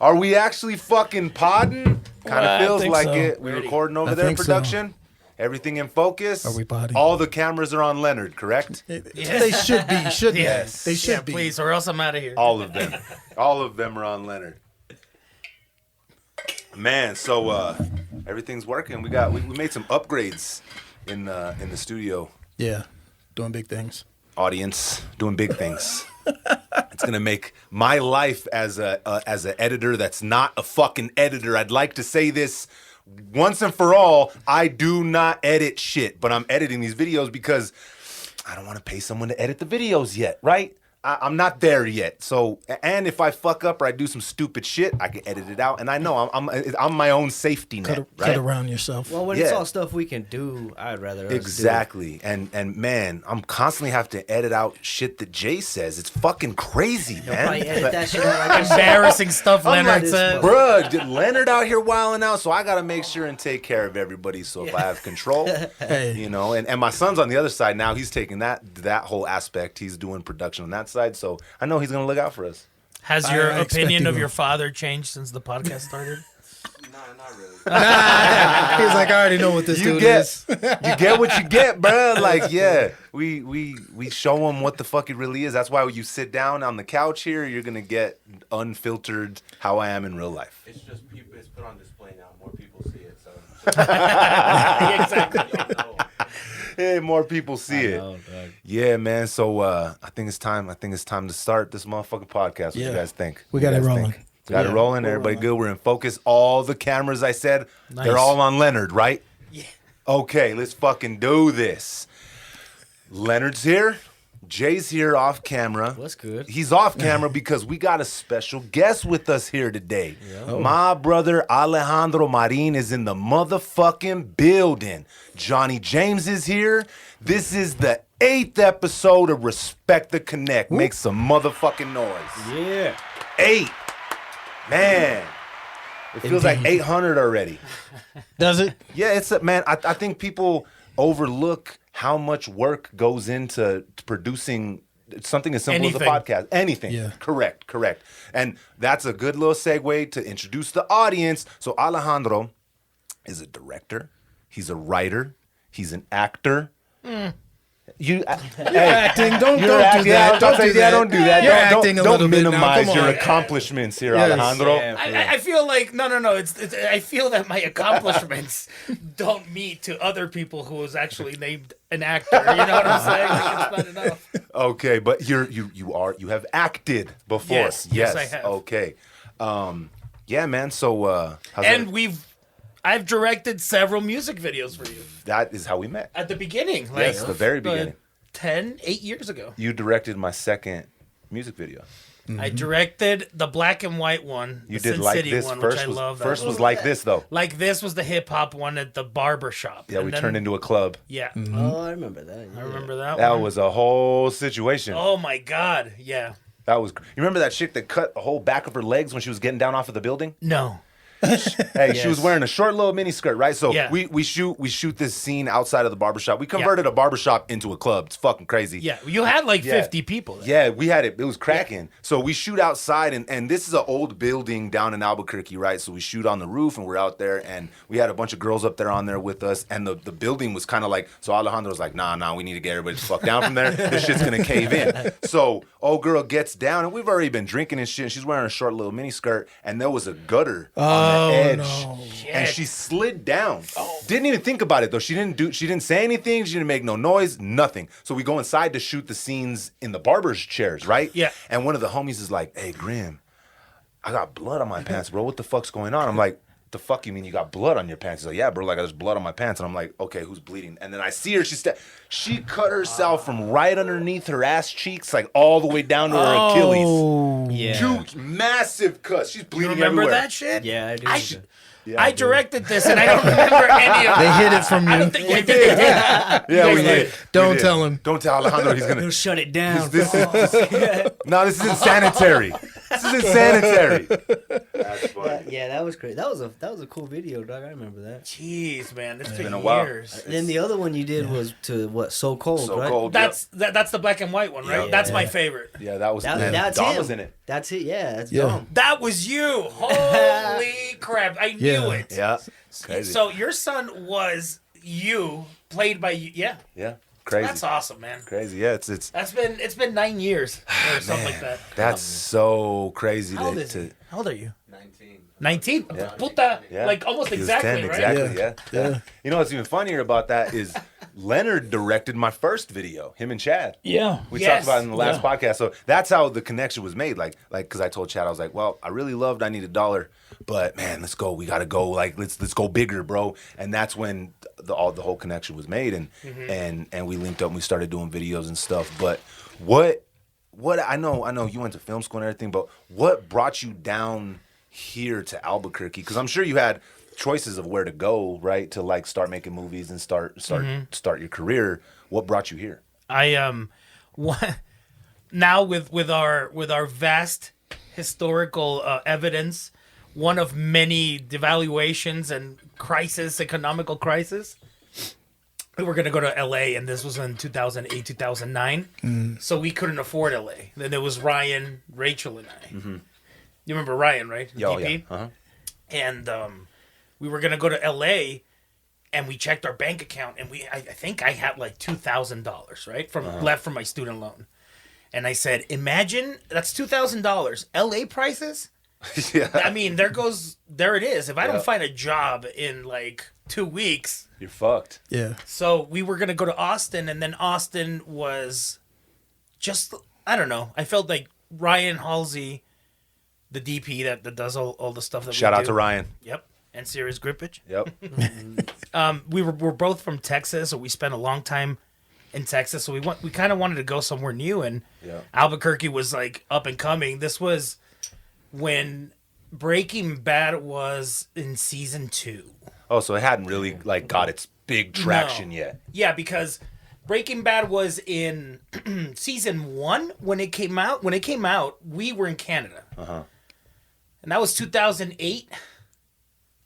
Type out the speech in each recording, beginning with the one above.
Are we actually fucking podding? Kind of feels like so. it. We recording over there in production. Everything in focus. Are we podding? All the cameras are on Leonard, correct? They should be. Yes. They should be. Please, or else I'm out of here. All of them. All of them are on Leonard. Man, so everything's working. We made some upgrades in the studio. Yeah, doing big things. Audience, doing big things. It's gonna make my life as an editor that's not a fucking editor. I'd like to say this once and for all. I do not edit shit, but I'm editing these videos because I don't want to pay someone to edit the videos yet, right? I'm not there yet. So, and if I fuck up or I do some stupid shit, I can edit it out. And I know I'm my own safety net. Cut around yourself. Well, when it's all stuff we can do, I'd rather us exactly. And man, I'm constantly have to edit out shit that Jay says. It's fucking crazy, man. probably edit that shit out like Embarrassing stuff Leonard like, said. Bruh, Leonard out here wilding out, so I gotta make sure and take care of everybody. So if I have control, you know, and my son's on the other side now. He's taking that whole aspect. He's doing production on that side, so I know he's gonna look out for us. Has your opinion of your father changed since the podcast started? No, not really. He's like, I already know what this dude is. You get what you get, bruh. Like, yeah, we show him what the fuck it really is. That's why when you sit down on the couch here, you're gonna get unfiltered how I am in real life. It's just people. It's put on display now. More people see it. So Exactly. Hey, more people see it. Dog. Yeah, man. So I think it's time. To start this motherfucking podcast. What you guys think? We got it rolling. Got it rolling. Everybody good? We're in focus. All the cameras I said, Nice. they're all on Leonard, right? Yeah. Okay, let's fucking do this. Leonard's here. Jay's here off camera. What's good? He's off camera because we got a special guest with us here today. My brother Alejandro Marin is in the motherfucking building. Johnny James is here. This is the 8th episode of Respect the Connect. Make some motherfucking noise. Yeah. 8. Man. It feels like 800 already. Does it? Yeah, it's a man. I think people overlook how much work goes into producing something as simple as a podcast. Anything. Yeah. Correct. And that's a good little segue to introduce the audience. So Alejandro is a director. He's a writer. He's an actor. You're acting. Don't do that. Don't do that. You're acting a little bit now. minimize Come your on. accomplishments here, Yes. Alejandro. I feel like no. I feel that my accomplishments don't meet to other people who was actually named an actor. You know what I'm saying? Like, it's not enough. Okay, but you have acted before. Yes, I have. Okay. Yeah, man. So I've directed several music videos for you. that is how we met. At the beginning. Yes, the very beginning. 8 years ago. You directed my second music video. I directed the black and white one. You the did Sin Like City This. one, First which I was love. first was Like This though. Like This was the hip hop one at the barber shop. Yeah, And we then- turned into a club. Yeah. Oh, I remember that. I remember that That one. was a whole situation. Oh my God. Yeah. That was. You remember that chick that cut the whole back of her legs when she was getting down off of the building? No. Hey, she was wearing a short little mini skirt, right? So Yeah. we shoot this scene outside of the barbershop. We converted a barbershop into a club. It's fucking crazy. Yeah. You had like 50 people there. Yeah, we had it. It was cracking. So we shoot outside, and this is an old building down in Albuquerque, right? So we shoot on the roof, and we're out there, and we had a bunch of girls up there on there with us, and the building was kind of like, so Alejandro was like, nah, we need to get everybody the fuck down from there. This shit's gonna cave in. So old girl gets down, and we've already been drinking and shit, and she's wearing a short little mini skirt, and there was a gutter on the edge. No. And she slid down. Didn't even think about it though. She didn't say anything. She didn't make no noise. Nothing. So we go inside to shoot the scenes in the barber's chairs, right? Yeah. And one of the homies is like, "Hey, Grim, I got blood on my pants, bro. What the fuck's going on?" I'm like, "The fuck you mean you got blood on your pants?" He's like, "Yeah, bro. Like there's blood on my pants." And I'm like, "Okay, who's bleeding?" And then I see her. She cut herself from right underneath her ass cheeks, like all the way down to her Achilles. Yeah. Two massive cuts. She's You bleeding remember everywhere. that shit? Yeah, I do. I directed this and I don't remember any of it. They hid it from you. I don't think we did. Yeah, we did. Don't We did. tell him. Don't tell Alejandro. He's gonna. He'll shut it down. No, this is insanitary. This is insanitary. That's funny. Yeah, that was great. That was a cool video, dog. I remember that. Jeez, man, it's been been a while. years. And then the other one you did was to what? So Cold, So right? cold. That's the black and white one, right? Yeah. That's my favorite. Yeah, that was. That, man, that's Dom him. was in it. That's it. Yeah, that's Yeah. Dom. That was you. Holy crap! I knew Yeah. it. Yeah. Crazy. So your son was you, played by you. Yeah, yeah. Crazy. that's awesome, man. Crazy. Yeah. It's. It's been 9 years or something like that. That's so crazy How old to. is he? How old are you? 19. 19. Yeah. Puta, Yeah. like almost He was exactly, 10, right? Exactly. Yeah. Yeah. You know what's even funnier about that is Leonard directed my first video. Him and Chad. Yeah. We Yes. talked about it in the last podcast. So that's how the connection was made. Like, because I told Chad, I was like, well, I really loved I Need a Dollar, but man, let's go. We got to go. Like, let's go bigger, bro. And that's when the whole connection was made, and and we linked up and we started doing videos and stuff. But what I know you went to film school and everything, but what brought you down here to Albuquerque? Because I'm sure you had choices of where to go, right? To like start making movies and start your career. What brought you here? I now with our vast historical evidence, one of many devaluations and economical crisis. We were gonna go to LA, and this was in 2008, 2009. So we couldn't afford LA. Then there was Ryan, Rachel, and I. You remember Ryan, right? The Oh, DP? yeah. Uh-huh. And we were gonna go to LA, and we checked our bank account, and I think I had like $2,000, right, from left from my student loan. And I said, imagine that's $2,000. LA prices. Yeah. I mean, there it is. If I Yeah. don't find a job in like 2 weeks. You're fucked. Yeah. So we were gonna go to Austin, and then Austin was just, I don't know. I felt like Ryan Halsey, the DP that does all the stuff that Shout we out do. to Ryan. Yep, and Sirius Grippage. Yep. We're both from Texas, so we spent a long time in Texas. So we kind of wanted to go somewhere new, and Yeah. Albuquerque was like up and coming. This was when Breaking Bad was in season 2. Oh, so it hadn't really like got its big traction No. yet. Yeah, because Breaking Bad was in season 1 when it came out. When it came out, we were in Canada. And that was 2008,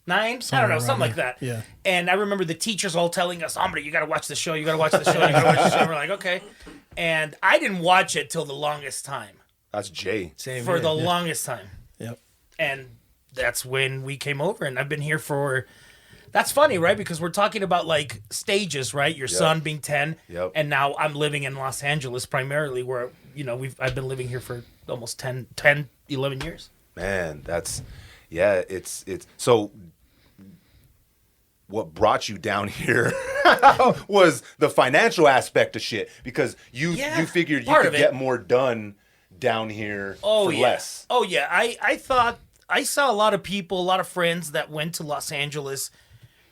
9? I don't know, around something like there. that. Yeah. And I remember the teachers all telling us, Hombre, you got to watch the show. You got to watch the show. You got to watch the show. And we're like, okay. And I didn't watch it till the longest time. That's Jay. Same For here. the Yeah. longest time. Yep. And that's when we came over, and I've been here for. That's funny, right? Because we're talking about like stages, right? Your son being 10, Yep. and now I'm living in Los Angeles primarily, where I've been living here for almost 10, 11 years. Man, it's so what brought you down here was the financial aspect of shit, because you figured you part could of it. get more done down here for less. Oh yeah. I thought I saw a lot of people, a lot of friends that went to Los Angeles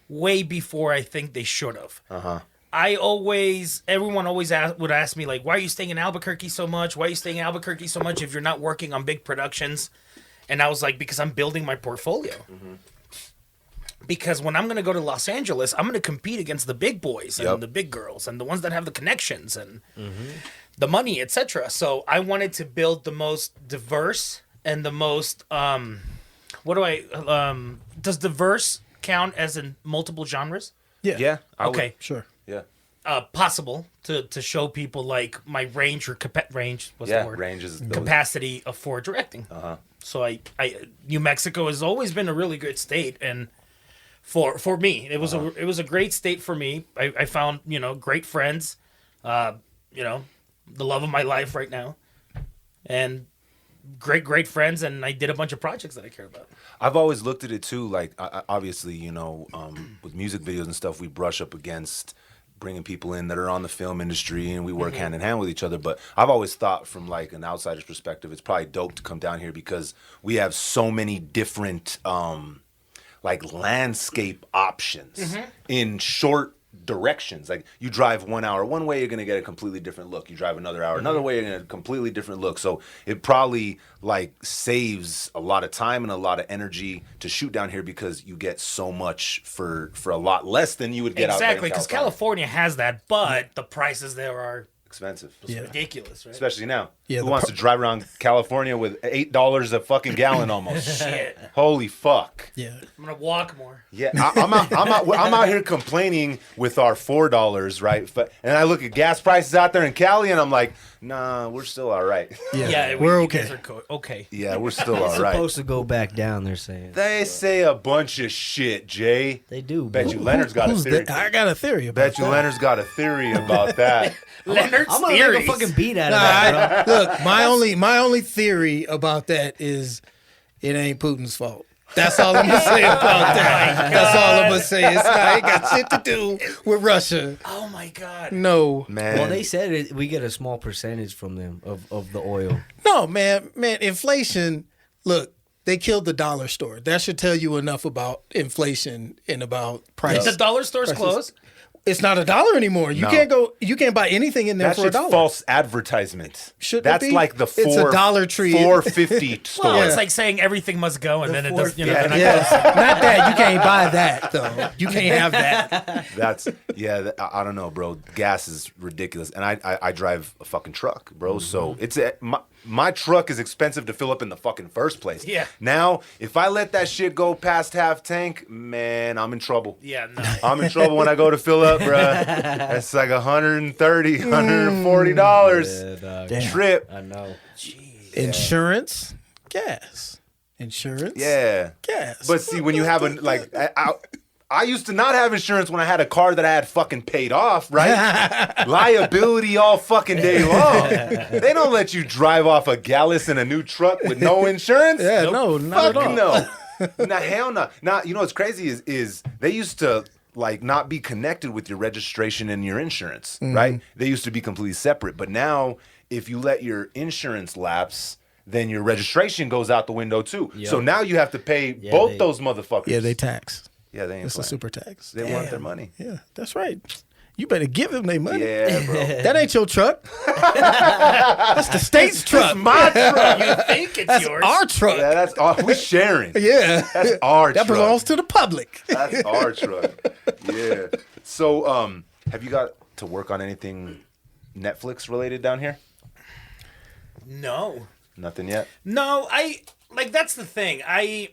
way before I think they should have. Everyone always would ask me, like, why are you staying in Albuquerque so much? Why are you staying in Albuquerque so much if you're not working on big productions? And I was like, because I'm building my portfolio. Because when I'm going to go to Los Angeles, I'm going to compete against the big boys and the big girls and the ones that have the connections and the money, etc. So I wanted to build the most diverse and the most, does diverse count as in multiple genres? Yeah. Yeah. I would- Okay. Sure. yeah. Possible to show people like my range or range, what's Yeah. the word? Range is Capacity for directing. So I New Mexico has always been a really good state, and for me, it was a great state for me. I found great friends, the love of my life right now, and great friends, and I did a bunch of projects that I care about. I've always looked at it too, like obviously, with music videos and stuff, we brush up against bringing people in that are on the film industry, and we work hand in hand with each other. But I've always thought from like an outsider's perspective, it's probably dope to come down here because we have so many different like landscape options in short directions. Like you drive 1 hour one way, you're gonna get a completely different look. You drive another hour another way, you're gonna get a completely different look. So it probably like saves a lot of time and a lot of energy to shoot down here because you get so much for a lot less than you would get out there in Exactly, because California has that, but the prices there are expensive. Yeah. Ridiculous, right? Especially now. Yeah, Who the wants to drive around California with $8 a fucking gallon almost? Shit. Holy fuck. Yeah. I'm gonna walk more. Yeah, I'm out here complaining with our $4, right? And I look at gas prices out there in Cali, and I'm like, nah, we're still all right. Yeah. We're We're you guys okay. are okay. Yeah, we're still It's all right. supposed to go back down, they're saying. They say a bunch of shit, Jay. They do. Bet but you Leonard's got a Who's theory. that? I got a theory about Bet you that. Leonard's got a theory about that. Leonard's I'm gonna theories. make a fucking beat out of Nah, that, bro. look, my only theory about that is it ain't Putin's fault. That's all I'm gonna say about that. That's all I'm gonna say. It's not, it got shit to do with Russia. Oh my god. No, Man. Well, they said we get a small percentage from them of the oil. no, man, inflation. Look, they killed the dollar store. That should tell you enough about inflation and about price. The dollar store's closed. It's not $1 anymore. You No. can't go. You can't buy anything in there That for shit's $1. false advertisement. Shouldn't That's it be? like the It's a Dollar Tree. $4.50 store. Well, it's like saying everything must go, and then it does. You know, Yeah, then I Yeah, go, not that. You can't buy that though. You can't have that. That's I don't know, bro. Gas is ridiculous, and I drive a fucking truck, bro. So it's my truck is expensive to fill up in the fucking first place. Yeah. Now, if I let that shit go past half tank, man, I'm in trouble. yeah, no. I'm in trouble when I go to fill up, bro. That's like $130, $140 dog. Damn. trip. I know. Insurance, gas. Insurance, Yeah. gas. But see, when you have I used to not have insurance when I had a car that I had fucking paid off, right? Liability all fucking day long. They don't let you drive off a Gallus in a new truck with no insurance. yeah, no, not Fuck at all. no. Nah, hell no. Nah, you know what's crazy is they used to like not be connected with your registration and your insurance, right? They used to be completely separate. But now, if you let your insurance lapse, then your registration goes out the window too. Yep. So now you have to pay Yeah, both they- those motherfuckers. Yeah, they tax. Yeah, they ain't It's a playing. super tax. They want their money. Yeah, that's right. You better give them their money. Yeah, bro. That ain't your truck. That's the state's truck. My truck. You think it's That's yours? our truck. Yeah, that's we sharing. Yeah, That's our that truck. belongs to the public. That's our truck. Yeah. So, have you got to work on anything Netflix related down here? No, Nothing yet. no. I like that's the thing. I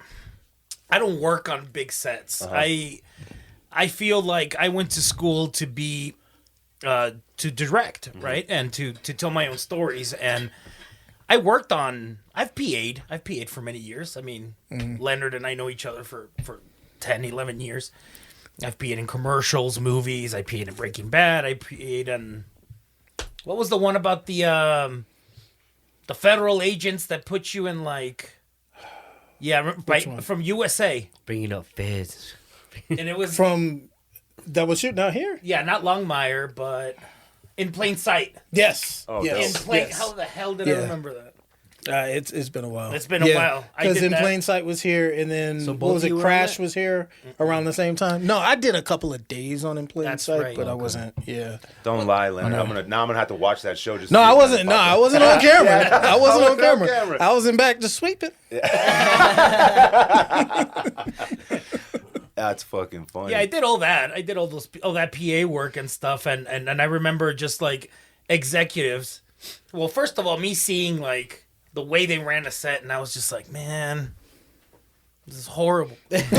don't work on big sets. I feel like I went to school to be to direct, right, and to tell my own stories. And I worked on. I've PA'd for many years. I mean, Leonard and I know each other for 10, 11 years. I've PA'd in commercials, movies. I PA'd in Breaking Bad. I PA'd in what was the one about the federal agents that put you in like. Yeah, from USA, Bringing up feds. and it was From that was shooting out here. yeah, not Longmire, but In Plain Sight. Yes. Oh, yes. In Plain, yes. how the hell did Yeah. I remember that? It's been a while. It's been a while. I Because did In that. Plain Sight was here, and then So what both was of you it? were on Crash that? was here around the same time. No, I did a couple of days on In Plain That's Sight, right. but I wasn't. Yeah. Don't lie, Leonard. I'm gonna have to watch that show. Just No, to I see wasn't. No, I wasn't on camera. I wasn't on wasn't on camera. camera. I was in back just sweeping. That's fucking funny. Yeah, I did all that. I did all that PA work and stuff, and I remember just like executives. Well, first of all, me seeing like the way they ran a set, and I was just like, man, this is horrible. Like,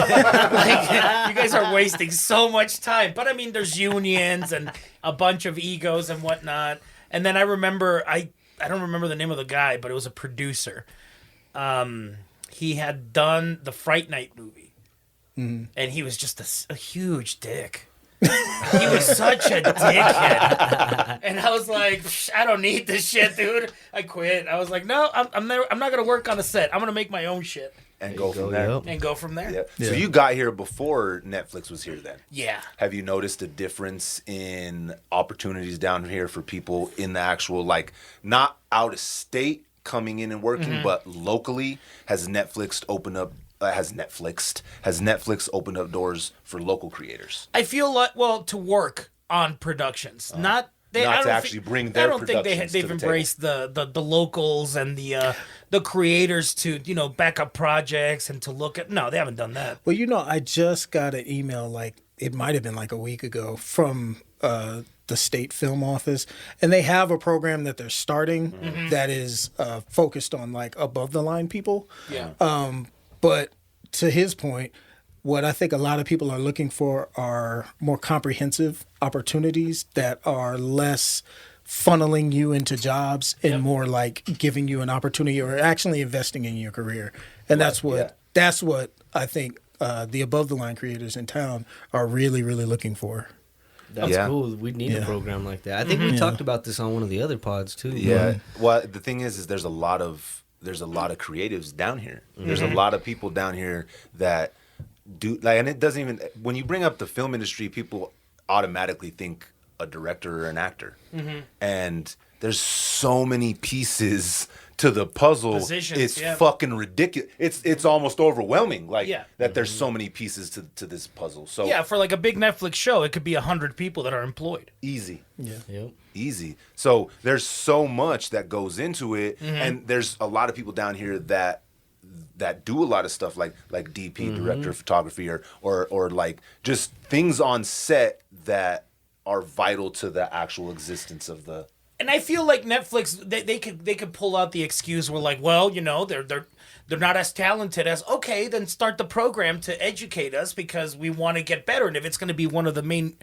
you guys are wasting so much time. But I mean, there's unions and a bunch of egos and whatnot. And then I remember, I don't remember the name of the guy, but it was a producer. He had done the Fright Night movie, and he was just a huge dick. He was such a dickhead, and I was like, I don't need this shit, dude. I quit. I was like, no, I'm not gonna work on a set. I'm gonna make my own shit and go from there. Yep. and go from there. Yeah. So you got here before Netflix was here. Then Yeah. have you noticed a difference in opportunities down here for people in the actual not out of state coming in and working, but locally? Has Netflix opened up? Has Netflix opened up doors for local creators? I feel like to work on productions, not Not I don't to actually bring their I don't think productions to they've the embraced the locals and the creators to back up projects and to look at. No, they haven't done that. Well, I just got an email it might have been like a week ago from the state film office, and they have a program that they're starting that is focused on like above the line people. Yeah. But to his point, what I think a lot of people are looking for are more comprehensive opportunities that are less funneling you into jobs and more like giving you an opportunity or actually investing in your career. And that's what I think the above the line creators in town are really, really looking for. That's cool. We need a program like that. I think we talked about this on one of the other pods too. Yeah. Well, the thing is there's a lot of creatives down here. There's a lot of people down here that do like, and it doesn't even, when you bring up the film industry, people automatically think a director or an actor. And there's so many pieces to the puzzle. Positions, it's fucking ridiculous. It's almost overwhelming. Like that there's so many pieces to this puzzle. So Yeah, for like a big Netflix show, it could be 100 people that are employed. easy. Yeah. Yep. Easy. So there's so much that goes into it, and there's a lot of people down here that do a lot of stuff like DP, director of photography, or like just things on set that are vital to the actual existence of the. And I feel like Netflix, they could pull out the excuse where like, well, you know, they're not as talented as, okay, then start the program to educate us because we want to get better. And if it's going to be one of the main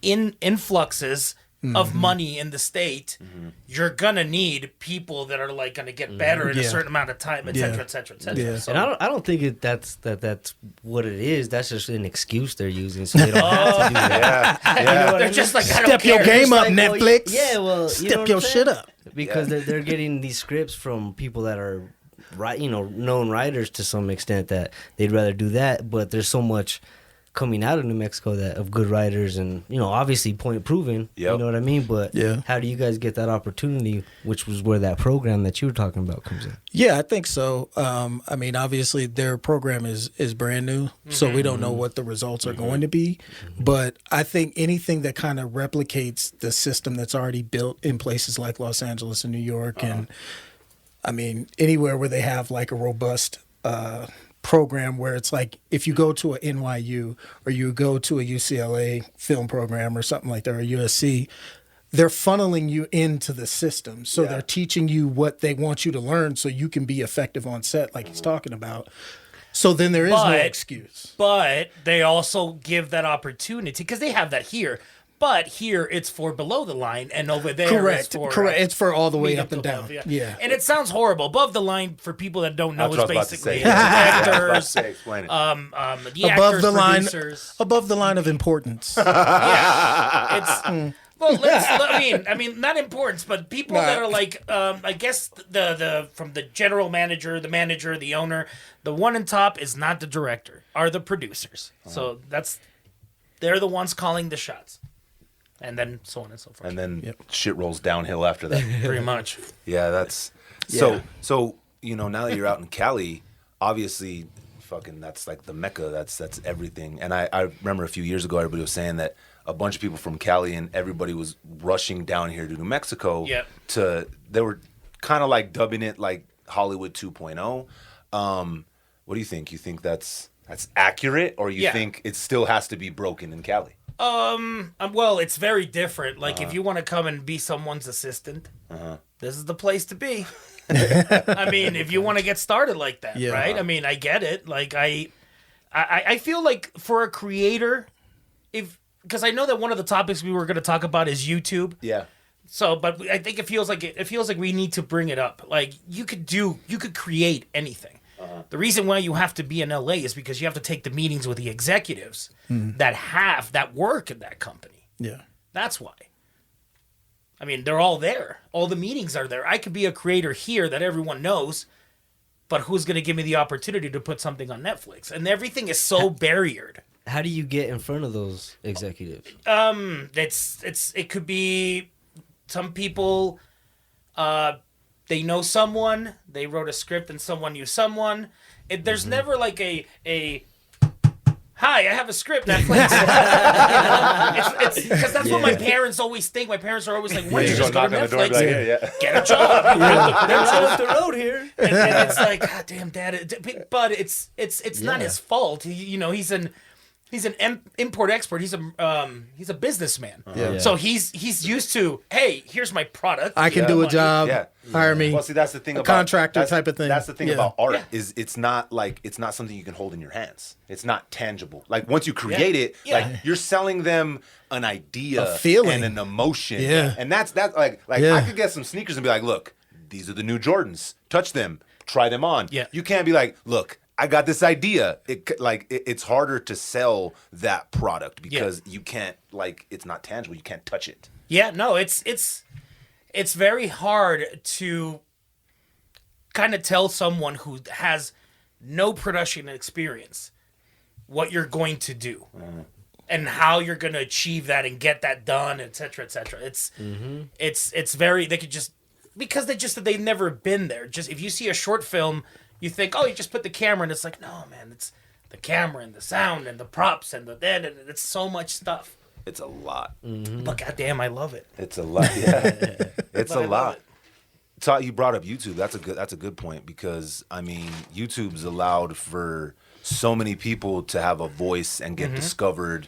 influxes of money in the state, you're going to need people that are like going to get better in a certain amount of time, et cetera, et cetera, et cetera. Yeah. So, And I don't think that's what it is. That's just an excuse they're using, so they don't have to do that. Yeah. they're just like, I don't Step your care. game It's up, like, well, Netflix. yeah, well, you know Step what your I'm shit saying? up. Because they're getting these scripts from people that are known writers to some extent that they'd rather do that. But there's so much coming out of New Mexico that of good writers, and obviously point proven. Yep. You know what I mean? But how do you guys get that opportunity? Which was where that program that you were talking about comes in. Yeah, I think so. I mean, obviously their program is brand new, so we don't know what the results are going to be. But I think anything that kind of replicates the system that's already built in places like Los Angeles and New York, and I mean anywhere where they have like a robust program where it's like if you go to a NYU or you go to a UCLA film program or something like that, or USC, they're funneling you into the system. So they're teaching you what they want you to learn so you can be effective on set like he's talking about. So then there is no excuse. But they also give that opportunity because they have that here. But here it's for below the line, and over there it's for It's for all the way medium up and to down. above, Yeah. And it sounds horrible. Above the line, for people that don't know, That's is what I was about to basically say. actors, Explain it. the Above actors, the line, producers. above the line of importance. It's well, I mean, not importance, but people that are like, I guess the from the general manager, the manager, the owner, the one on top is not the director, are the producers. So they're the ones calling the shots. And then so on and so forth. And then shit rolls downhill after that. Pretty much. Yeah, that's so now that you're out in Cali, obviously fucking that's like the Mecca, that's everything. And I remember a few years ago everybody was saying that a bunch of people from Cali and everybody was rushing down here to New Mexico they were kind of like dubbing it like Hollywood 2.0. What do you think? You think that's accurate, or you think it still has to be broken in Cali? Well, it's very different. Like, if you want to come and be someone's assistant, this is the place to be. I mean, if you want to get started like that, right? I mean, I get it. Like, I feel like for a creator, because I know that one of the topics we were going to talk about is YouTube. Yeah. So, but I think it feels like we need to bring it up. Like, you could create anything. The reason why you have to be in LA is because you have to take the meetings with the executives that work in that company. Yeah. That's why. I mean, they're all there. All the meetings are there. I could be a creator here that everyone knows, but who's going to give me the opportunity to put something on Netflix? And everything is so barriered. How do you get in front of those executives? It could be some people. They know someone, they wrote a script and someone knew someone. There's never like a hi, I have a script, Netflix. It's because that's what my parents always think. My parents are always like, why don't you just go to Netflix? Get a job. They're right up the road here. And it's like, God damn, Dad. But it's not his fault. He's he's an import export. He's a businessman. Yeah. So he's used to, hey, here's my product. I can do a job. Yeah. Hire me. Well, see, that's the thing about contractor type of thing. That's the thing Yeah. about art Yeah. is it's not something you can hold in your hands. It's not tangible. Like once you create it, like you're selling them an idea, A feeling. and an emotion. Yeah. And that's like Yeah. I could get some sneakers and be like, look, these are the new Jordans. Touch them. Try them on. Yeah. You can't be like, look, I got this idea. It's harder to sell that product because you can't it's not tangible. You can't touch it. Yeah, no, it's very hard to kind of tell someone who has no production experience what you're going to do and how you're going to achieve that and get that done, etc., etc. It's very, they could just, because they've never been there. Just if you see a short film, you think, oh, you just put the camera, and it's like, no, man, it's the camera and the sound and the props and and it's so much stuff. It's a lot. But goddamn, I love it. It's a lot. Yeah. It's But I a love lot. it. So you brought up YouTube. That's a good point because I mean YouTube's allowed for so many people to have a voice and get discovered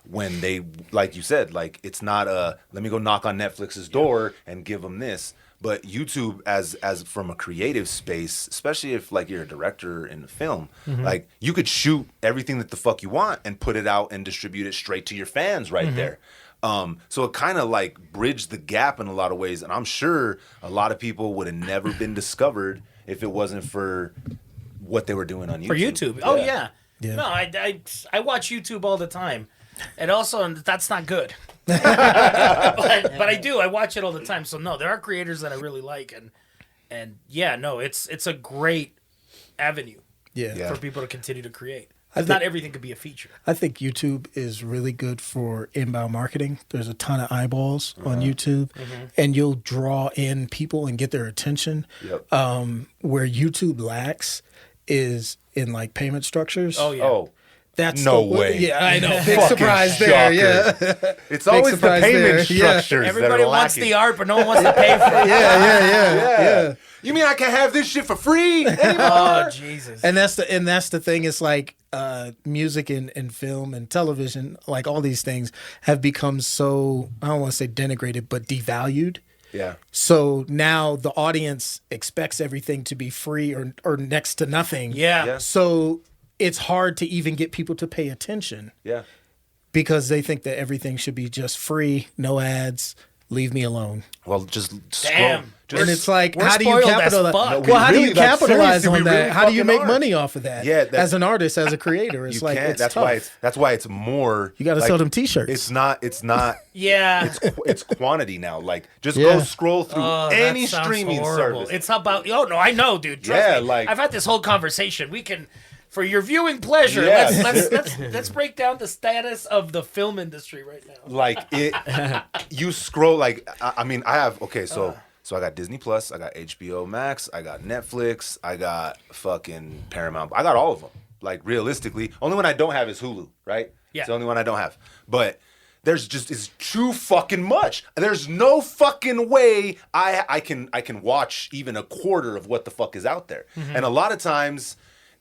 when they, like you said, like it's not a let me go knock on Netflix's door and give them this. But YouTube, as from a creative space, especially if like you're a director in a film, like you could shoot everything that the fuck you want and put it out and distribute it straight to your fans right there. So it kind of like bridged the gap in a lot of ways, and I'm sure a lot of people would have never been discovered if it wasn't for what they were doing on YouTube. For YouTube. Oh, yeah. No, I watch YouTube all the time. And also, that's not good. but I do. I watch it all the time. So, no, there are creators that I really like. And yeah, no, it's a great avenue Yeah. for people to continue to create. I think- Not everything could be a feature. I think YouTube is really good for inbound marketing. There's a ton of eyeballs on YouTube, and you'll draw in people and get their attention. Yep. Where YouTube lacks is in like payment structures. Oh, yeah. Oh, That's no the- way. Yeah, I know. Big Fucking surprise there. shocker. Yeah. It's always the surprise payment there. Yeah. structures Everybody that are wants lacking. the art, but no one wants to pay for it. Yeah. You mean I can't have this shit for free anymore? Oh, Jesus. And that's the thing. It's like music and film and television, like all these things have become so, I don't want to say denigrated, but devalued. Yeah. So now the audience expects everything to be free or next to nothing. Yeah. Yeah. So it's hard to even get people to pay attention Yeah. because they think that everything should be just free, no ads, leave me alone. Well, just scroll. Damn. Just, And it's like, we're how do you spoiled as capitalize? fuck. No, we Well, how do really- you that's capitalize seriously, on we that? really How do you fucking make are. money off of that? Yeah, as an artist, as a creator, it's you like can't. it's That's tough. why it's more. You gotta like, sell them T-shirts. It's not. Yeah. It's quantity now. Like just Yeah. go scroll through Oh, any that sounds streaming horrible. service. It's about, oh, no, I know, dude. Trust Yeah, me. like- I've had this whole conversation. We can, for your viewing pleasure, Yeah. let's break down the status of the film industry right now. Like it, you scroll like I mean I have so I got Disney Plus, I got HBO Max, I got Netflix, I got fucking Paramount, I got all of them. Like realistically, only one I don't have is Hulu, right? Yeah. It's the only one I don't have. But there's just it's too fucking much. There's no fucking way I can watch even a quarter of what the fuck is out there. And a lot of times.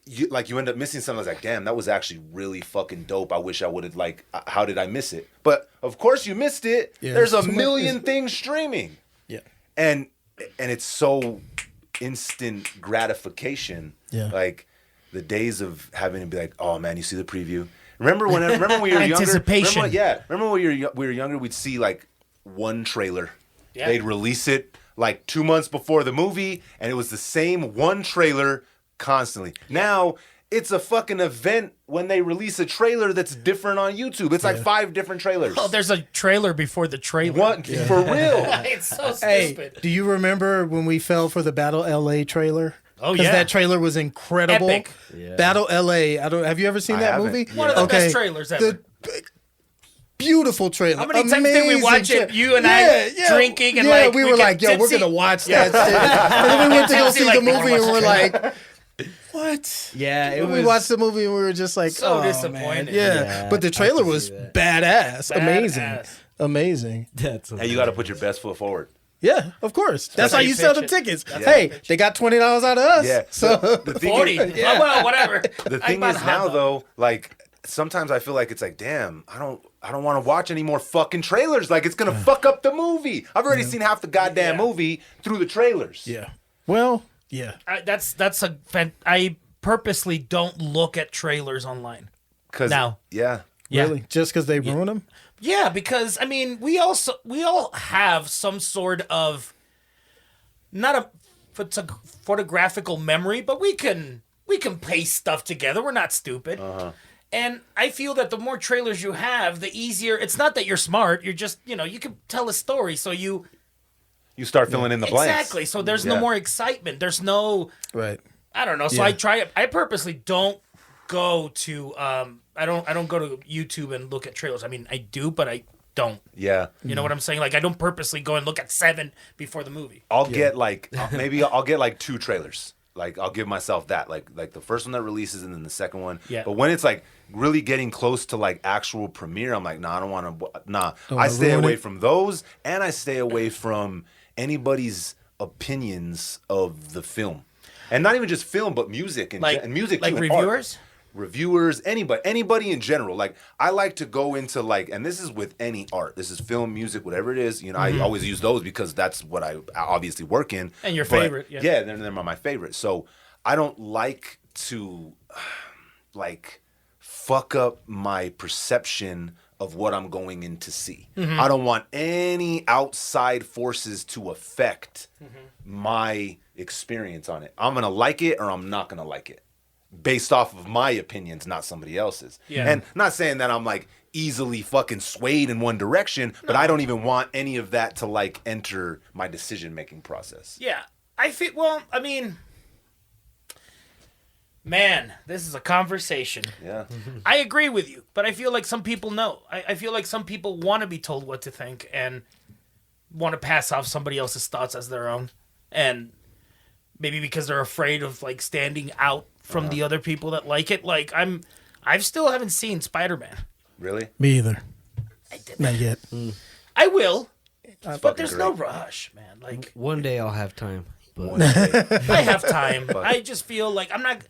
You end up missing something. I was like, damn, that was actually really fucking dope. I wish I would have how did I miss it? But of course you missed it. Yeah. There's a million things streaming. Yeah. And it's so instant gratification. Yeah. Like the days of having to be like, oh man, you see the preview. Remember when we were younger? Anticipation. Remember when we were younger, we'd see like one trailer. Yeah. They'd release it like 2 months before the movie, and it was the same one trailer constantly. Now it's a fucking event when they release a trailer that's different on YouTube. It's like 5 different trailers. Oh, there's a trailer before the trailer. What? For real? It's so Hey, stupid. do you remember when we fell for the Battle LA trailer? Oh, Because yeah. that trailer was incredible. Epic. Yeah. Battle LA. Have you ever seen I that haven't. movie? One of the best trailers ever. Beautiful trailer. How many times did we Amazing watch it? tra- You and I drinking and yeah, like we we were get like, yo, we're tipsy. gonna watch that shit. And then we went to go Tipsy see like the we wanna movie and watch we're the like, what? Yeah, it When was. we watched the movie and we were just like, So oh, disappointed. Man. Yeah. Yeah, But the I trailer can was see that. badass. Amazing. Badass. Amazing. That's Hey, you got to put your best foot forward. Yeah, of course. That's how how you you sell the pitch it. tickets. That's how Hey, you pitch they got $20 out of us. Yeah. So The thing 40. is, Oh, well, whatever. the I thing bought is a hot now dog. though, like sometimes I feel like it's like, damn, I don't want to watch any more fucking trailers. Like, it's gonna fuck up the movie. I've already seen half the goddamn movie through the trailers. Yeah. Well, yeah. I purposely don't look at trailers online. Yeah. Yeah. Really? Just because they ruin them? Yeah, because I mean, we all have some sort of not a photographical memory, but we can paste stuff together. We're not stupid. And I feel that the more trailers you have, the easier. It's not that you're smart. You're just, you can tell a story. So you start filling in the blanks. Exactly. So there's no more excitement. There's no. Right. I don't know. So I purposely don't go to. I don't go to YouTube and look at trailers. I mean, I do, but I don't. Yeah. You know what I'm saying? Like, I don't purposely go and look at 7 before the movie. I'll get like maybe I'll get like 2 trailers. Like, I'll give myself that. Like the first one that releases and then the second one. Yeah. But when it's like really getting close to like actual premiere, I'm like, nah, I don't want to. Nah, I stay away from those, and I stay away from anybody's opinions of the film, and not even just film, but music and music like too, and reviewers. art. Reviewers, anybody in general. Like, I like to go into like, and this is with any art. This is film, music, whatever it is. I always use those because that's what I obviously work in. And your favorite, yeah. Yeah, they're my favorite. So I don't like to like fuck up my perception of what I'm going in to see. I don't want any outside forces to affect my experience on it. I'm gonna like it or I'm not gonna like it, based off of my opinions, not somebody else's. Yeah. And not saying that I'm like easily fucking swayed in one direction, but I don't even want any of that to like enter my decision making process. Yeah. I mean, man, this is a conversation. Yeah. I agree with you, but I feel like some people know. I feel like some people want to be told what to think and want to pass off somebody else's thoughts as their own. And maybe because they're afraid of like standing out from the other people that like it. Like, I still haven't seen Spider-Man. Really? Me either. I did Not yet. I will, but fucking there's no rush, man. Like, One day I'll have time. But One day. I have time. I just feel like I'm not.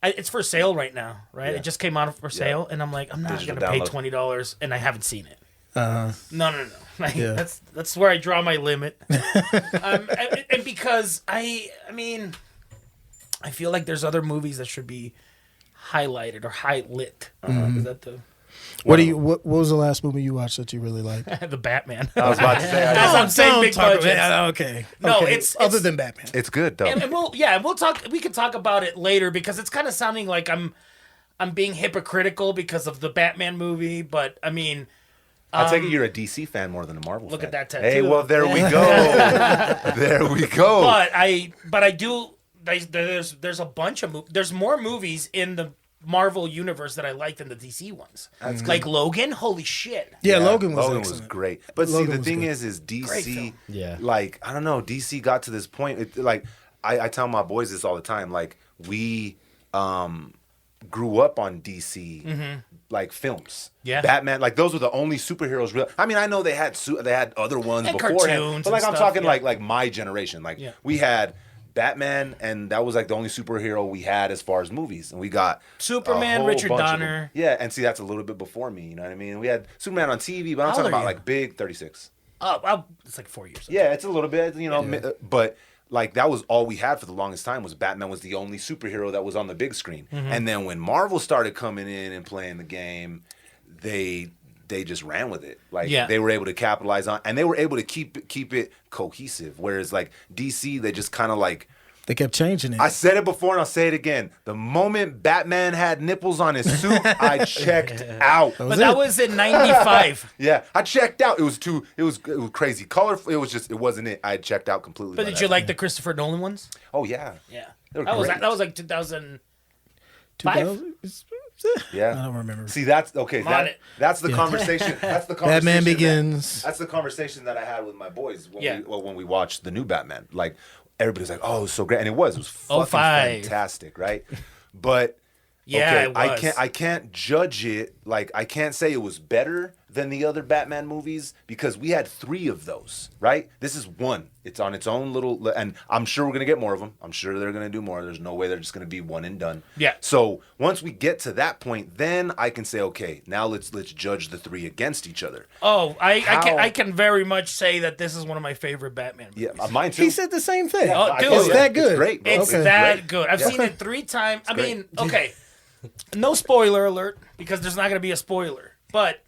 It's for sale right now, right? Yeah. It just came out for sale, and I'm like, I'm not Digital gonna pay download. $20, and I haven't seen it. Uh, No. Like, Yeah. That's where I draw my limit. And because I mean, I feel like there's other movies that should be highlighted or highlit. Is that what was the last movie you watched that you really liked? the Batman? I was about to say, As I'm saying, big budget. Okay. No, Okay. it's other than Batman. it's good though. And we'll talk. We can talk about it later because it's kind of sounding like I'm being hypocritical because of the Batman movie. But I mean, I take it you're a DC fan more than a Marvel Look fan. at that tattoo. Hey, well, there we go. There we go. but I do. There's a bunch of there's more movies in the Marvel universe that I like than the DC ones. Like Logan, holy shit. Yeah, Logan was Logan excellent. was great. But Logan see, the was thing good. is Great DC, film. Yeah. like, I don't know, DC got to this point. Like, I tell my boys this all the time. Like, we grew up on DC, like, films. Yeah. Batman, like, those were the only superheroes. I mean, I know they had other ones And beforehand. cartoons But, like, and I'm stuff, talking, yeah. like my generation. Like, Yeah. we had Batman, and that was like the only superhero we had as far as movies. And we got Superman, a whole Richard bunch of them. Donner. Yeah, and see, that's a little bit before me. You know what I mean? We had Superman on TV, but I'm How talking old are about you? like big 36. It's like 4 years. Yeah, it's a little bit, but like that was all we had for the longest time. Was Batman was the only superhero that was on the big screen. And then when Marvel started coming in and playing the game, they just ran with it. Like they were able to capitalize on, and they were able to keep it cohesive. Whereas like DC, they just kind of like. They kept changing it. I said it before and I'll say it again. The moment Batman had nipples on his suit, I checked out. But that was in 95. Yeah, I checked out. It was crazy. Colorful. It wasn't it. I had checked out completely. But by did that you like time. the Christopher Nolan ones? Oh yeah. Yeah. They were That great. was like 2000. 2000? Yeah. I don't remember. See, that's okay. I'm on it. That's the conversation. That's the conversation. Batman Begins. That's the conversation that I had with my boys when, Yeah. when we watched the new Batman. Like everybody's like, "Oh, it was so great," and it was fucking 05. fantastic, right? But Yeah, okay, it was. I can't judge it. Like I can't say it was better than the other Batman movies because we had 3 of those, right? This is one. It's on its own little, and I'm sure we're gonna get more of them. I'm sure they're gonna do more. There's no way they're just gonna be one and done. Yeah. So once we get to that point, then I can say, okay, now let's judge the 3 against each other. Oh, I can very much say that this is one of my favorite Batman movies. Yeah, mine too. He said the same thing. Oh, dude. It's that good. It's great, bro. It's Okay. that great. good. I've Yeah. seen it 3 times. I great. mean, okay, no spoiler alert because there's not going to be a spoiler. But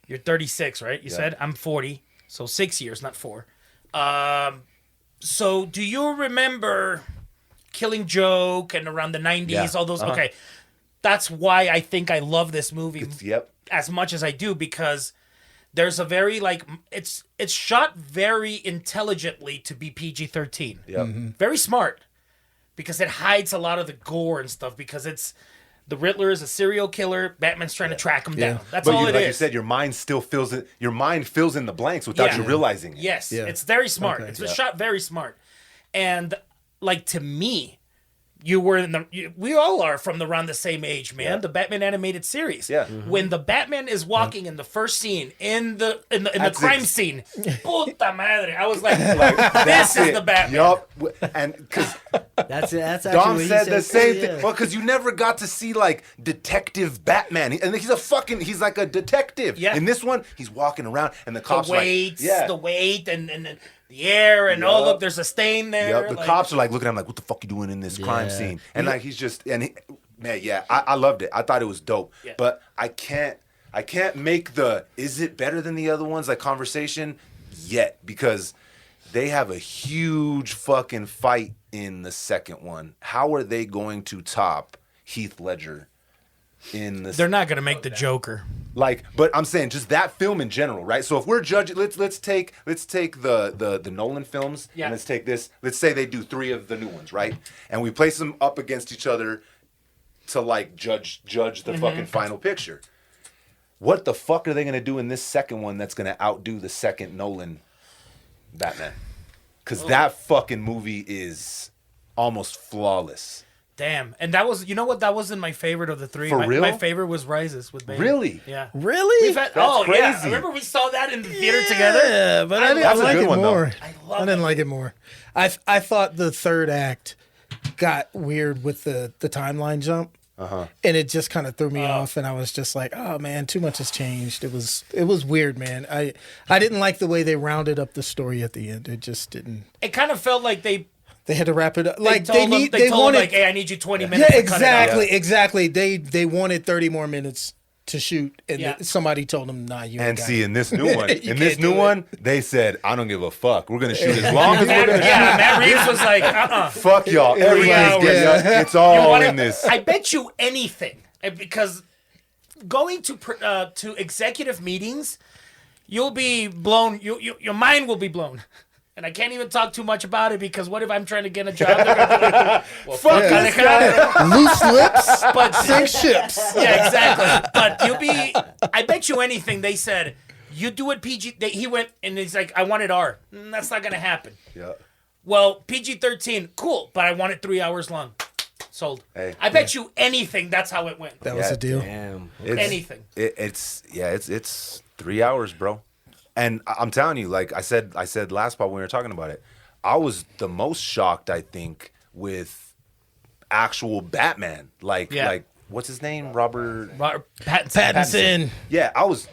you're 36, right? You said I'm 40, so 6 years, not 4. So do you remember Killing Joke and around the 90s, Yeah. all those? Okay, that's why I think I love this movie Yep. as much as I do because there's a very it's shot very intelligently to be PG-13. Yep. Very smart because it hides a lot of the gore and stuff because it's the Riddler is a serial killer. Batman's trying to track him down. That's But all it like is. you said, your mind still fills it. Your mind fills in the blanks without Yeah. you realizing it. Yes, Yeah. it's very smart. Okay. It's shot very smart. And like to me, you were we all are from around the same age, man. Yeah. The Batman animated series. Yeah. When the Batman is walking in the first scene in the That's crime scene, puta madre! I was like, this is the Batman. Yup. And because That's actually Dom what he said the same too, thing. yeah. Well, because you never got to see like detective Batman, and he's like a detective. Yeah. In this one, he's walking around, and the cops The are weights, like, yeah. the weight, and the air, and oh Yup. look, there's a stain there. Yep, the like- cops are like looking at him like, what the fuck you doing in this crime Yeah. scene? And like he's just man, yeah, I loved it. I thought it was dope. Yeah. But I can't make the is it better than the other ones like conversation yet because they have a huge fucking fight in the second one. How are they going to top Heath Ledger in the They're not gonna make the Joker. like, but I'm saying just that film in general, right? So if we're judging, let's take the Nolan films, Yeah. and let's take this. Let's say they do 3 of the new ones, right? And we place them up against each other to like judge the fucking final picture. What the fuck are they gonna do in this second one that's gonna outdo the second Nolan Batman? Because that fucking movie is almost flawless. Damn. And that was, you know what? That wasn't my favorite of the 3. For real? My favorite was Rises with Bane. Really? Yeah. Really? We've had, That's yeah. crazy. Remember we saw that in the theater together? Yeah, but I That's didn't a like good it one, though. more. I love I didn't it. like it more. I thought the third act got weird with the timeline jump. And it just kind of threw me off, and I was just like, "Oh man, too much has changed." It was weird, man. I didn't like the way they rounded up the story at the end. It just didn't. It kind of felt like they They had to wrap it up. they Like told they him, they told wanted. him like, hey, I need you 20 Yeah, minutes. to cut it out. exactly. They wanted 30 more minutes to shoot, and Yeah. somebody told them, "Nah, you." And ain't got see, it." in this new one, You in this can't new do it. one, they said, "I don't give a fuck. We're gonna shoot as long as we're gonna shoot. Matt Reeves was like, Fuck y'all. Everybody's hours. getting it's You all wanna- in this." I bet you anything because going to executive meetings, you'll be blown. Your mind will be blown. And I can't even talk too much about it because what if I'm trying to get a job? They're gonna be like, well, fuck Alejandro. Loose lips, But sink ships. yeah, exactly. But you'll be. I bet you anything. They said you do it PG. He went and he's like, I want it R. That's not gonna happen. Yeah. Well, PG-13, cool, but I want it 3 hours long. Sold. Hey. I bet you anything. That's how it went. That was Yeah, the deal. Damn. Anything. It's 3 hours, bro. And I'm telling you, like I said last part when we were talking about it, I was the most shocked, I think, with actual Batman. Like what's his name? Robert Pattinson. Yeah, I was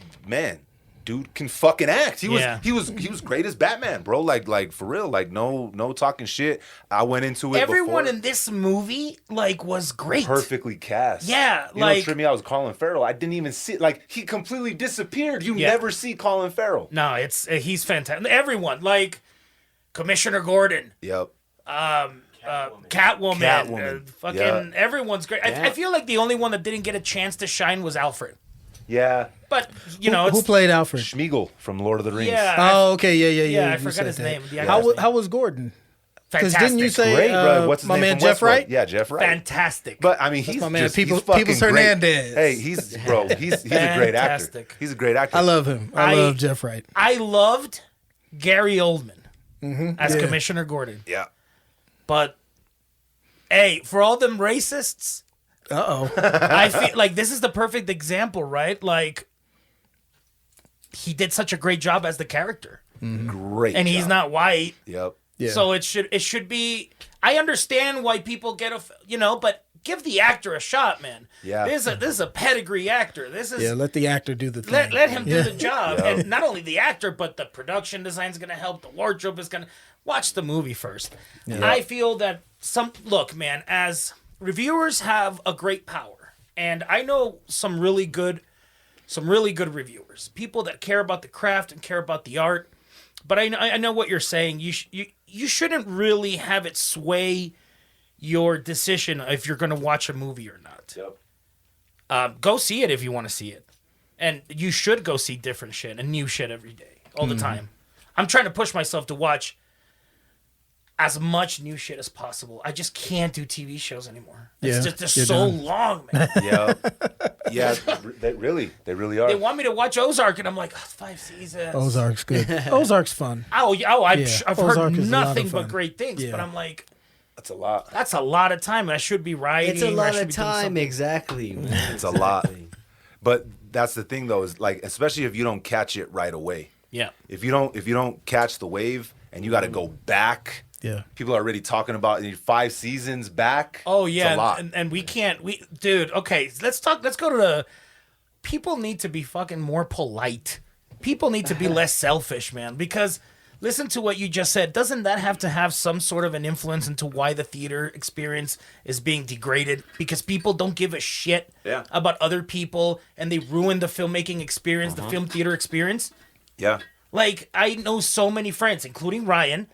dude can fucking act. He Yeah. was great as Batman, bro. Like for real. Like no talking shit. I went into it Everyone before in this movie was great. perfectly cast. Yeah, you know, like- tripped me out was Colin Farrell. I didn't even see like he completely disappeared. You Yeah. never see Colin Farrell. No, he's fantastic. Everyone like Commissioner Gordon, Yep. Catwoman, fucking Yeah. everyone's great. I feel like the only one that didn't get a chance to shine was Alfred. Yeah. But you know, Who it's, played Alfred? Schmiegel from Lord of the Rings. yeah, Oh, okay, yeah. yeah, I you forgot said his that. name. The actor's name. How was Gordon? Because Fantastic. didn't you say Great, bro. What's his my name man from Jeff Westworld? Wright? Yeah, Jeff Wright. Fantastic. But I mean, he's my man, just, Peoples- he's fucking Peoples great. Hernandez. Hey, he's a great actor. Fantastic. He's a great actor. I love him. I love Jeff Wright. I loved Gary Oldman as Yeah. Commissioner Gordon. Yeah. But hey, for all them racists, Uh-oh. I feel like this is the perfect example, right? Like, he did such a great job as the character, Great. and he's job. not white. Yep. Yeah. So it should be. I understand why people get but give the actor a shot, man. Yeah. This is a pedigree actor. This is let the actor do the thing. let him do the job, Yeah. and not only the actor, but the production design is gonna help. The wardrobe is gonna watch the movie first. I feel that look, man, as reviewers have a great power, and I know some really good reviewers, people that care about the craft and care about the art. But I know what you're saying. You shouldn't really have it sway your decision if you're going to watch a movie or not. Yep. Go see it if you want to see it, and you should go see different shit and new shit every day, all the time. I'm trying to push myself to watch as much new shit as possible. I just can't do TV shows anymore. It's Yeah, just you're so done. long, man. Yeah. Yeah. They really are. They want me to watch Ozark, and I'm like, 5 seasons. Ozark's good. Ozark's fun. I've Ozark heard is a lot of nothing fun. but great things, Yeah. but I'm like, That's a lot. that's a lot of time. I should be writing. It's a I lot should of be doing time, something. exactly. Man. It's a lot. But that's the thing, though, is like, especially if you don't catch it right away. Yeah. If you don't catch the wave and you got to go back. Yeah. People are already talking about 5 seasons back. Oh It's yeah, a lot. and we can't. Dude. Okay, let's talk. Let's go to the. People need to be fucking more polite. People need to be less selfish, man. Because listen to what you just said. Doesn't that have to have some sort of an influence into why the theater experience is being degraded? Because people don't give a shit Yeah. about other people, and they ruin the filmmaking experience, the film theater experience. Yeah. Like, I know so many friends, including Ryan,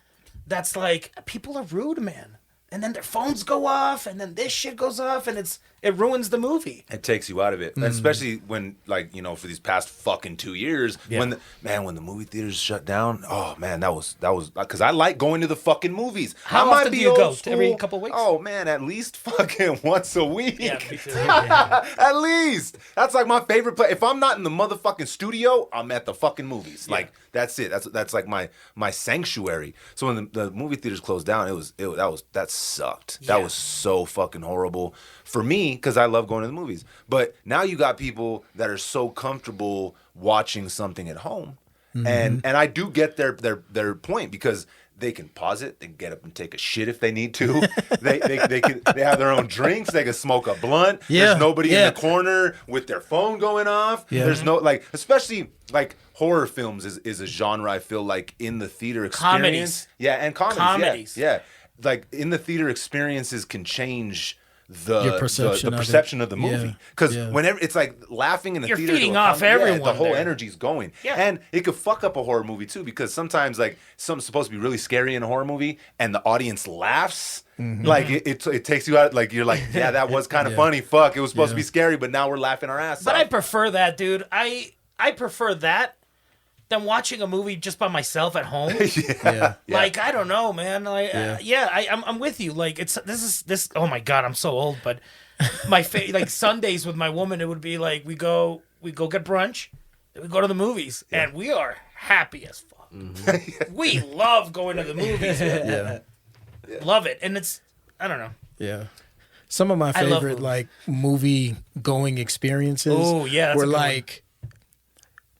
that's like, people are rude, man. And then their phones go off, and then this shit goes off, and it ruins the movie. It takes you out of it, and especially when, like, for these past fucking 2 years, when the movie theaters shut down. Oh man, that was because I like going to the fucking movies. How I might often be do you old go? school. Every couple weeks? Oh man, at least fucking once a week. Yeah, me too. At least that's like my favorite place. If I'm not in the motherfucking studio, I'm at the fucking movies. Like that's it. That's like my sanctuary. So when the movie theaters closed down, that sucked. That was so fucking horrible for me because I love going to the movies. But now you got people that are so comfortable watching something at home, and I do get their point because they can pause it. They can get up and take a shit if they need to. they have their own drinks. They can smoke a blunt. Yeah, There's nobody yeah. in the corner with their phone going off. Yeah. There's no especially horror films is a genre I feel like in the theater experience. Comedies. Yeah, and comedies. Comedies. Yeah. Like in the theater experiences can change Your perception the of it. perception of the movie. Yeah, Because yeah. whenever it's like laughing in a You're theater, feeding to a off comedy, everyone the whole there. energy's going. Yeah. And it could fuck up a horror movie too, because sometimes like something's supposed to be really scary in a horror movie and the audience laughs. Like it takes you out, like you're like, yeah, that was kind of Yeah. funny. Fuck, it was supposed to Yeah. be scary, but now we're laughing our ass But off. I prefer that, dude. I prefer that than watching a movie just by myself at home. Yeah. Like, I don't know, man. Like, I'm with you. Like, this. Oh my god, I'm so old. But like Sundays with my woman, it would be like we go get brunch, then we go to the movies, and we are happy as fuck. We love going to the movies. Man. Yeah. Love it, and I don't know. Yeah. Some of my I love favorite movies. like movie going experiences Oh, yeah, that's were a good one. like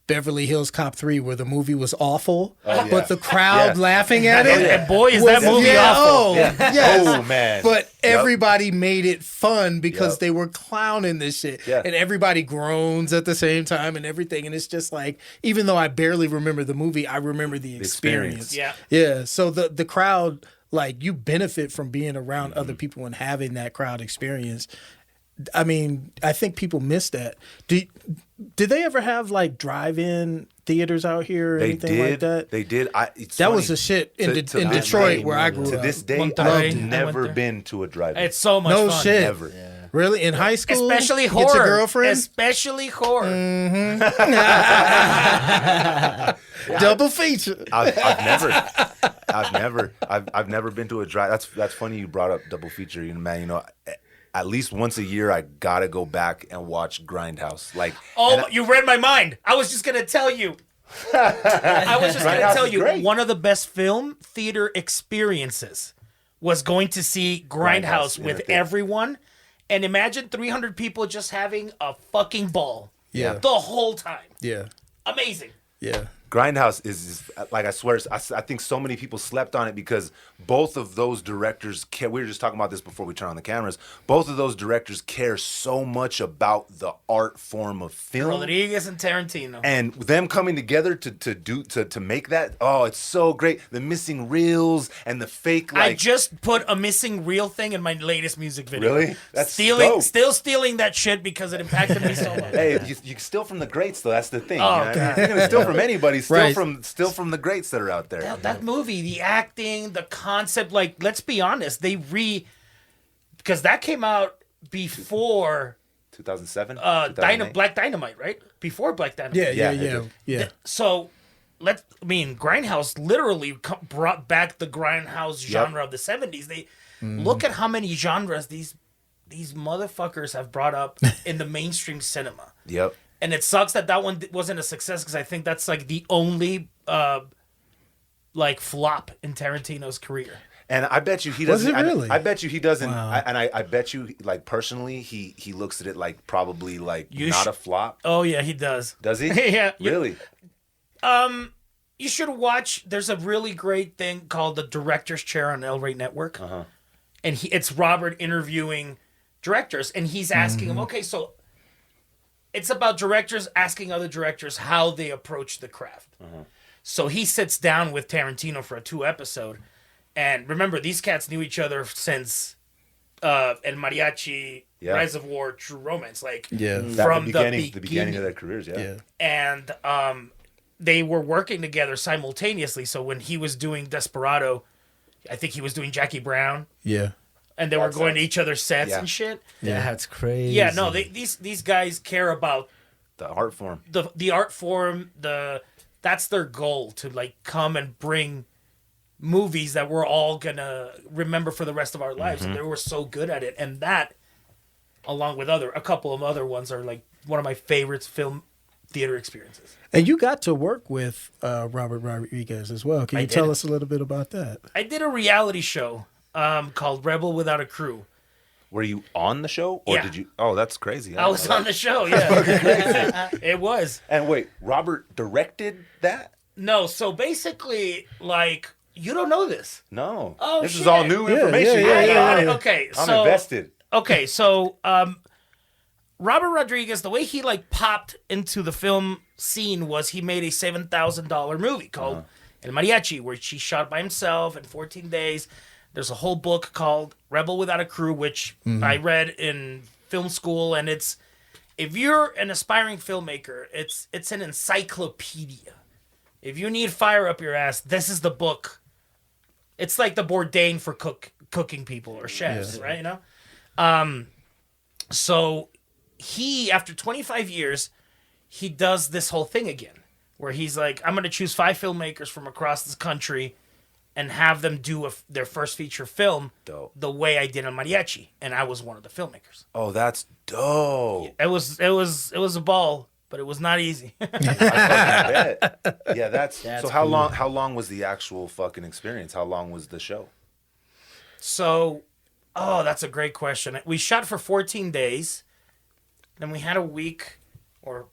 Beverly Hills Cop 3 where the movie was awful, yeah. but the crowd laughing at it. And boy, is that movie awful. Oh, yes. Oh, man. But Yep. everybody made it fun because Yep. they were clowning this shit. Yeah. And everybody groans at the same time and everything. And it's just like, even though I barely remember the movie, I remember the experience. Yeah. Yeah. So the crowd, like, you benefit from being around other people and having that crowd experience. I mean, I think people miss that. Did they ever have like drive-in theaters out here or They anything did. like that? They did. It's That funny. was the shit in To in this Detroit day, where I grew To up. this day, Monterey, I've I went never there. been to a drive-in. It's so much No fun. shit. Never. Really? In high school? Especially You horror. Get your girlfriend? Especially horror. Double feature. I've never been to a drive. That's funny you brought up double feature. Man, at least once a year I gotta go back and watch Grindhouse. Like, Oh, and you read my mind. I was just going to tell you. I was just going to Grindhouse tell is you great. one of the best film theater experiences was going to see Grindhouse Grindhouse in with a theater. everyone And imagine 300 people just having a fucking ball. Yeah. The whole time. Yeah. Amazing. Yeah. Grindhouse is like, I swear, I think so many people slept on it because both of those directors care. We were just talking about this before we turn on the cameras. Both of those directors care so much about the art form of film. Rodriguez and Tarantino. And them coming together to make that, oh, it's so great. The missing reels and the fake, like, I just put a missing reel thing in my latest music video. Really? That's still dope. stealing that shit because it impacted me so much. Hey, you can steal from the greats though. That's the thing. Oh, You know what I mean? God. You're gonna steal from anybody. Steal Right. from the greats that are out there. That movie, the acting, the concept, like, let's be honest, because that came out before 2007. Black Dynamite, right? Before Black Dynamite. Yeah. So Grindhouse literally brought back the Grindhouse genre of the 70s. They look at how many genres these motherfuckers have brought up in the mainstream cinema. Yep. And it sucks that one wasn't a success because I think that's like the only flop in Tarantino's career. And I bet you he Was doesn't. it really? I bet you he doesn't. Wow. I bet you, like, personally, he looks at it like probably like not a flop. Oh yeah, he does. Does he? Yeah. Really? You should watch. There's a really great thing called the Director's Chair on El Rey Network, and it's Robert interviewing directors, and he's asking them, okay, so it's about directors asking other directors how they approach the craft. So he sits down with Tarantino for a 2-episode, and remember, these cats knew each other since El Mariachi, Rise of War, True Romance, like from the beginning of their careers. Yeah. And they were working together simultaneously. So when he was doing Desperado, I think he was doing Jackie Brown. Yeah. And they were going to each other's sets and shit. Yeah, that's crazy. Yeah, no, these guys care about The art form. the art form. That's their goal, to like come and bring movies that we're all gonna remember for the rest of our lives. And they were so good at it. And that, along with a couple of other ones, are like one of my favorite film theater experiences. And you got to work with Robert Rodriguez as well. Can you tell us a little bit about that? I did a reality show called Rebel Without a Crew. Were you on the show, or Yeah. did you? Oh, that's crazy. I was on the show, yeah. It was. And wait, Robert directed that? No, so basically, like, you don't know this. No. Oh, this is shit. all new information. Yeah. Okay, I'm invested. Okay, so Robert Rodriguez, the way he like popped into the film scene was he made a $7,000 movie called El Mariachi, where he shot by himself in 14 days. There's a whole book called Rebel Without a Crew, which I read in film school, and if you're an aspiring filmmaker, it's an encyclopedia. If you need fire up your ass, this is the book. It's like the Bourdain for cooking people or chefs, right? You know. So he, after 25 years, he does this whole thing again, where he's like, I'm gonna choose 5 filmmakers from across this country and have them do their first feature film the way I did on Mariachi, and I was one of the filmmakers. Oh, that's dope. It was a ball, but it was not easy. I bet. Yeah, that's so. cool. How long was the actual fucking experience? How long was the show? So, that's a great question. We shot for 14 days, then we had a week or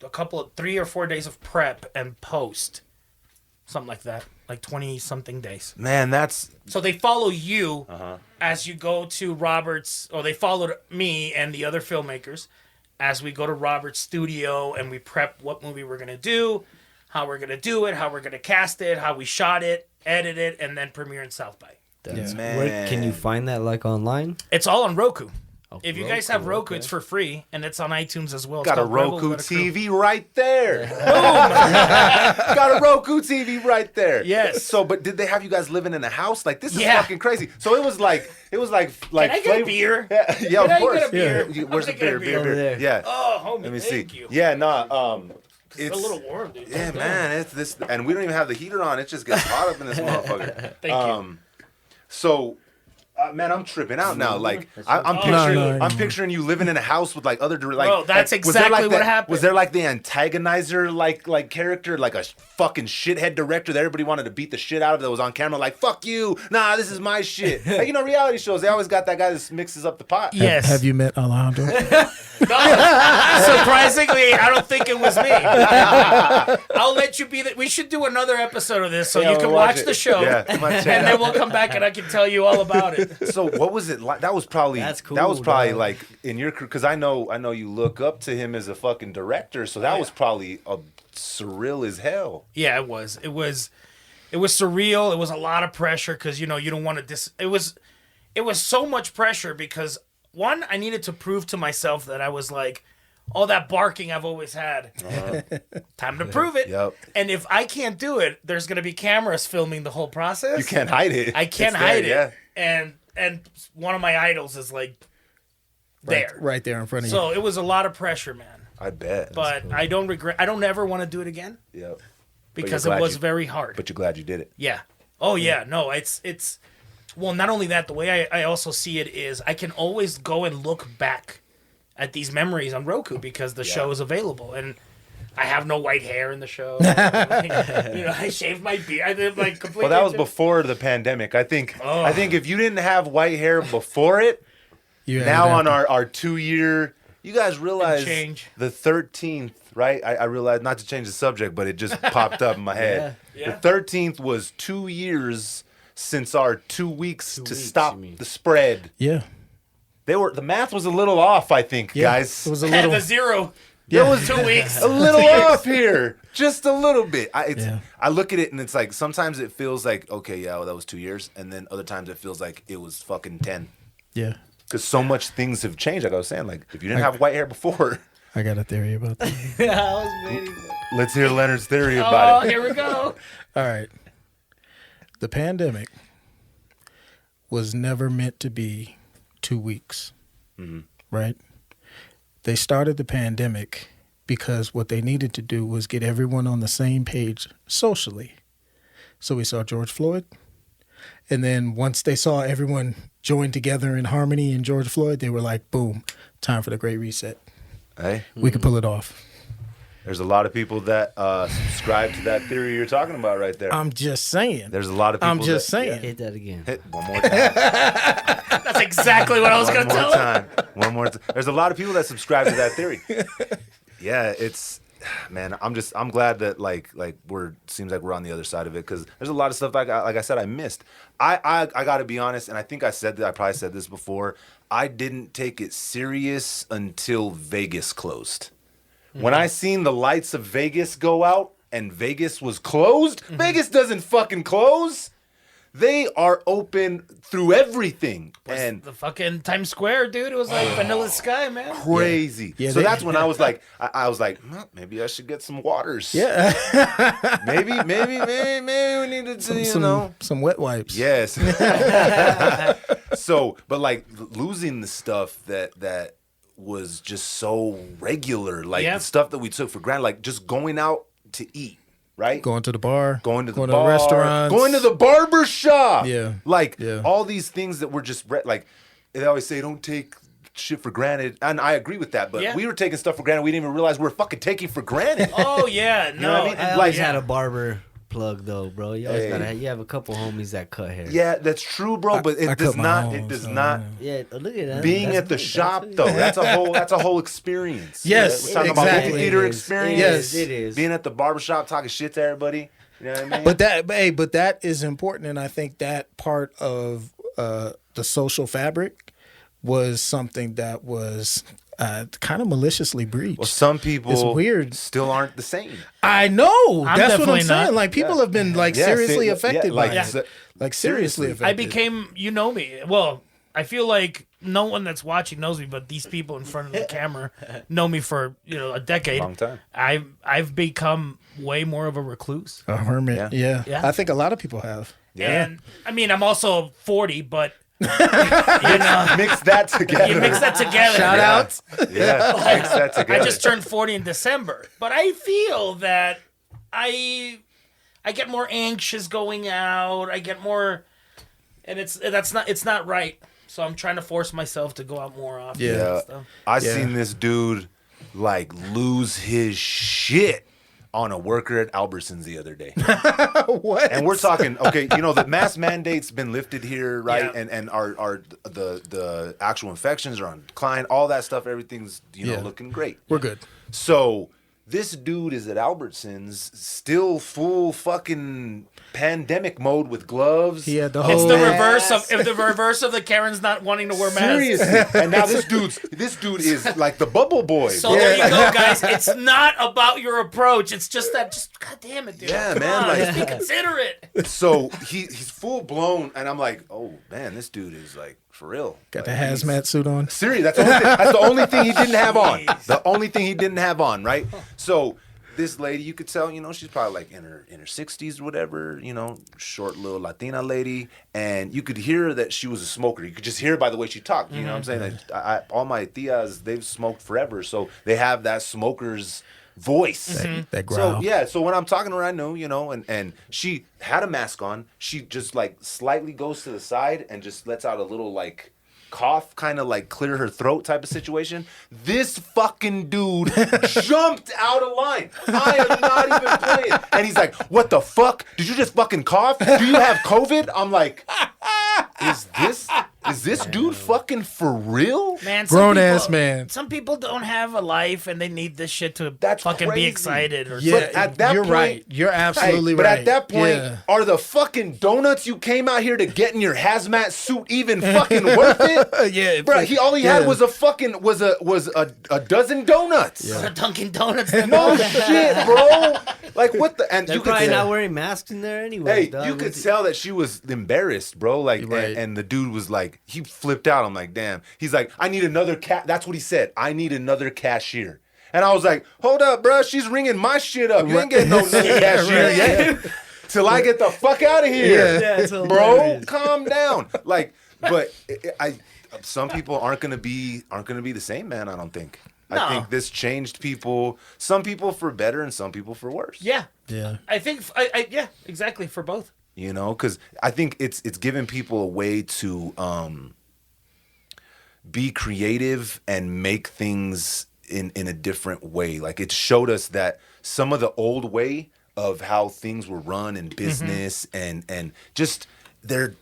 3 or 4 days of prep and post, something like that, like 20 something days. Man, that's So they follow you as you go to Robert's, or they followed me and the other filmmakers as we go to Robert's studio and we prep what movie we're going to do, how we're going to do it, how we're going to cast it, how we shot it, edit it, and then premiere in South by. man. Where can you find that, like, online? It's all on Roku. Oh, If you guys have Roku, okay. it's for free, and it's on iTunes as well. It's Got a called Rebel Roku Without a Crew. TV right there. Got a Roku TV right there. Yes. So, but did they have you guys living in a house? Like, this is Yeah. fucking crazy. So it was like Can I get a beer? Yeah, Can of I course. get a beer? Yeah. I'm Where's the gonna get a beer? Over there. Yeah. Oh, homie, Let me see. thank you. Yeah, no. It's a little warm, dude. Yeah, man. It's this, and we don't even have the heater on. It just gets hot up in this motherfucker. Thank you. So, Man, I'm tripping out now. Like, That's I'm right. picturing, No, I'm picturing you living in a house with like other, like, Bro, that's like, was there, exactly like, what that- happened. Was there like the antagonizer, like character, like a fucking shithead director that everybody wanted to beat the shit out of that was on camera, like, fuck you, nah, this is my shit. Like, you know, reality shows, they always got that guy that mixes up the pot. Yes. Have you met Alejandro? Surprisingly, I don't think it was me. I'll let you be that. We should do another episode of this so Yeah, you can we'll watch it. the show. Yeah, come on, check And it then out. we'll come back and I can tell you all about it. So what was it like? That was probably That's cool, That was probably dog. like in your career, because I know you look up to him as a fucking director. So that was probably surreal as hell. Yeah, it was. It was surreal. It was a lot of pressure because you don't want to It was so much pressure because one, I needed to prove to myself that I was like, all that barking I've always had. Time to prove it. Yep. And if I can't do it, there's gonna be cameras filming the whole process. You can't hide it. I can't It's there, hide yeah. it. And one of my idols is like there. Right there in front of So it was a lot of pressure, man. I bet. But I don't regret. I don't ever want to do it again Yep. because you're it glad was you- very hard. But you're glad you did it. Yeah. Oh yeah. No, it's well, not only that, the way I also see it is I can always go and look back at these memories on Roku because the show is available and I have no white hair in the show. I shaved my beard. I did like completely. Well, that was before the pandemic. I think if you didn't have white hair before it, you. now on our 2-year, you guys realize change. the 13th, right? I realized, not to change the subject, but it just popped up in my head. Yeah. The 13th was 2 years since our 2 weeks to weeks, stop you mean. the spread. Yeah. The math was a little off, I think, Yeah. guys. It was a the little. zero. It was 2 weeks. a little off here, just a little bit. Yeah. I look at it and it's like sometimes it feels like, okay, yeah, well, that was 2 years, and then other times it feels like it was fucking 10. Yeah. Because so much things have changed. Like I was saying, like if you didn't have white hair before, I got a theory about that. I was waiting. let's hear Leonard's theory Oh, about it. here we go. All right. The pandemic was never meant to be 2 weeks, right? They started the pandemic because what they needed to do was get everyone on the same page socially. So we saw George Floyd. And then once they saw everyone join together in harmony in George Floyd, they were like, boom, time for the Great Reset. Hey, We could pull it off. there's a lot of people that subscribe to that theory you're talking about right there. I'm just saying. There's a lot of people. I'm just that- saying. Hit that again. Hit one more time. That's exactly what I was One going to more tell him. time. One more time. There's a lot of people that subscribe to that theory. Yeah, it's man. I'm glad that like seems like we're on the other side of it because there's a lot of stuff like I said I missed. I got to be honest, and I think I said that I probably said this before. I didn't take it serious until Vegas closed. When I seen the lights of Vegas go out and Vegas was closed, Vegas doesn't fucking close. They are open through everything. And The fucking Times Square, dude. It was like Vanilla Sky, man. crazy. Yeah, so they- that's when I was like, I was like, "Huh, maybe I should get some waters. Yeah. Maybe we need to, some wet wipes. Yes. So, but like losing the stuff that was just so regular, like Yeah. the stuff that we took for granted, like just going out to eat, right? Going to the bar. Going to the going bar, to restaurants. going to the barber shop. Yeah. Like Yeah. all these things that were just like they always say, don't take shit for granted, and I agree with that. But Yeah. we were taking stuff for granted. We didn't even realize we were fucking taking for granted. Oh, yeah. No. know what I mean? I and- always yeah. had a barber plug though, bro. You always Hey. you have a couple homies that cut hair. Yeah, that's true, bro. But I it does cut my not. own, It does so, not. yeah. Yeah, look at that. Being That's at the good. shop That's though, it. that's a whole experience. Yes, we're talking about exactly. movie theater It is. experience. Yes. It is. Being at the barbershop talking shit to everybody. You know what I mean? But that is important, and I think that part of the social fabric was something that was kind of maliciously breached. well, some people It's weird. still aren't the same. I know. I'm That's what I'm definitely saying. not. Like people have been like seriously affected like, by it. se- Like seriously seriously. affected. I became, me. Well, I feel like no one that's watching knows me, but these people in front of the camera know me for a decade. Long time. I've become way more of a recluse. a hermit. Yeah. Yeah. I think a lot of people have. Yeah. And I mean, I'm also 40, but Mix that together. you mix that together. Shout out. Yeah, mix that together. I just turned 40 in December, but I feel that I get more anxious going out. I get more and it's not right. So I'm trying to force myself to go out more often. Yeah. and stuff. I seen this dude like lose his shit on a worker at Albertsons the other day. What? And we're talking, okay, you know, the mask mandate's been lifted here, right? Yeah. And the actual infections are on decline, all that stuff, everything's, you know, looking great. We're good. So this dude is at Albertsons, still full fucking pandemic mode with gloves. He had the It's whole. the reverse of the Karens not wanting to wear masks. Seriously. And now this dude is like the bubble boy. So there you go, guys. It's not about your approach. It's just God damn it, dude. Yeah, Come man, on, like- just be considerate. So he's full blown, and I'm like, oh man, this dude is like for real. Got Like, the hazmat suit on. Serious. That's the only thing he didn't have on. The only thing he didn't have on, right? So this lady, you could tell, you know, she's probably like in her 60s or whatever, you know, short little Latina lady, and you could hear that she was a smoker. You could just hear by the way she talked. You know what I'm saying? Like, all my tias, they've smoked forever, so they have that smoker's voice. That growl. So yeah, so when I'm talking to her, I know, you know, and she had a mask on. She just like slightly goes to the side and just lets out a little like cough, kind of like clear her throat type of situation. This fucking dude jumped out of line. I am not even playing. And he's like, what the fuck? Did you just fucking cough? Do you have COVID? I'm like, is this dude fucking for real? Man, Grown ass man. Some people don't have a life and they need this shit to That's fucking crazy. be excited or Yeah, But at that you're point- right. You're absolutely but right. at that point, Yeah. are the fucking donuts you came out here to get in your hazmat suit even fucking worth it? Yeah, Bro, all he had was a fucking was a dozen donuts. the Dunkin' Donuts. No shit, bro. Like what the and They're you could probably tell, not wearing masks in there anyway. hey, dog. you could tell that she was embarrassed, bro. Like Right. and the dude was like, he flipped out. I'm like, damn. He's like, I need another That's what he said. I need another cashier. And I was like, hold up, bro. She's ringing my shit up. You ain't getting no another cashier yet. Till I get the fuck out of here. Yeah, it's Bro, hilarious. calm down. Like, but some people aren't gonna be the same, man. I don't think. No. I think this changed people. Some people for better and some people for worse. Yeah. Yeah. I think, yeah, exactly, for both. You know, because I think it's giving people a way to be creative and make things in a different way. Like it showed us that some of the old way of how things were run in business and just they're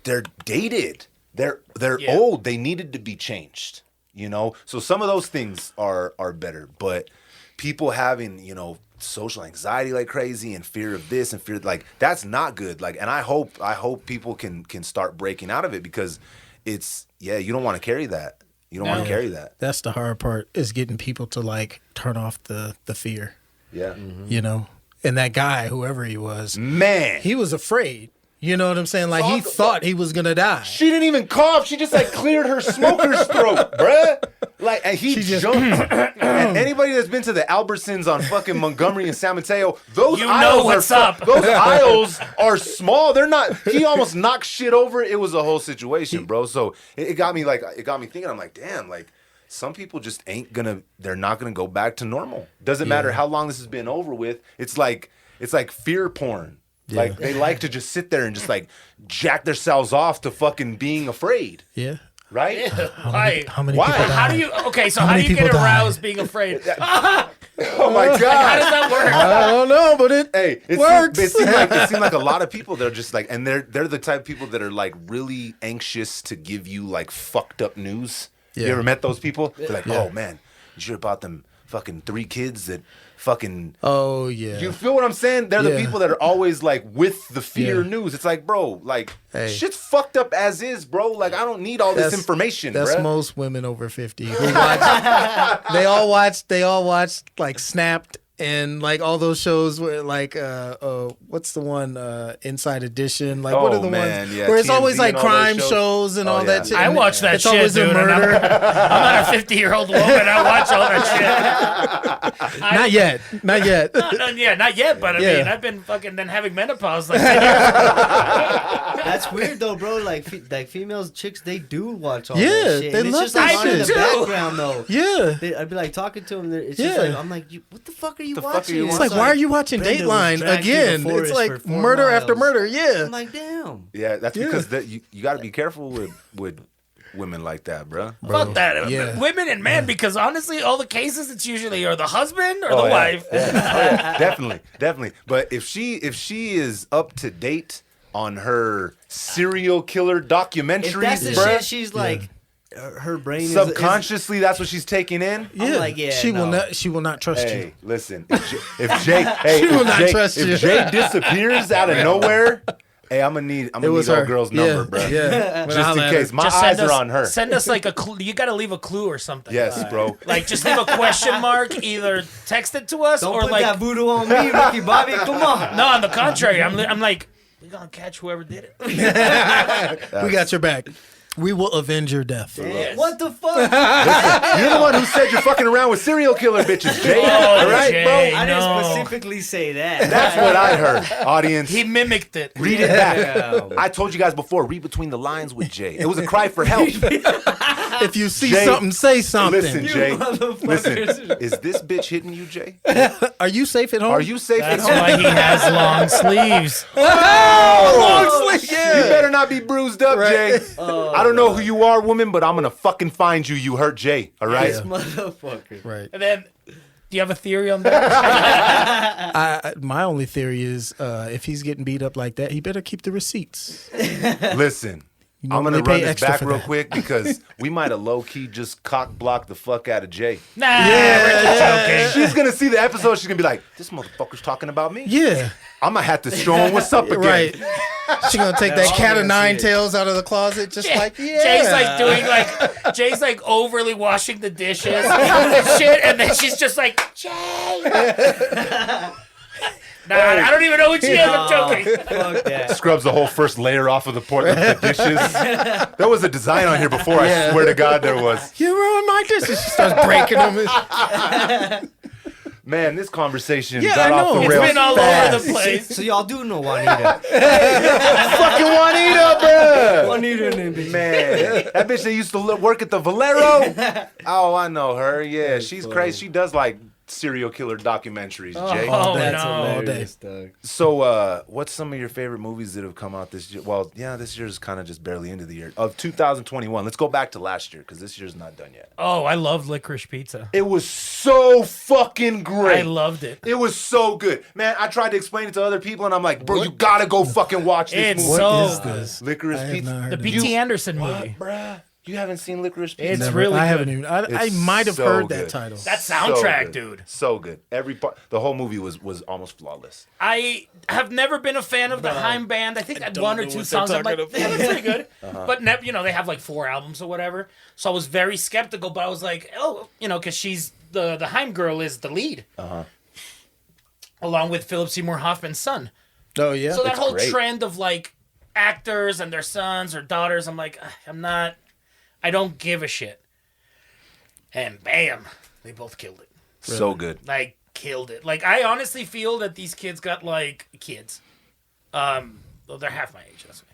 dated. They're Yeah. old. They needed to be changed. You know, so some of those things are better, but people having, you know, social anxiety like crazy and fear of this and fear like that's not good. Like, and I hope people can start breaking out of it because it's you don't want to carry that. You don't want to carry that. That's the hard part is getting people to like turn off the fear, Yeah, you know. And that guy, whoever he was, man. he was afraid. You know what I'm saying? Like he Fuck. thought he was gonna die. She didn't even cough. She just like cleared her smoker's throat, bruh. Like, and he She just- jumped. And anybody that's been to the Albertsons on fucking Montgomery and San Mateo, those You know aisles what's are up. those aisles are small. They're not. He almost knocked shit over. It was a whole situation, bro. So it got me thinking. I'm like, damn, like. Some people just they're not gonna go back to normal. Doesn't matter how long this has been over with. It's like fear porn. Like they like to just sit there and just like jack themselves off to fucking being afraid. Yeah. Right? Why? How many Why? people died? How do you? Okay, so How how do many you get people died? aroused being afraid? Oh my How god. does that work? I don't know, but it works. It seemed like a lot of people that are just like, and they're the type of people that are like really anxious to give you like fucked up news. You Yeah. ever met those people? They're like, Yeah. oh man, you hear about them fucking 3 kids that fucking. Oh yeah. You feel what I'm saying? They're the Yeah. people that are always like with the fear Yeah. news. It's like, bro, like Hey. shit's fucked up as is, bro. Like I don't need all this information, That's bruh. most women over 50 who watch. They all watch like Snapped and like all those shows where like what's the one Inside Edition? Like what Oh, are the man, ones yeah, where it's always TMZ like and all those crime shows. shows and Oh, all yeah. that shit. I And watch that it's shit, always dude. a and murder. I'm not a 50-year-old woman. I watch all that shit. Not yet. Not yet. Not yet. But I Yeah. mean, I've been fucking then having menopause like 10 years. That's weird though, bro. Like females, chicks, they do watch all Yeah, that shit. they And it's love just that like on in the shit. background though. Yeah. I'd be like talking to them. It's Yeah. just like I'm like, what the fuck are you the fuck are watching? you It's like, why are you watching Brenda was Dateline dragged through the again? It's forest like for 4 murder after miles. murder. Yeah. I'm like, damn. Yeah, that's because you got to be careful with women like that, bro. Fuck that. Yeah. Women and men, because honestly, all the cases, it's usually or the husband or the Oh, yeah. wife. Definitely. But if she is up to date on her serial killer If that's the documentaries, shit, bro, she's like, her brain is subconsciously that's what she's taking in. I'm like, yeah, she will no. not. She will not trust you. Hey, listen. If Jay, hey, She will if not Jay, trust you. if Jay disappears out of nowhere, hey, I'm gonna need was old her. girl's number, Yeah, bro. yeah. When I Just holler in at her. case. My Just eyes are on her. Send us like a clue. You got to leave a clue or something. Yes, bro. Like just leave a question mark. Either text it to us Don't or put like that voodoo on me, Ricky Bobby. Come on. no. On the contrary, I'm like we're gonna catch whoever did it. We got your back. We will avenge your death. What the fuck? You're the one who said you're fucking around with serial killer bitches, Jay. All right, Jay. bro? I didn't No. specifically say that. That's what I heard. Audience, He mimicked it. read it back. Damn. I told you guys before, read between the lines with Jay. It was a cry for help. If you see Jay, something, say something. Listen, Jay. Listen, is this bitch hitting you, Jay? Are you safe at home? Are you safe at That's home? why he has long sleeves. Oh, long sleeve, yeah. You better not be bruised up, Jay. I don't know who you are, woman, but I'm gonna fucking find you. You hurt Jay. All right. This motherfucker. Right. And then, do you have a theory on that? My only theory is if he's getting beat up like that, he better keep the receipts. Listen. I'm normally gonna run pay this extra back for real that. quick because we might have low key just cock blocked the fuck out of Jay. Nah, we're just joking. She's gonna see the episode. She's gonna be like, "This motherfucker's talking about me." Yeah. I'm gonna have to show him what's up again. Right. She gonna take that all cat of gonna nine see it. tails out of the closet, just like yeah. Jay's like overly washing the dishes and shit, and then she's just like, Jay. Nah, I don't even know what she is. I'm joking. Fuck that. Scrubs the whole first layer off of the dishes. There was a design on here before. I swear to God, there was. You ruined my dishes. She starts breaking them. Man, this conversation Yeah, got I off know. the It's rails Been all fast. over the place. So y'all do know Juanita. Fucking Juanita, bruh. Juanita and them bitches. Man, that bitch that used to work at the Valero. Oh, I know her. Yeah, she's crazy. She does like serial killer documentaries, Jay. Oh, That's no. hilarious, dog. So, what's some of your favorite movies that have come out this year? Well, yeah, this year's kind of just barely into the year of 2021. Let's go back to last year because this year's not done yet. Oh, I love licorice pizza. It was so fucking great. I loved it. It was so good, man. I tried to explain it to other people, and I'm like, bro, you gotta go fucking watch this It's movie. so What is good. this? Licorice I have Pizza. not heard The of B.T. it. Anderson movie. Bruh, you haven't seen Licorice Pizza? It's Never. really I good. haven't even. I It's might have so heard good. that title. That So soundtrack, good. dude. So good. Every part, the whole movie was almost flawless. I have never been a fan of the Haim band. I think one or two songs. I'm like, yeah, that's pretty good. But they have like 4 albums or whatever. So I was very skeptical. But I was like, oh, because she's the Haim girl is the lead, along with Philip Seymour Hoffman's son. Oh yeah. So that whole great. trend of like actors and their sons or daughters, I'm like, I don't give a shit. And bam, they both killed it. So good. Like killed it. Like I honestly feel that these kids got like kids. Well, they're half my age. That's me.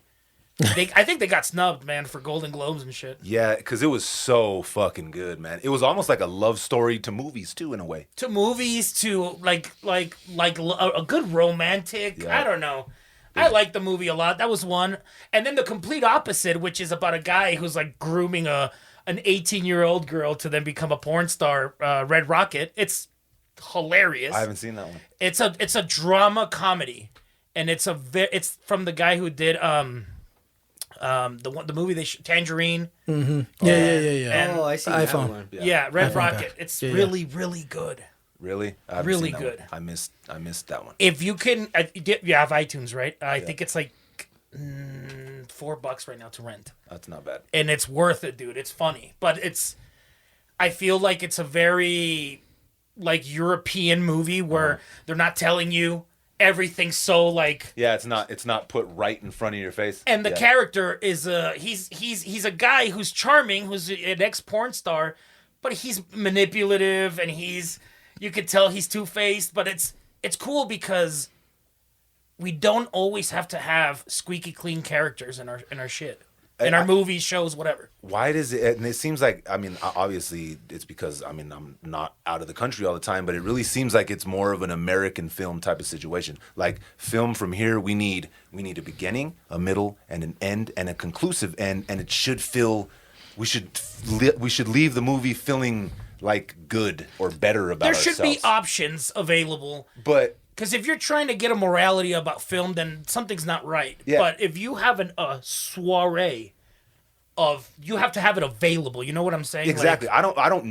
I think they got snubbed, man, for Golden Globes and shit. Yeah, because it was so fucking good, man. It was almost like a love story to movies too, in a way. To movies, to like a good romantic. Yeah. I don't know. I like the movie a lot. That was one. And then the complete opposite, which is about a guy who's like grooming an 18-year-old girl to then become a porn star, Red Rocket. It's hilarious. I haven't seen that one. It's a drama comedy, and it's from the guy who did the movie Tangerine. Yeah. And, Oh, I see iPhone. that one. yeah, Red iPhone Rocket. guy. It's Yeah, really really good. Really? I haven't Really seen that good. one. I missed that one. If you can, you have iTunes, right? I think it's like $4 right now to rent, That's not bad. and it's worth it, dude. It's funny, but I feel like it's a very like European movie where they're not telling you everything so like. Yeah, it's not put right in front of your face. And the Yeah. character is he's a guy who's charming, who's an ex-porn star, but he's manipulative and you could tell he's two-faced, but it's cool because we don't always have to have squeaky clean characters in our shit. in our movies, shows, whatever. Why does it? And it seems like, I mean, obviously it's because I'm not out of the country all the time, but it really seems like it's more of an American film type of situation. Like film from here, we need a beginning, a middle, and an end, and a conclusive end, and it should feel. We should leave the movie feeling like good or better about ourselves. There should be options available. But because if you're trying to get a morality about film, then something's not right. Yeah. But if you have a soiree of, you have to have it available. You know what I'm saying? exactly, Like,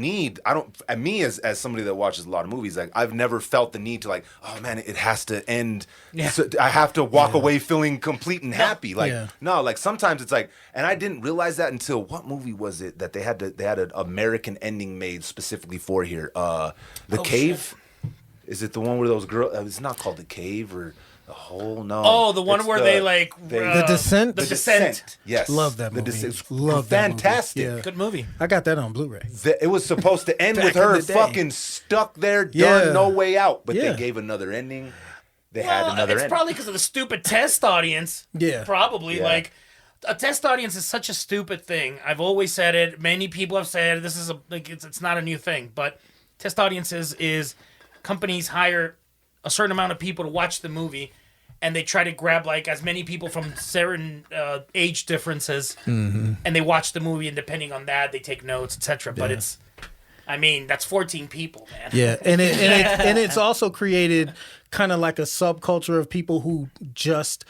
me as somebody that watches a lot of movies, like I've never felt the need to like, oh man, it has to end. Yeah. So I have to walk away feeling complete and happy. Like Yeah. no, like sometimes it's like, and I didn't realize that until what movie was it that they had an American ending made specifically for here? The Cave. Is it the one where those girls? It's not called The Cave or The Hole. No. Oh, the one It's where they like The Descent? The The Descent. Yes. Love that The movie. Descent. Love that movie. Fantastic. Yeah. Good movie. I got that on Blu-ray. It was supposed to end Back with her in the day. fucking stuck there, done, Yeah. no way out. But Yeah. they gave another ending. They had another it's ending. probably because of the stupid test audience. Yeah. Probably. Yeah. Like, a test audience is such a stupid thing. I've always said it. Many people have said this is it's not a new thing. But test audiences is companies hire a certain amount of people to watch the movie, and they try to grab like as many people from certain age differences, and they watch the movie, and depending on that, they take notes, etc. But it's, I mean, that's 14 people, man. Yeah, and it's also created kind of like a subculture of people who just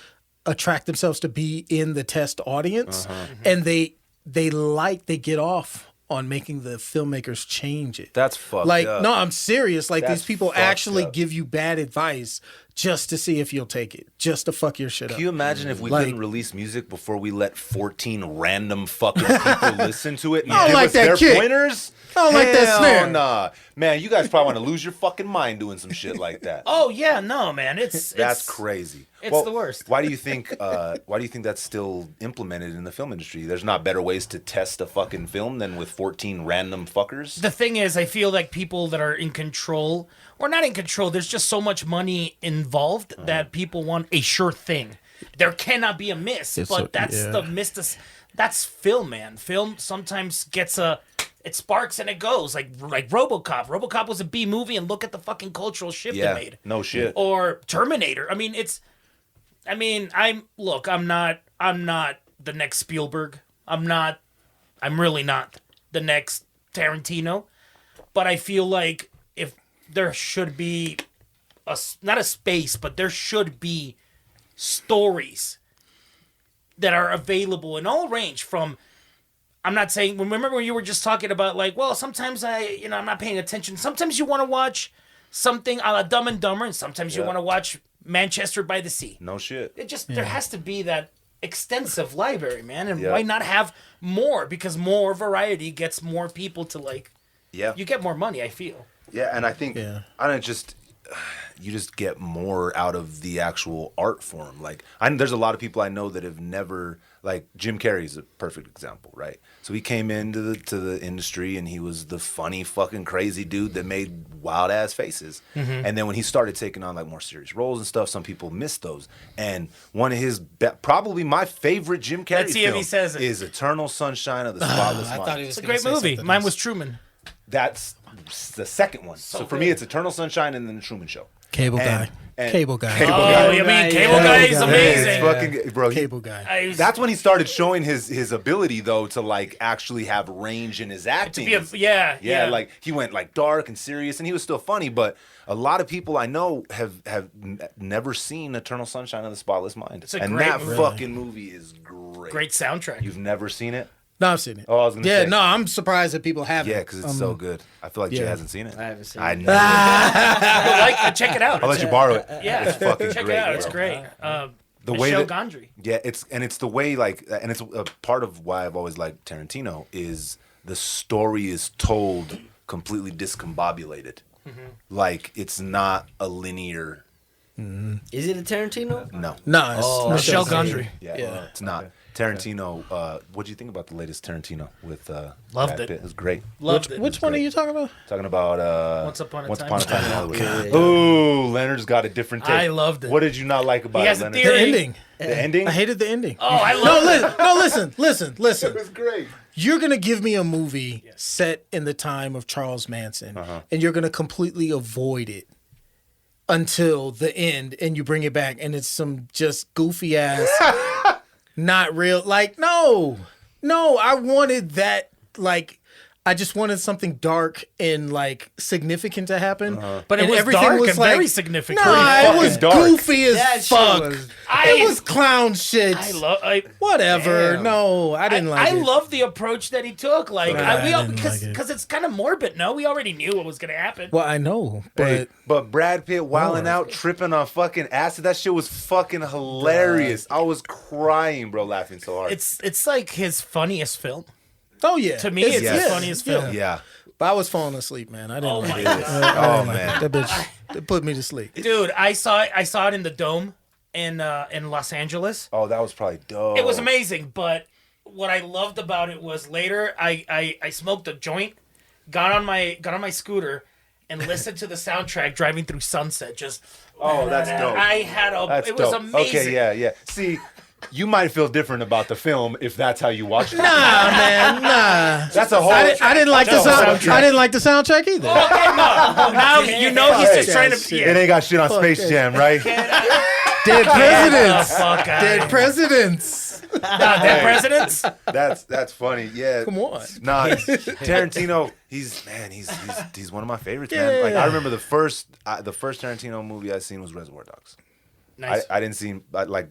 attract themselves to be in the test audience, and they get off on making the filmmakers change it. That's fucked like, up. no, I'm serious. Like That's these people fucked actually up. give you bad advice just to see if you'll take it, just to fuck your shit up. Can you imagine if we Like- couldn't release music before we let 14 random fucking people listen to it and I don't give like us that their kick. pointers? I don't like that Hell snare. Nah. Man, you guys probably want to lose your fucking mind doing some shit like that. Oh yeah, no, man. It's Crazy. it's the worst. Why do you think? Why do you think that's still implemented in the film industry? There's not better ways to test a fucking film than with 14 random fuckers. The thing is, I feel like people that are in control, or not in control, there's just so much money involved that people want a sure thing. There cannot be a miss, It's but so- that's yeah. the miss. That's film, man. Film sometimes gets it sparks and it goes. Like RoboCop. RoboCop was a B movie, and look at the fucking cultural shift it made. No shit. Or Terminator. I mean, I'm not the next Spielberg. I'm really not the next Tarantino. But I feel like if there should be not a space, but there should be stories that are available in all range from, I'm not saying, remember when you were just talking about like, well, sometimes I'm not paying attention. Sometimes you want to watch something a la Dumb and Dumber, and sometimes you want to watch Manchester by the Sea. No shit. It just, there has to be that extensive library, man. And Yeah. why not have more? Because more variety gets more people to like, Yeah. you get more money, I feel. Yeah, and I think Yeah. you just get more out of the actual art form. Like, there's a lot of people I know that have never, like Jim Carrey's a perfect example, right? So he came into the industry and he was the funny fucking crazy dude that made wild ass faces. And then when he started taking on like more serious roles and stuff, some people missed those. And one of his probably my favorite Jim Carrey Let's see if he film says it. is Eternal Sunshine of the Spotless I Mind. thought he was It's a gonna great say movie. something Mine else. was Truman. That's the second one. So for good. me, it's Eternal Sunshine and then the Truman Show. Cable And- Guy. and- Cable Guy. Cable Oh, Guy. you mean Cable Yeah. Guy is Cable Guy. amazing. It's fucking, bro. Cable Guy. I was- That's when he started showing his ability though to like actually have range in his acting. yeah. Like he went like dark and serious, and he was still funny. But a lot of people I know have never seen Eternal Sunshine of the Spotless Mind, It's a and great that movie. fucking movie is great. Great soundtrack. You've never seen it? No, I've seen it. Oh, I was gonna yeah, say. no, I'm surprised that people haven't. Yeah, because it's so good. I feel like Jay yeah. hasn't seen it. I haven't seen I it. know. Check it out. I'll let you borrow it. Yeah, it's fucking check great. it out. It's bro. great. The way Michel that- Gondry. Yeah, it's the way like, and it's a part of why I've always liked Tarantino is the story is told completely discombobulated. Like it's not a linear. Is it a Tarantino? No, No, it's Oh, Michel Michel Gondry. yeah, Yeah. it's not. Tarantino. What do you think about the latest Tarantino with Loved Brad it. Pitt? It was great. Loved it. Which one are you talking about? Talking about Once Upon a Time in Hollywood. Yeah. Ooh, Leonard's got a different take. I loved it. What did you not like about He it, has a Leonard? theory. The ending. The ending? I hated the ending. Oh, I No, love listen. It was great. You're gonna give me a movie set in the time of Charles Manson, and you're gonna completely avoid it until the end, and you bring it back, and it's some just goofy ass, not real. Like, no, I wanted that. Like, I just wanted something dark and like significant to happen. But it And was everything dark was and like, very significant. Nah, Pretty it was fucking dark. goofy That as shit fuck. was- It was clown shit. Whatever. Damn. No, I didn't like I it. love the approach that he took. Like, Nah, I didn't because like it. it's kind of morbid. No, we already knew what was gonna happen. Well, I know, but Hey, but Brad Pitt wilding out, tripping on fucking acid. That shit was fucking hilarious. I was crying, bro, laughing so hard. It's like his funniest film. oh yeah, To me, it's Yes. his funniest film. yeah. But I was falling asleep, man. I didn't. Oh like my it. God. Oh man. That bitch, it put me to sleep. Dude, I saw it in the Dome in Los Angeles. Oh, that was probably dope. It was amazing, but what I loved about it was later I smoked a joint, got on my scooter, and listened to the soundtrack driving through Sunset. Just Oh, that's dope. I had a That's it was dope. amazing. Okay, yeah. See, you might feel different about the film if that's how you watch it. Nah, man, nah. That's a whole. I didn't like the That's a whole sound. I didn't like the soundtrack either. Okay, no. Now you know he's just trying to. It ain't got shit on Space that. Jam, right? Dead presidents. Fuck Dead presidents. Dead presidents. That's funny. Yeah. Come on. Nah, Tarantino. He's one of my favorites, man. Like Yeah. I remember the first Tarantino movie I seen was Reservoir Dogs. Nice. I didn't see like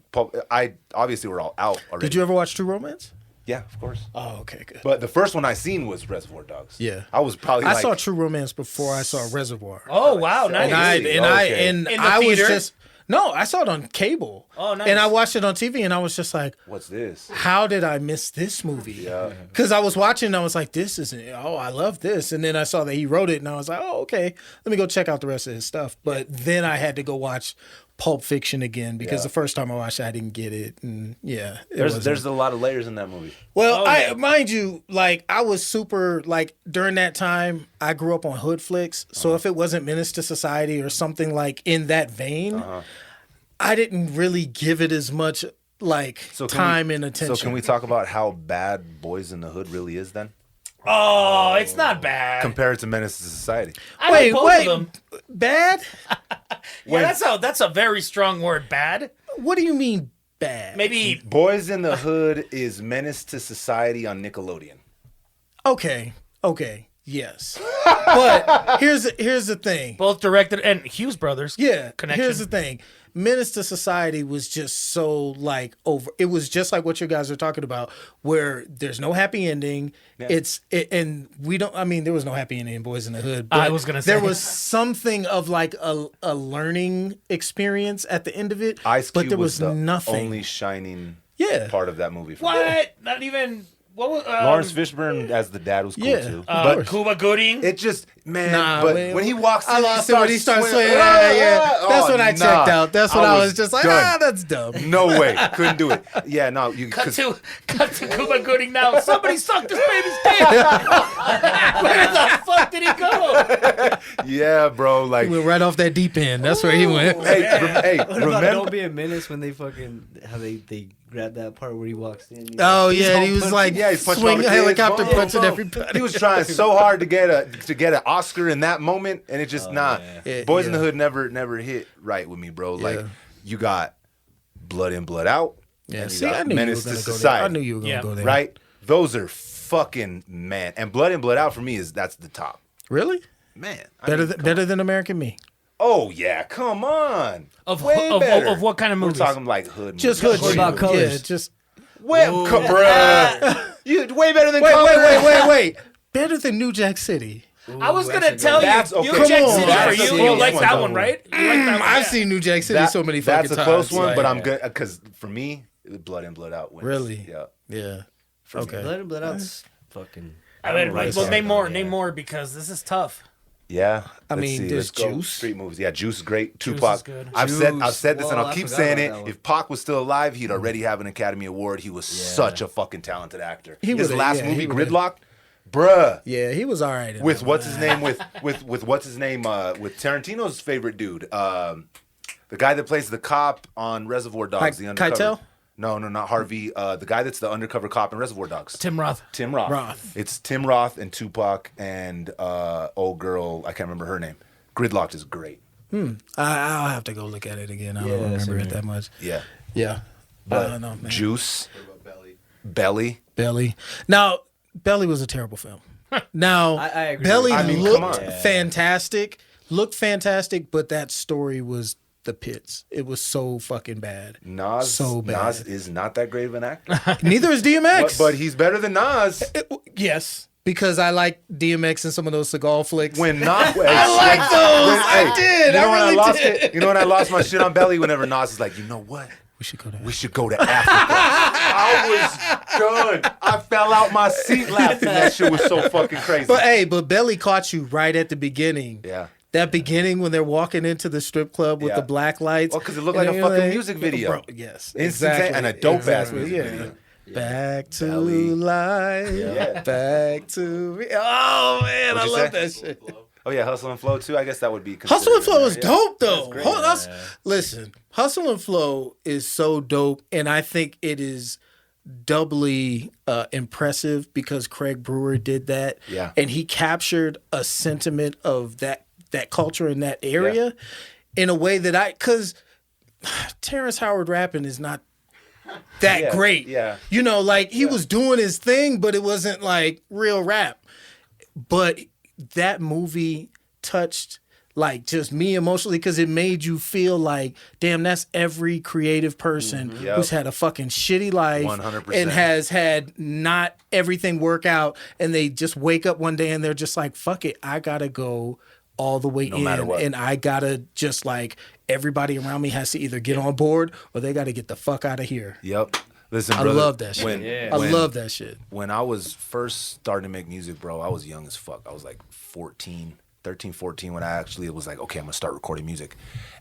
I obviously we're all out already. Did you ever watch True Romance? Yeah, of course. Oh, okay, good. But the first one I seen was Reservoir Dogs. Yeah. I was probably I like, saw True Romance before I saw Reservoir. Oh wow, nice. Okay. In the I was theater? just no. I saw it on cable. Oh, nice. And I watched it on TV, and I was just like, what's this? how did I miss this movie? Yeah. Because I was watching and I was like, this isn't, oh, I love this. And then I saw that he wrote it and I was like, oh, okay, let me go check out the rest of his stuff. But then I had to go watch Pulp Fiction again because the first time I watched it, I didn't get it. And yeah, There's a lot of layers in that movie. well, Oh, yeah. mind you, like I was super like during that time, I grew up on hood flicks. So if it wasn't Menace to Society or something like in that vein, I didn't really give it as much like time and attention. So can we talk about how bad Boys in the Hood really is then? Oh, it's not bad. Compared to Menace to Society. I like both wait, of them. bad? Yeah, that's a very strong word. Bad. What do you mean bad? Maybe Boys in the Hood is Menace to Society on Nickelodeon. Okay, yes. But here's the thing. both directed and Hughes brothers. Yeah, Connection. here's the thing. Menace to Society was just so like over. It was just like what you guys are talking about, where there's no happy ending. Yeah. And we don't. I mean, there was no happy ending in Boys in the Hood. But I was gonna say. there was something of like a learning experience at the end of it. Ice Cube but there was the nothing. only shining Yeah. part of that movie. For me. What? Not even. What was Lawrence Fishburne as the dad was cool Yeah. too. But Cuba Gooding? it just man, Nah, but man. when he walks in, I lost it when he started swinging. That's when I checked out. That's when I was just like, done. that's dumb. No way, couldn't do it. Yeah, no, you cut 'cause- to Cuba Gooding now. Somebody sucked this baby's dick. Where the fuck did he go? yeah, bro, like He went right off that deep end. That's where he went. hey, What about remember Don't Be a Menace when they fucking how they grab that part where he walks in? Oh He's yeah, home he was punching. like Yeah, he's punching all swinging the kids. helicopter Boom, punching boom. everybody. He was trying so hard to get an Oscar in that moment, and it just Yeah, Boys in the yeah. Hood never hit right with me, bro. Like Yeah. you got Blood in, Blood out. Yeah, and you see, got I knew you were Menace gonna to go there. Society. I knew you were gonna Yeah. go there. Right? Those are fucking man. And Blood in, Blood out for me that's the top. Really? Man, I Better mean, than come better than American Me. Oh yeah, come on. Of Way of better. what kind of movies? We're talking like hood. Just movies. hood. What shit. about Colors? Yeah, just Bruh. You way better than wait, Colors. wait. Better than New Jack City. I was gonna tell you, That's okay. New Jack Come on. City That's for a you. close You like one, that though. one, right? You like that one, I've yeah. seen New Jack City so many fucking That's times. a close one, like- but I'm good because for me, Blood in, Blood out wins. Really? Yeah. Yeah. For me. Okay. Blood and Blood Out's fucking. I mean, Right. well, name more, Yeah. name more, because this is tough. Yeah. I Let's mean, see. there's Let's go. Juice. Street movies. Yeah, Juice is great. Juice Tupac. is good. I've said this, and Whoa, I'll I keep forgot saying about it. that one. If Pac was still alive, he'd already have an Academy Award. He was such a fucking talented actor. He His would've- last yeah, movie, he would've- Gridlock, bruh. Yeah, he was all right. With what's his name? With what's his name? With Tarantino's favorite dude, the guy that plays the cop on Reservoir Dogs. The undercover. Keitel? No, not Harvey. The guy that's the undercover cop in Reservoir Dogs. Tim Roth. Tim Roth. Roth. It's Tim Roth and Tupac and old girl. I can't remember her name. Gridlocked is great. I'll have to go look at it again. I don't remember it that much. Yeah. Yeah. But I don't know, man. Juice, What about Belly? Belly. Belly. Now, Belly was a terrible film. Now, I agree. Belly I mean, looked come on. fantastic, but that story was the pits. It was so fucking bad. Nas. So bad. Nas is not that great of an actor. Neither is DMX. but he's better than Nas. Yes, because I like DMX and some of those Seagal flicks. When Nas, I like those. I did. You know I when really I lost did. it? You know when I lost my shit on Belly? Whenever Nas is like, you know what? We should go there. We should go to Africa. I was done. I fell out my seat laughing. That shit was so fucking crazy. But Belly caught you right at the beginning. Yeah. That beginning when they're walking into the strip club with Yeah. the black lights. Well, 'cause it looked and like a then fucking you're music video. Bro, yes. Instant- and a dope-ass music video. Back to Belly. life. Yeah. Back to me. Oh, man. What'd I you love say? that shit. Oh yeah, Hustle and Flow too. I guess that would be Hustle and Flow is yeah. dope, though. great. Listen, Hustle and Flow is so dope, and I think it is doubly impressive because Craig Brewer did that. Yeah. And he captured a sentiment of that culture in that area in a way that because Terrence Howard rapping is not that Yeah, great. yeah. You know, like he was doing his thing, but it wasn't like real rap. But that movie touched like just me emotionally because it made you feel like, damn, that's every creative person Yep. who's had a fucking shitty life 100%. and has had not everything work out, and they just wake up one day and they're just like, fuck it, I gotta go all the way No matter in, what. and I gotta just like everybody around me has to either get on board or they gotta get the fuck out of here. Yep. Listen, I brother, love that shit. I love that shit. When I was first starting to make music, bro, I was young as fuck. I was like 13, when I actually was like, okay, I'm gonna start recording music.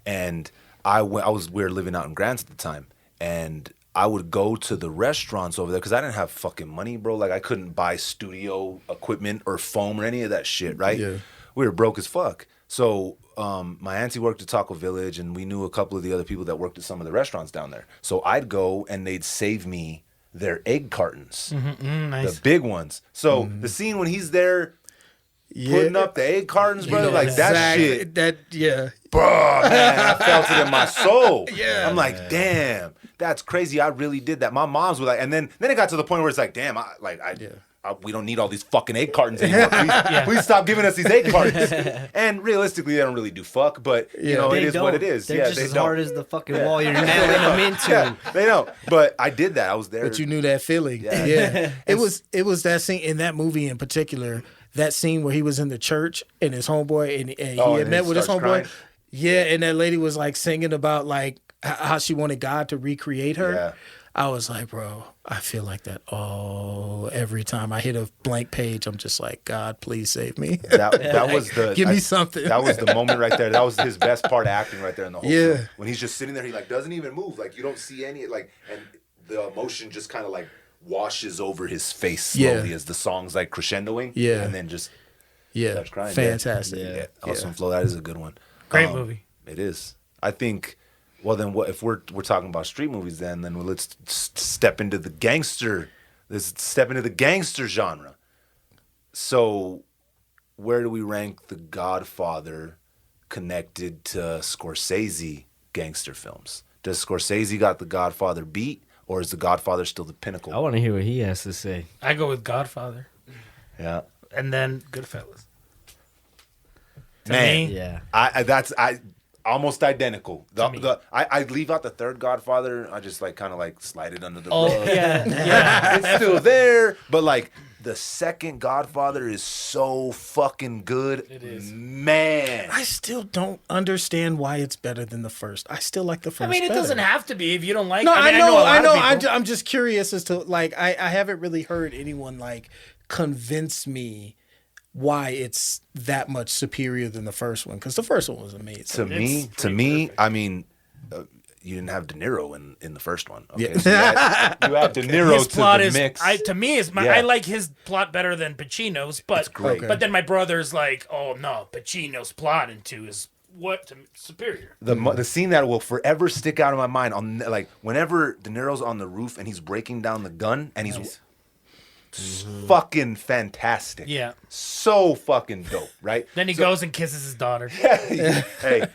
And we were living out in Grants at the time, and I would go to the restaurants over there because I didn't have fucking money, bro. Like I couldn't buy studio equipment or foam or any of that shit, right? Yeah. We were broke as fuck. So my auntie worked at Taco Village, and we knew a couple of the other people that worked at some of the restaurants down there. So I'd go, and they'd save me their egg cartons, Nice. the big ones. So the scene when he's there putting up the egg cartons, brother, like that shit, bro, man, I felt it in my soul. Yeah. I'm like, damn, that's crazy. I really did that. My moms were like, and then it got to the point where it's like, damn, we don't need all these fucking egg cartons anymore. Please stop giving us these egg cartons. And realistically, they don't really do fuck, but you know, it is what it is. They're Yeah, just they as don't. hard as the fucking wall you're nailing them into. Yeah, they don't. But I did that. I was there. But you knew that feeling. Yeah. It was that scene in that movie in particular, that scene where he was in the church and his homeboy and he Oh, had and met he with his starts homeboy. crying. Yeah, and that lady was like singing about like how she wanted God to recreate her. Yeah. I was like, bro, I feel like that every time I hit a blank page, I'm just like, God, please save me. That was the Give me something. That was the moment right there. That was his best part acting right there in the whole Yeah. film. When he's just sitting there, he like doesn't even move. Like you don't see any like, and the emotion just kind of like washes over his face slowly as the song's like crescendoing. Yeah. And then just Yeah, starts crying. fantastic. Yeah. Hustle and Flow, that is a good one. Great movie. It is. I think. Well, then, what if we're talking about street movies? Then let's step into the gangster. Let's step into the gangster genre. So, where do we rank The Godfather connected to Scorsese gangster films? Does Scorsese got The Godfather beat, or is The Godfather still the pinnacle? I want to hear what he has to say. I go with Godfather, Yeah, and then Goodfellas. To man. me, Yeah. I almost identical. me. I leave out the third Godfather. I just like kind of like slide it under the Oh rug. yeah. It's still there, but like the second Godfather is so fucking good. It is. Man. I still don't understand why it's better than the first. I still like the first. I mean, it better. doesn't have to be if you don't like. No, I mean, I know. a lot of people. I'm just curious as to like I haven't really heard anyone like convince me why it's that much superior than the first one, because the first one was amazing. To me, I mean, you didn't have De Niro in the first one. Okay? Yeah. So you had De Niro His to plot the is mix. to me is Yeah. I like his plot better than Pacino's, but great. Okay. but then my brother's like, oh no, Pacino's plot in 2 is superior. The scene that will forever stick out in my mind on like whenever De Niro's on the roof and he's breaking down the gun and he's fucking fantastic. Yeah. So fucking dope, right? Then he goes and kisses his daughter. Hey,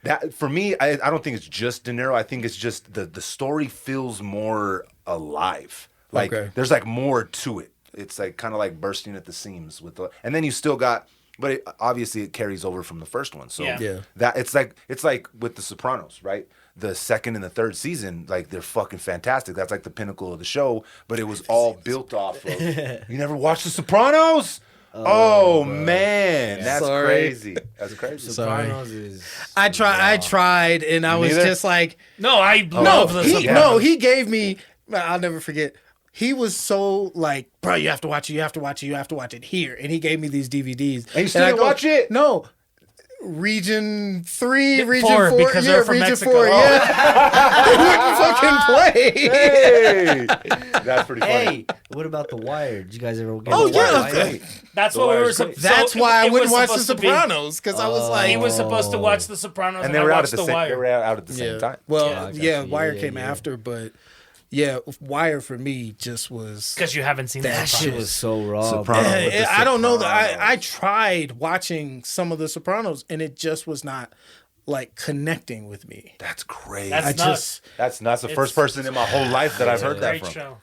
that for me, I don't think it's just De Niro. I think it's just the story feels more alive. Like Okay. there's like more to it. It's like kind of like bursting at the seams with and then you still got, but obviously it carries over from the first one. So Yeah. that it's like with the Sopranos, right? The second and the third season, like they're fucking fantastic. That's like the pinnacle of the show. But it was all built off of. You never watched the Sopranos? Oh man, that's Sorry. crazy. That's crazy. Sopranos is. I tried, and I was neither? just like, No, I no, love the Sopranos. no, he gave me. I'll never forget. He was so like, bro, you have to watch it. You have to watch it. You have to watch it here. And he gave me these DVDs. And you still I didn't watch it? No. Region 3, Region 4, 4, because yeah, they're from Region Mexico. 4, yeah. They wouldn't fucking play. Hey, that's pretty funny. Hey, what about The Wire? Did you guys ever get Oh, The Wire? yeah. That's great. That's The what we Wire's were. great. That's so why I it wouldn't was watch The supposed to be- Sopranos, because I was like, He was supposed to watch The Sopranos, And and they I were out at watched the The same. They Wire. were out at the same time. Well, Yeah, I got yeah, you. Wire Yeah, came yeah. after, but yeah, Wire for me just was. Because you haven't seen That The shit was Sopranos. so raw. Sopranos. bro. with the I don't know that Sopranos. I tried watching some of The Sopranos, and it just was not like connecting with me. That's crazy. That's I nuts. just That's not the It's- first person in my whole life that I've heard that Great from. show.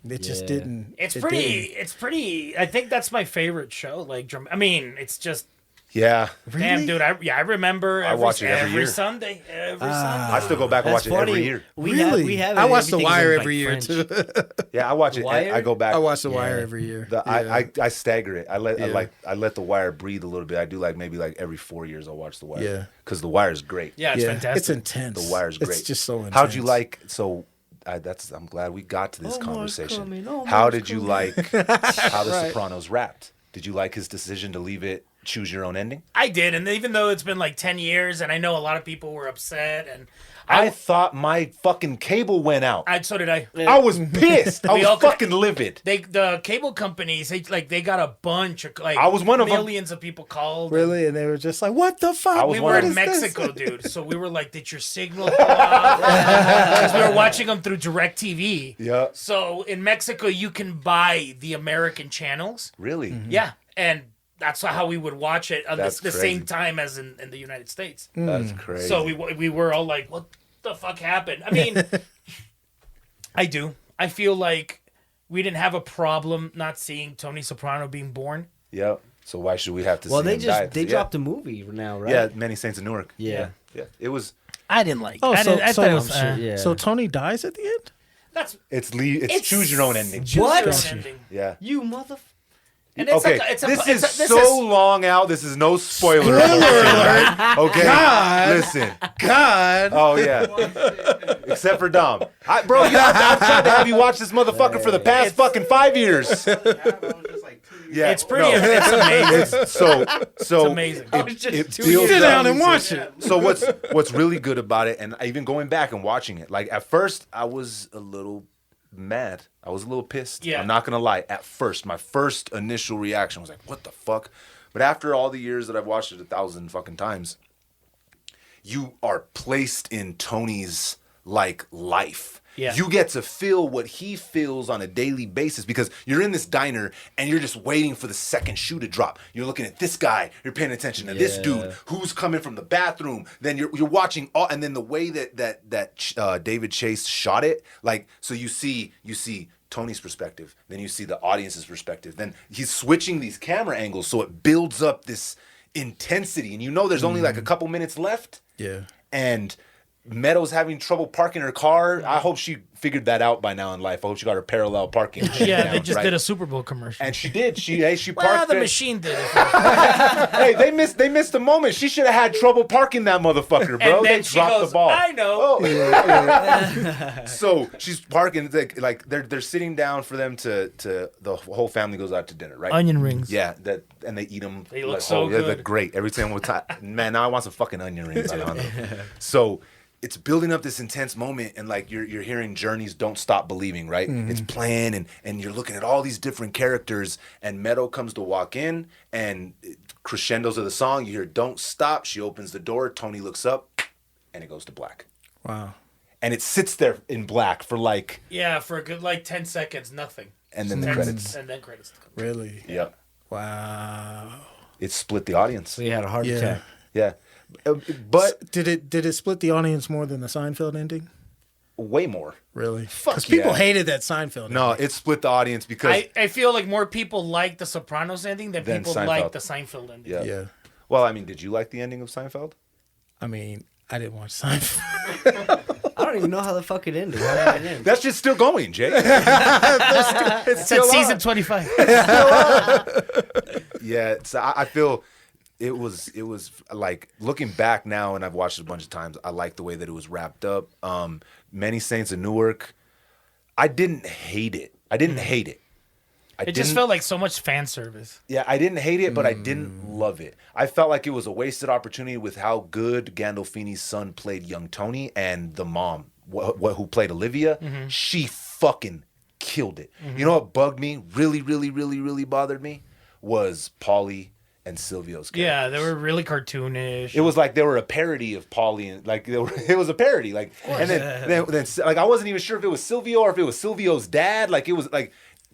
it just Yeah. didn't. It's it pretty. didn't. It's pretty. I think that's my favorite show. Like, I mean, it's just Yeah, damn, dude. I remember. I watch it every year. Sunday. Every Sunday. I still go back and That's watch it funny. every year. We Really? have, we have I it, watch The everything's Wire in, like, every year French. too. Yeah, I watch it. Wire? I go back. I watch The Wire Yeah. every year. I stagger it. I let Yeah. I let The Wire breathe a little bit. I do like maybe like every 4 years I'll watch The Wire. Yeah. because The Wire is great. Yeah, it's fantastic. It's intense. The Wire's great. It's just so intense. How'd you like? So I'm glad we got to this Omar's conversation. coming, Omar's How did you coming. like how The Right. Sopranos wrapped? Did you like his decision to leave it choose your own ending? I did, and even though it's been like 10 years, and I know a lot of people were upset, and I thought my fucking cable went out. so did I. I was pissed. I We was all- fucking livid. The cable companies, they got a bunch of like I was one of 'em. millions of people called. Really? And they were just like, "What the fuck?" I was We one were of in What is this? Mexico, dude. So we were like, "Did your signal go off?" Because we were watching them through DirecTV. Yeah. So in Mexico, you can buy the American channels. Really? Yeah, and that's how we would watch it on That's the crazy. same time as in the United States. That's crazy. So we were all like, "What the fuck happened?" I mean, I feel like we didn't have a problem not seeing Tony Soprano being born. Yep. So why should we have to Well, see they him just die? they dropped a movie now, right? Yeah, Many Saints of Newark. Yeah. Yeah. It was I didn't like. Oh, I so thought it was. Yeah. so Tony dies at the end. That's it's choose your own ending. What? Choose your own ending. Yeah. You mother. And it's Okay, it's this it's is so long out. This is no spoiler. alert. Okay, God. listen. God. Oh yeah, except for Dom. I've tried to have you watch this motherfucker for the past fucking 5 years. Yeah, It's pretty. no. It's amazing. It's so It's amazing. it builds Sit down up. and watch it. So what's really good about it, and even going back and watching it, like at first I was a little mad. I was a little pissed. Yeah. I'm not gonna lie. At first, my first initial reaction was like, "What the fuck?" But after all the years that I've watched it 1,000 fucking times, you are placed in Tony's like life. Yeah. You get to feel what he feels on a daily basis because you're in this diner and you're just waiting for the second shoe to drop. You're looking at this guy, you're paying attention to this Yeah. dude who's coming from the bathroom. Then you're watching all, and then the way that David Chase shot it, like so you see Tony's perspective, then you see the audience's perspective. Then he's switching these camera angles so it builds up this intensity, and you know there's only like a couple minutes left. Yeah. And Meadows having trouble parking her car. I hope she figured that out by now in life. I hope she got her parallel parking. Yeah, down, they just right? did a Super Bowl commercial. And she did. She well, parked the it. machine did it. Hey, they missed the moment. She should have had trouble parking that motherfucker, bro. And then They she dropped goes, the ball. I know. Oh. So she's parking. Like they're sitting down for them to the whole family goes out to dinner, right? Onion rings. Yeah, and they eat them. They look so They good. look great every single time. Man, now I want some fucking onion rings. So it's building up this intense moment, and like you're hearing Journey's "Don't Stop Believing," right? It's playing, and you're looking at all these different characters, and Meadow comes to walk in, and crescendos of the song. You hear "Don't Stop." She opens the door. Tony looks up, and it goes to black. Wow. And it sits there in black for like, Yeah, for a good 10 seconds, nothing. and then the 10 credits. And then credits. Really? Yeah, Wow. it split the audience. So you had a heart Yeah. attack. Yeah, but Did it split the audience more than the Seinfeld ending? way more. Really? Fuck Because people yeah. hated that Seinfeld No, ending. it split the audience because I feel like more people like the Sopranos ending than Than people Seinfeld. like the Seinfeld ending. yeah. Yeah. Well, I mean, did you like the ending of Seinfeld? I mean, I didn't watch Seinfeld. I don't even know how the fuck it ended. How did it end? That shit's still going, Jay. It's at season 25. Yeah, so I feel it was like looking back now, and I've watched it a bunch of times. I like the way that it was wrapped up. Many Saints of Newark. I didn't hate it. I didn't hate it. It just felt like so much fan service. Yeah, I didn't hate it, but I didn't love it. I felt like it was a wasted opportunity with how good Gandolfini's son played young Tony, and the mom, who played Olivia. She fucking killed it. You know what bugged me? Really, really, really, really bothered me was Paulie and Silvio's characters. Yeah, they were really cartoonish. It was like they were a parody of Paulie, and like it was a parody. Like, and then like I wasn't even sure if it was Silvio or if it was Silvio's dad. Like it was like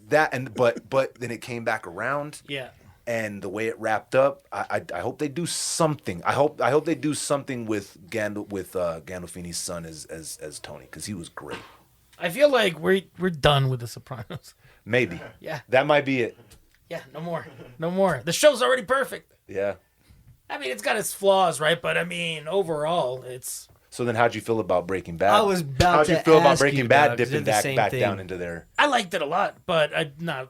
that, and but then it came back around. Yeah. And the way it wrapped up, I hope they do something. I hope they do something with Gandolfini's son as Tony, because he was great. I feel like we're done with the Sopranos. Maybe. Yeah. That might be it. Yeah, no more. No more. The show's already perfect. Yeah. I mean, it's got its flaws, right? But I mean, overall, it's So then, how'd you feel about Breaking Bad? I was about How'd you to feel about ask Breaking you, Bad dog, 'cause dipping they're the same back thing. down into there? I liked it a lot, but not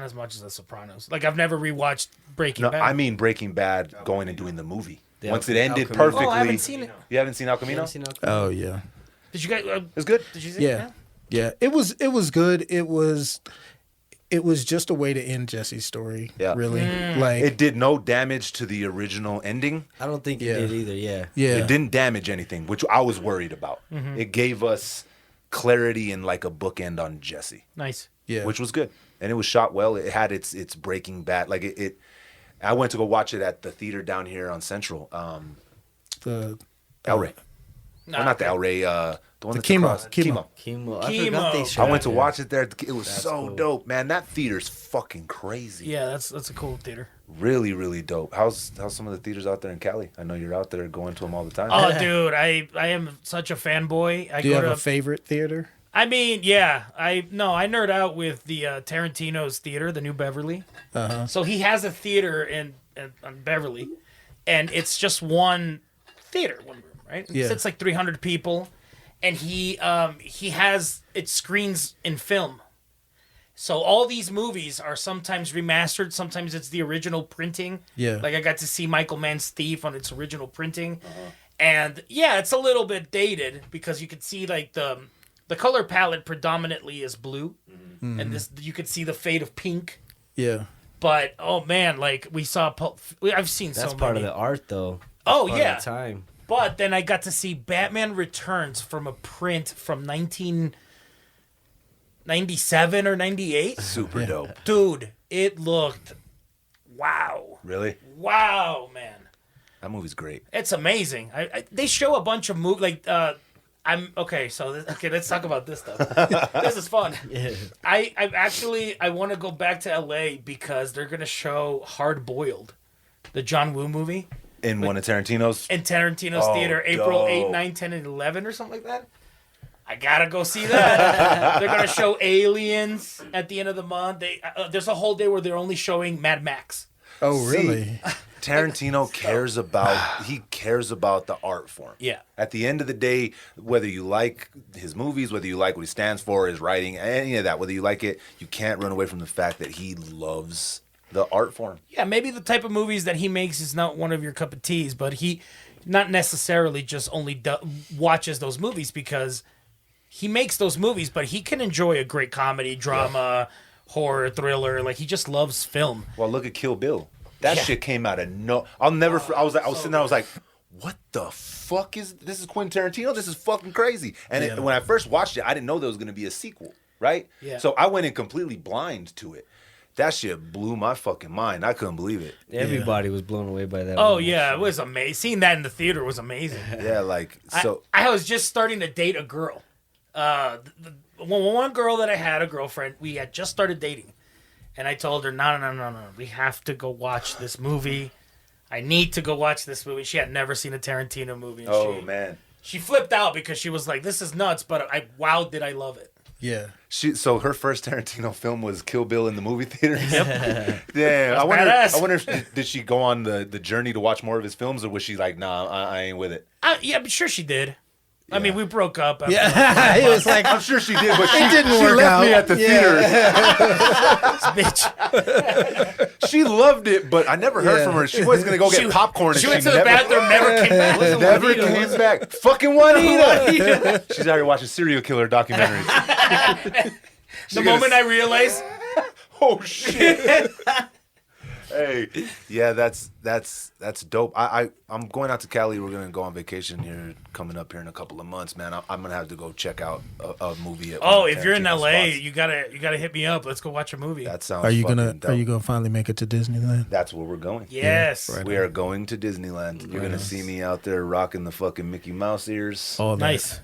as much as the Sopranos. Like I've never rewatched Breaking No, Bad. I mean Breaking Bad going and doing the movie. The Once El- it ended El Camino. perfectly. Oh, I haven't seen it. You haven't seen El You Camino? ever seen El- Oh, yeah. Did you guys? It was good. Did you see Yeah. it? Yeah. It was good. It was just a way to end Jesse's story. Yeah. Really. Like, It did no damage to the original ending. I don't think Yeah. it did either. Yeah. yeah. It didn't damage anything, which I was worried about. It gave us clarity and like a bookend on Jesse, Nice. Yeah. which was good. And it was shot well. It had its Breaking Bad. Like it I went to go watch it at the theater down here on Central. the El Rey. Nah, Well, not the El Rey, the one The that's Chemo. across. Chemo. Chemo. I Chemo. forgot they I shot I went to it. watch it there. It was That's so cool. dope, man. That theater's fucking crazy. Yeah, that's a cool theater. Really, really dope. How's some of the theaters out there in Cali? I know you're out there going to them all the time. Oh, dude, I am such a fanboy. I Do you go have to. a favorite theater? I mean, yeah, I nerd out with the Tarantino's theater, the New Beverly. Uh-huh. So he has a theater in Beverly, and it's just one theater, one room, right? Yeah. It's like 300 people, and he has it screens in film. So all these movies are sometimes remastered, sometimes it's the original printing. Yeah. Like I got to see Michael Mann's Thief on its original printing, and yeah, it's a little bit dated because you could see like the color palette predominantly is blue, and this you could see the fade of pink. Yeah. But oh man, like we saw, I've seen That's so part many. of the art, though. Oh, Part yeah. Of the time. But then I got to see Batman Returns from a print from 1997 or 98. Super dope. Dude, it looked wow, Really? wow, man. That movie's great. It's amazing. They show a bunch of movies like I'm okay. So let's talk about this stuff. This is fun. Yeah. I want to go back to LA because they're gonna show Hard Boiled, the John Woo movie In one of Tarantino's. in Tarantino's Oh, theater, April 8, dope. 9, 10, and 11 or something like that. I gotta go see that. They're gonna show Aliens at the end of the month. There's a whole day where they're only showing Mad Max. Oh, really? Tarantino cares about the art form. Yeah. At the end of the day, whether you like his movies, whether you like what he stands for, his writing, any of that, whether you like it, you can't run away from the fact that he loves the art form. Yeah, maybe the type of movies that he makes is not one of your cup of teas, but he not necessarily just only watches those movies because he makes those movies, but he can enjoy a great comedy, drama, horror, thriller. Like, he just loves film. Well, look at Kill Bill. That shit came out of no. I was sitting there. I was like, "What the fuck is this? Is Quentin Tarantino? This is fucking crazy." And when I first watched it, I didn't know there was going to be a sequel, right? Yeah. So I went in completely blind to it. That shit blew my fucking mind. I couldn't believe it. Everybody was blown away by that. Oh one, yeah, actually. it was amazing. Seeing that in the theater was amazing. Yeah, like so. I was just starting to date a girl. One girl that I had, a girlfriend, we had just started dating. And I told her, no. We have to go watch this movie. I need to go watch this movie. She had never seen a Tarantino movie. And Man. She flipped out because she was like, this is nuts, but wow, did I love it. Yeah. So her first Tarantino film was Kill Bill in the movie theater. Yep. Damn. I badass. wonder if did she go on the journey to watch more of his films, or was she like, nah, I ain't with it? Yeah, I'm sure she did. I mean, we broke up. Yeah. He was like, I'm sure she did, but she didn't she work left me out. at the theater. Bitch. She loved it, but I never heard Yeah. from her. She was gonna go get popcorn. And She went to the bathroom, never came back. Never came back. Fucking Juanita. She's out here watching serial killer documentaries. The moment I realized, Oh shit. Hey, yeah, that's dope. I'm going out to Cali. We're gonna go on vacation here, coming up here in a couple of months, man. I'm gonna have to go check out a movie. At one of if you're in Tarantino's LA, spots. you gotta hit me up. Let's go watch a movie. That sounds. Are you fucking gonna dope. finally make it to Disneyland? That's where we're going. Yes. Yeah, right. We are going to Disneyland. You're gonna see me out there rocking the fucking Mickey Mouse ears. All that. Nice.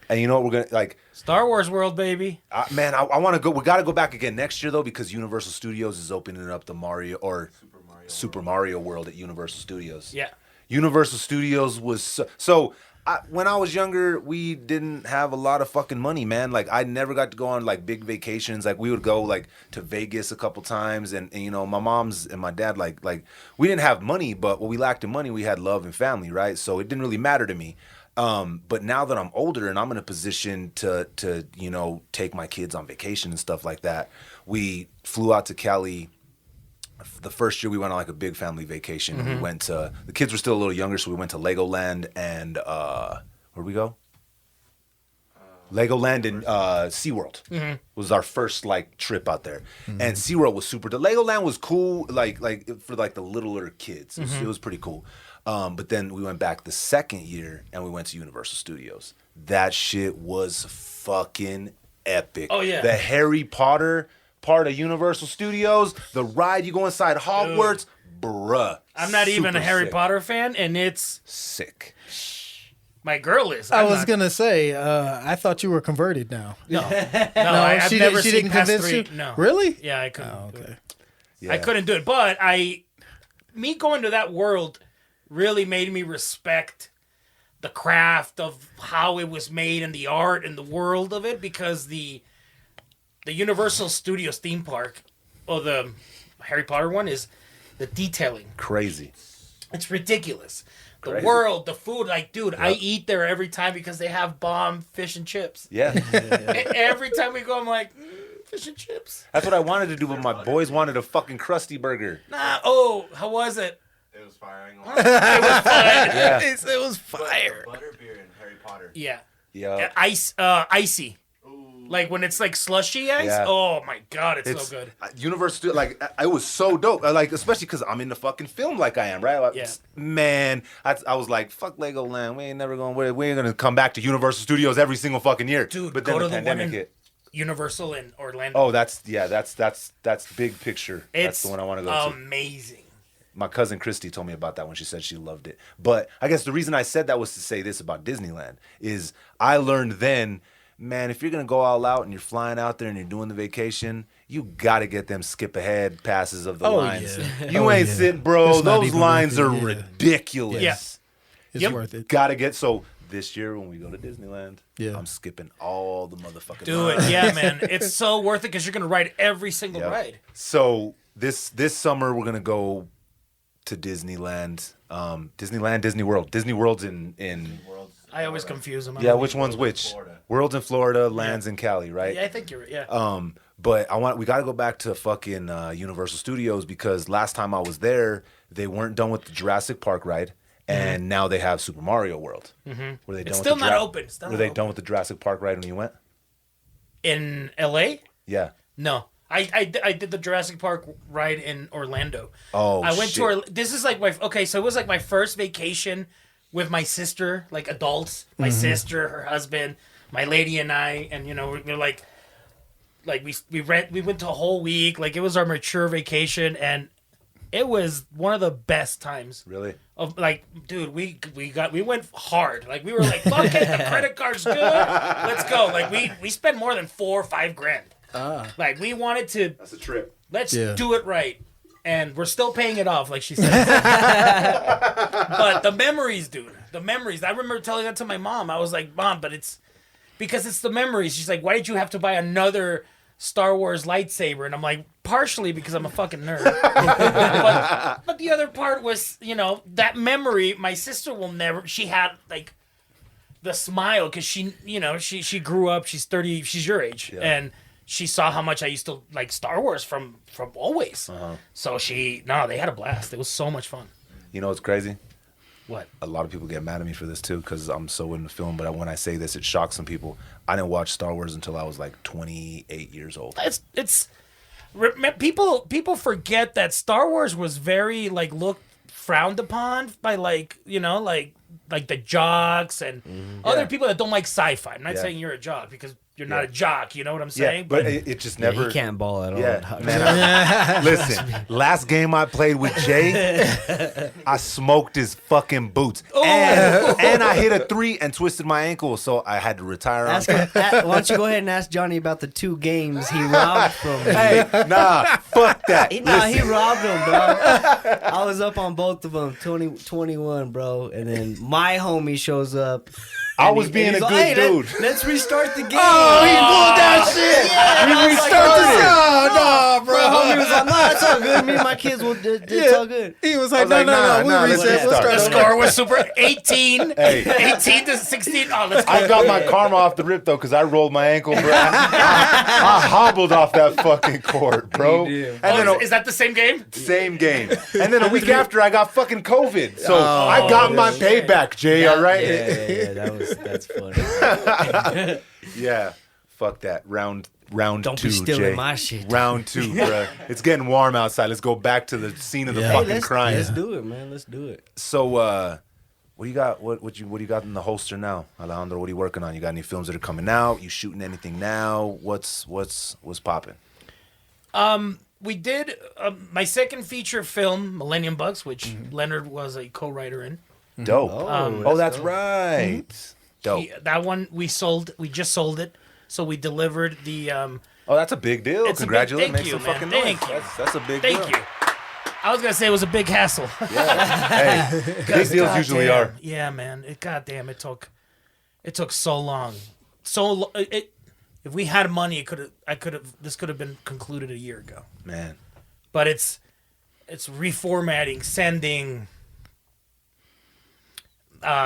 And you know what we're gonna like. Star Wars world, baby. Man, I want to go. We got to go back again next year though, because Universal Studios is opening up the Super Mario World at Universal Studios. Yeah. Universal Studios was when I was younger, we didn't have a lot of fucking money, man. Like, I never got to go on like big vacations. Like, we would go like to Vegas a couple times, and you know, my mom's and my dad like we didn't have money, but what we lacked in money, we had love and family, right? So it didn't really matter to me. But now that I'm older and I'm in a position to you know, take my kids on vacation and stuff like that, we flew out to Cali. The first year we went on like a big family vacation. And we went to, the kids were still a little younger, so we went to Legoland and where'd we go? Legoland and SeaWorld was our first like trip out there. And SeaWorld was super. The Legoland was cool, like for like the littler kids. It was pretty cool. But then we went back the second year and we went to Universal Studios. That shit was fucking epic. Oh, yeah. The Harry Potter part of Universal Studios, the ride you go inside Hogwarts, bruh. I'm not even a super Harry sick. Potter fan, and it's Sick. my girl is. I I'm was not. gonna say, I thought you were converted now. No, I've she never she seen didn't past convince 3. you. No. Really? Yeah, I couldn't. Oh, do okay. it. Yeah. I couldn't do it, but me going to that world really made me respect the craft of how it was made and the art and the world of it, because the Universal Studios theme park, or the Harry Potter one, is the detailing. Crazy. It's ridiculous. The Crazy. world, the food, like, dude, I eat there every time because they have bomb fish and chips. Yeah. Every time we go, I'm like, fish and chips. That's what I wanted to do, but my boys wanted a fucking Krusty Burger. Nah, how was it? It was firing on Yeah. It was fire. butterbeer in Harry Potter. Yeah. Yeah. Icy. Like when it's like slushy ice. Yeah. Oh my god, it's so good. Universal, like, it was so dope. Like, especially because I'm in the fucking film like I am, right? Like, Yeah. Man, I was like, fuck Legoland. We ain't never going, we ain't going to come back to Universal Studios every single fucking year. Dude, but go then to the the one pandemic in hit. Universal in Orlando. Oh, that's big picture. That's the one I want to go to. Amazing. My cousin Christy told me about that when she said she loved it. But I guess the reason I said that was to say this about Disneyland is I learned then, man, if you're going to go all out and you're flying out there and you're doing the vacation, you got to get them skip ahead passes of the lines. yeah. You Oh, ain't yeah. sitting, bro. It's not Those even lines worth are it, yeah. ridiculous. Yeah. It's Yep. worth it. Got to get, so this year when we go to Disneyland, Yeah. I'm skipping all the motherfucking Do lines. it. Yeah, man. It's so worth it because you're going to ride every single Yep. ride. So this summer we're gonna go to Disneyland. Disneyland, Disney World. Disney World's in I always confuse them. yeah, which one's which? Florida. World's in Florida, Land's in Cali, right? Yeah, I think you're right. Yeah. But we got to go back to fucking Universal Studios because last time I was there, they weren't done with the Jurassic Park ride, and now they have Super Mario World. Mm-hmm. Were they done It's with still the not open. It's still Were not they open. done with the Jurassic Park ride when you went? In L.A.? Yeah. No. I did the Jurassic Park ride in Orlando. Oh, I went shit. to this is like so it was like my first vacation with my sister, like adults, my sister, her husband, my lady and I, and we're like we went to a whole week, like it was our mature vacation, and it was one of the best times. Really? Of like, dude, we went hard. Like we were like, fuck it, the credit card's good. Let's go. Like we spent more than $4 or $5 grand. Like we wanted to. That's a trip. Let's do it right. And we're still paying it off, like she said. But the memories, dude. The memories. I remember telling that to my mom. I was like, Mom, but it's because it's the memories. She's like, why did you have to buy another Star Wars lightsaber? And I'm like, partially because I'm a fucking nerd. but the other part was, that memory, my sister will never, she had like the smile because she grew up, she's 30, she's your age. Yeah. And she saw how much I used to like Star Wars from always. So they had a blast. It was so much fun. You know what's crazy? What? A lot of people get mad at me for this too because I'm so into film. But when I say this, it shocks some people. I didn't watch Star Wars until I was like 28 years old. People forget that Star Wars was very like frowned upon by like the jocks and other people that don't like sci-fi. I'm not saying you're a jock because you're not a jock. You know what I'm saying? Yeah, but it just never. he can't ball at all. Yeah, man. Listen, last game I played with Jay, I smoked his fucking boots, and I hit a 3 and twisted my ankle, so I had to retire. Why don't you go ahead and ask Johnny about the 2 games he robbed from me? Hey, nah, fuck that. He Listen, robbed them, bro. I was up on both of them, 2021, bro. And then my homie shows up. I was being a good dude. Let's restart the game. Oh, he pulled that shit. We restarted. No, bro. Homie was like, no, that's all good. Me and my kids it's all good. He was I like, was like, we nah, reset. let's We'll restart. start The over. score was super 18. Hey. 18 to 16. Oh, let's go. I got my karma off the rip though, because I rolled my ankle, bro. I hobbled off that fucking court, bro. And then Is that the same game? same game. And then a week after, I got fucking COVID. So I got my payback, Jay. All right. Yeah, that's funny. Yeah. Fuck that. Round Don't two, be stealing Jay. my shit. Round 2, bro. It's getting warm outside. Let's go back to the scene of the fucking crime. Let's do it, man. Let's do it. So, what do you got? What do you got in the holster now, Alejandro? What are you working on? You got any films that are coming out? You shooting anything now? What's popping? We did my second feature film, Millennium Bucks, which Leonard was a co-writer in. Dope. That's dope. right. Dope. That one we just sold it. So we delivered the. That's a big deal. It's a big- Congratulations. thank Make you, some man. fucking noise. Thank you. That's a big Thank deal. you. I was gonna say it was a big hassle. Yeah. Hey, big deals usually are. Yeah, man. It took so long. If we had money, this could have been concluded a year ago. Man. But it's reformatting, sending,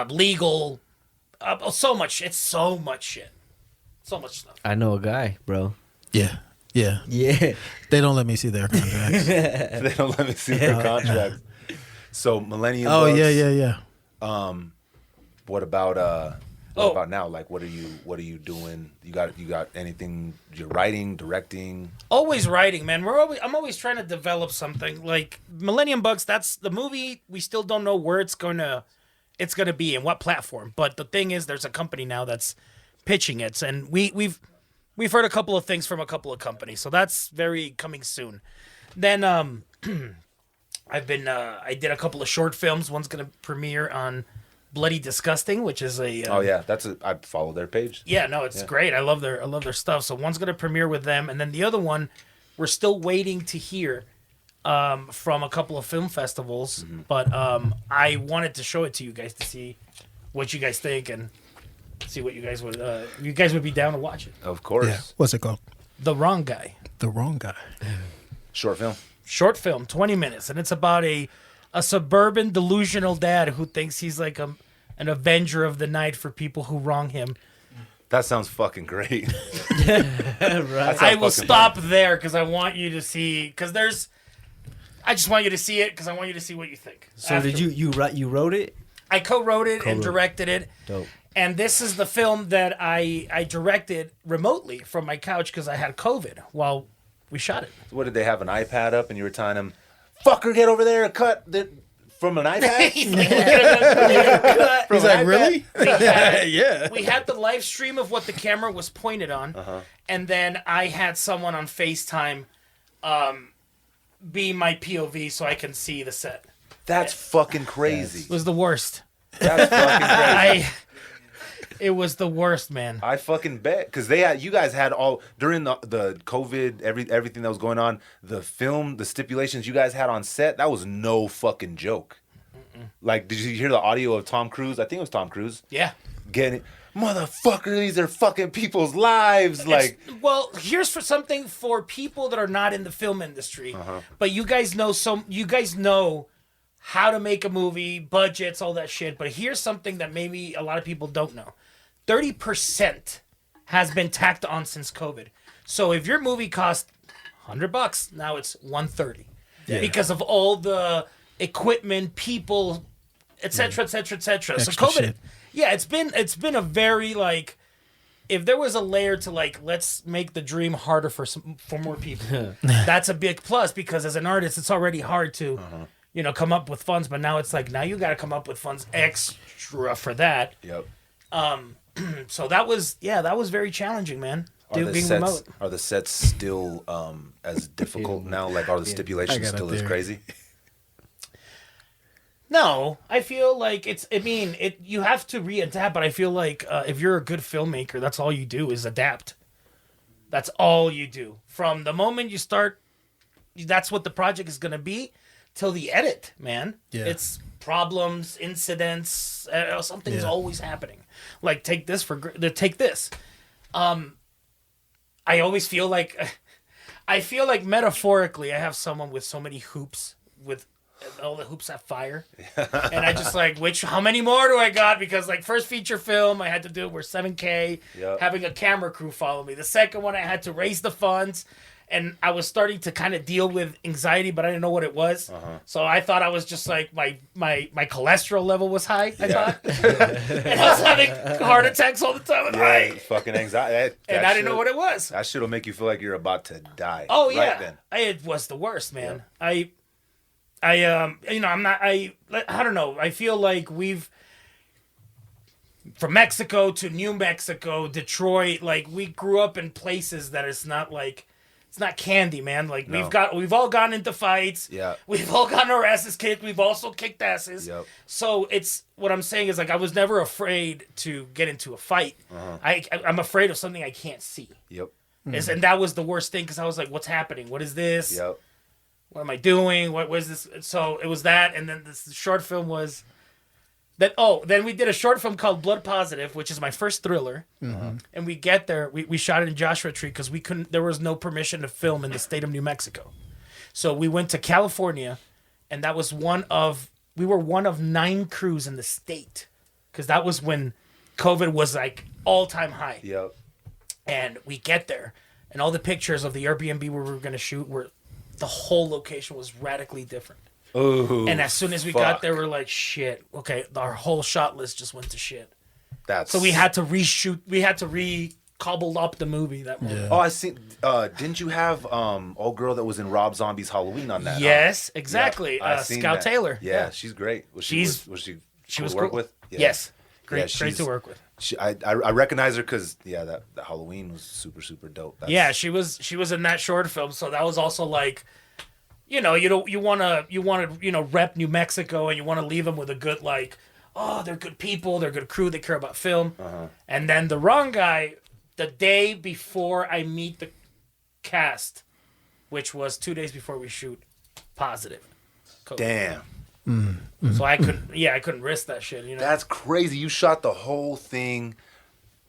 legal, so much. It's so much shit. So much stuff. I know a guy, bro. Yeah. Yeah. They don't let me see their contracts. They don't let me see their contracts. So Millennium Oh, Bucks, yeah. What about now? Like what are you doing? You got anything you're writing, directing? Always writing, man. I'm always trying to develop something. Like Millennium Bucks, that's the movie. We still don't know where it's gonna be and what platform. But the thing is, there's a company now that's pitching it, and we've heard a couple of things from a couple of companies. So that's very coming soon. Then I did a couple of short films. One's gonna premiere on Bloody Disgusting, which is a I follow their page. yeah, no, it's great. I love their stuff. So one's gonna premiere with them, and then the other one, we're still waiting to hear from a couple of film festivals. But I wanted to show it to you guys to see what you guys think and see what you guys would be down to watch it. Of course. Yeah. What's it called? The Wrong Guy. The Wrong Guy. Short film. Short film, 20 minutes, and it's about a a suburban delusional dad who thinks he's like an avenger of the night for people who wrong him. That sounds fucking great. I will stop there because I want you to see. Because I just want you to see it because I want you to see what you think. So did you wrote it? I co-wrote it and directed it. Dope. And this is the film that I directed remotely from my couch because I had COVID while we shot it. What did they have, an iPad up and you were telling them, fucker, get over there and cut from an iPad? He's like, really? Yeah. We had the live stream of what the camera was pointed on, and then I had someone on FaceTime be my POV so I can see the set. That's fucking crazy. It was the worst. That's fucking crazy. It was the worst, man. I fucking bet, because you guys had all during the COVID, everything that was going on, the film, the stipulations you guys had on set. That was no fucking joke. Like, did you hear the audio of Tom Cruise? I think it was Tom Cruise. Yeah. Getting, motherfucker, these are fucking people's lives. Like, well, here's for something for people that are not in the film industry, but you guys know how to make a movie, budgets, all that shit. But here's something that maybe a lot of people don't know. 30% has been tacked on since COVID. So if your movie cost $100, now it's $130 because of all the equipment, people, etc., etc., etc. So Extra COVID, shit. yeah, it's been a very like, if there was a layer to like, let's make the dream harder for more people. That's a big plus because as an artist, it's already hard to, come up with funds. But now it's like now you got to come up with funds extra for that. yep. So that was very challenging, man. Are Being remote. the sets still as difficult now? Like, are the stipulations I got still it as there. crazy? No, I feel like you have to readapt, but I feel like if you're a good filmmaker, that's all you do is adapt. That's all you do. From the moment you start, that's what the project is going to be till the edit, man. Yeah. It's problems, incidents, something's always happening. Like, take this. I always feel like, metaphorically, I have someone with so many hoops with all the hoops have fire, and I just like, how many more do I got? Because like first feature film I had to do it were $7,000, having a camera crew follow me. The second one I had to raise the funds, and I was starting to kind of deal with anxiety, but I didn't know what it was. So I thought I was just like my cholesterol level was high. I thought, and I was having heart attacks all the time. Fucking anxiety. And I didn't know what it was. That shit will make you feel like you're about to die. Oh right yeah, then. it was the worst, man. Yeah. I don't know. I feel like from Mexico to New Mexico, Detroit, like we grew up in places that it's not candy, man. Like we've all gotten into fights. Yeah. We've all gotten our asses kicked. We've also kicked asses. Yep. So it's what I'm saying is like I was never afraid to get into a fight. I'm afraid of something I can't see. Yep. And that was the worst thing because I was like, what's happening? What is this? Yep. What am I doing? What was this? So it was that, and then this short film was that. Oh, then we did a short film called Blood Positive, which is my first thriller. And we get there, we shot it in Joshua Tree because we couldn't. There was no permission to film in the state of New Mexico, so we went to California, and that was we were one of 9 crews in the state because that was when COVID was like all time high. Yep. And we get there, and all the pictures of the Airbnb where we were going to shoot the whole location was radically different. Ooh, and as soon as we got there, we're like, shit. Okay, our whole shot list just went to shit. So we had to reshoot. We had to re-cobble up the movie that moment. Yeah. Oh, I see. Didn't you have old girl that was in Rob Zombie's Halloween on that? Yes, exactly. Yeah, I seen Scout that. Taylor. Yeah, she's great. Was she cool to work with? Yeah. Yes. Great to work with. I recognize her because that Halloween was super super dope. She was in that short film, so that was also like, you want to rep New Mexico and you want to leave them with a good like, oh, they're good people, they're good crew, they care about film, and then the wrong guy, the day before I meet the cast, which was 2 days before we shoot, positive. COVID. Damn. So I couldn't risk that shit. That's crazy. You shot the whole thing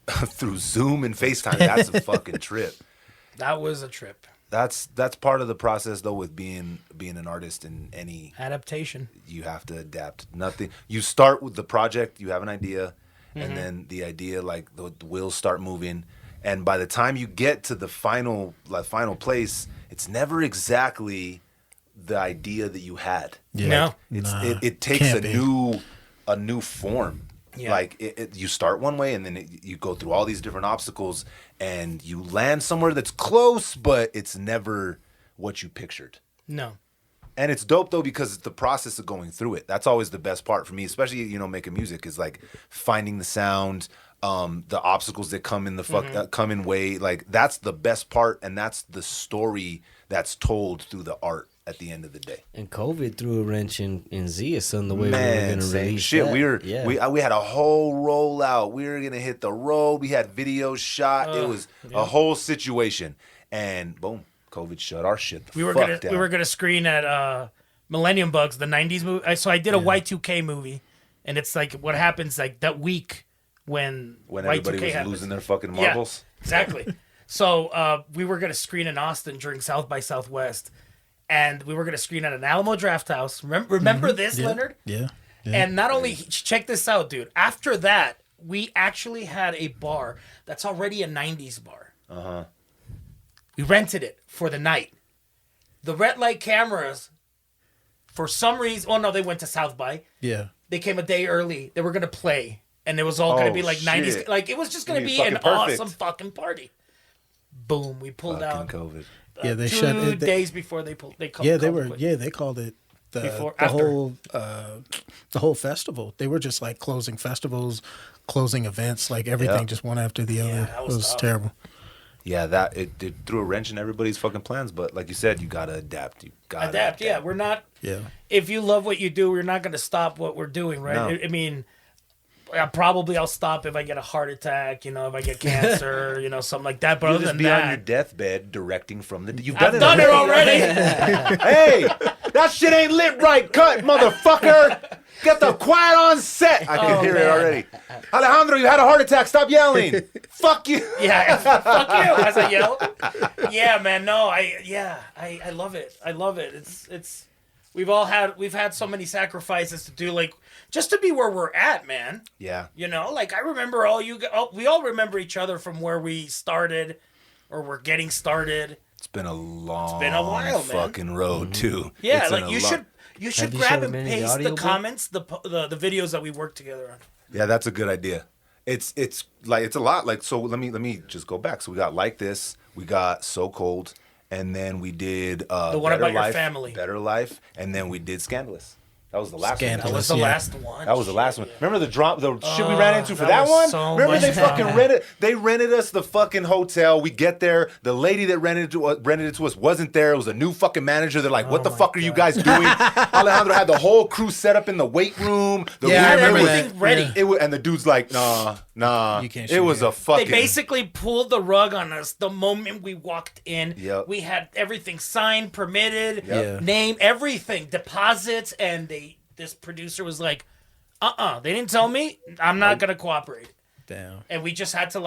through Zoom and FaceTime. That's a fucking trip. That was a trip. That's part of the process though with being an artist in any Adaptation. you have to adapt. Nothing. You start with the project, you have an idea, and then the idea like the wheels start moving, and by the time you get to the final place, it's never exactly the idea that you had. Yeah. No. It takes Can't be. a new form. Yeah. Like you start one way and then you go through all these different obstacles and you land somewhere that's close, but it's never what you pictured. No. And it's dope though because it's the process of going through it. That's always the best part for me, especially making music is like finding the sound, the obstacles that come in come in way. Like that's the best part, and that's the story that's told through the art at the end of the day. And COVID threw a wrench in Zia on the way we were Man, going to same release shit. that. We had a whole rollout. We were gonna hit the road. We had videos shot. It was a whole situation, and boom, COVID shut our shit. We were gonna screen at Millennium Bugs, the '90s movie. So I did a Y2K movie, and it's like what happens like that week when everybody Y2K was happens. losing their fucking marbles. Yeah, exactly. So we were gonna screen in Austin during South by Southwest, and we were gonna screen at an Alamo Draft House. Remember this, Leonard? Yeah. And not only check this out, dude. After that, we actually had a bar that's already a '90s bar. We rented it for the night. The red light cameras, for some reason, oh no, they went to South by. Yeah. They came a day early. They were gonna play, and it was all gonna be like '90s. shit. Like it was just gonna Gonna be be an fucking perfect. awesome fucking party. Boom, we pulled Fucking out. COVID. Yeah, they 2 shut it. days before they pulled. They called. Yeah, they called were. it quit. Yeah, they called it the After. whole festival. They were just like closing festivals, closing events, like everything Yeah. just one after the other. that It was was tough. terrible. Yeah, it threw a wrench in everybody's fucking plans. But like you said, you gotta adapt. You gotta Adapt. Yeah, we're not. Yeah. If you love what you do, we're not gonna stop what we're doing, right? No. I mean. I'll stop if I get a heart attack, if I get cancer, something like that. But You'll other just than be on your that, deathbed directing from the. You've I've done it already. Hey, that shit ain't lit right. Cut, motherfucker. Get the quiet on set. I can hear it already. Alejandro, you had a heart attack. Stop yelling. Fuck you. Yeah, fuck you, as I yell. Yeah, man. No, I love it. I love it. It's we've had so many sacrifices to do, like just to be where we're at, man. Yeah. Like I remember we all remember each other from where we started, or we're getting started. It's been a long, while, man. fucking road too. Yeah, It's like been a you lo- should you should Have you grab showed and them any paste the audiobook? comments, the videos that we worked together on. Yeah, that's a good idea. It's like it's a lot. Like so, let me just go back. So we got Like This, we got So Cold, and then we did The One Better About Your Life, Family. Better Life, and then we did Scandalous. That was the last Scandalous. That one. was the Yeah. last one. That was the last one. Remember the shit we ran into for that that was one? so Remember much they fun. fucking rented us the fucking hotel. We get there, the lady that rented it to us wasn't there. It was a new fucking manager. They're like, "What the fuck are you guys doing?" Alejandro had the whole crew set up in the weight room. The Yeah, I room- remember everything that. ready. Yeah. It was, and the dude's like, nah. You can't It shoot was here. a fucking. They basically pulled the rug on us the moment we walked in. Yep. We had everything signed, permitted, Yeah. name, everything, deposits, and this producer was like, they didn't tell me. I'm not gonna cooperate. Damn. And we just had to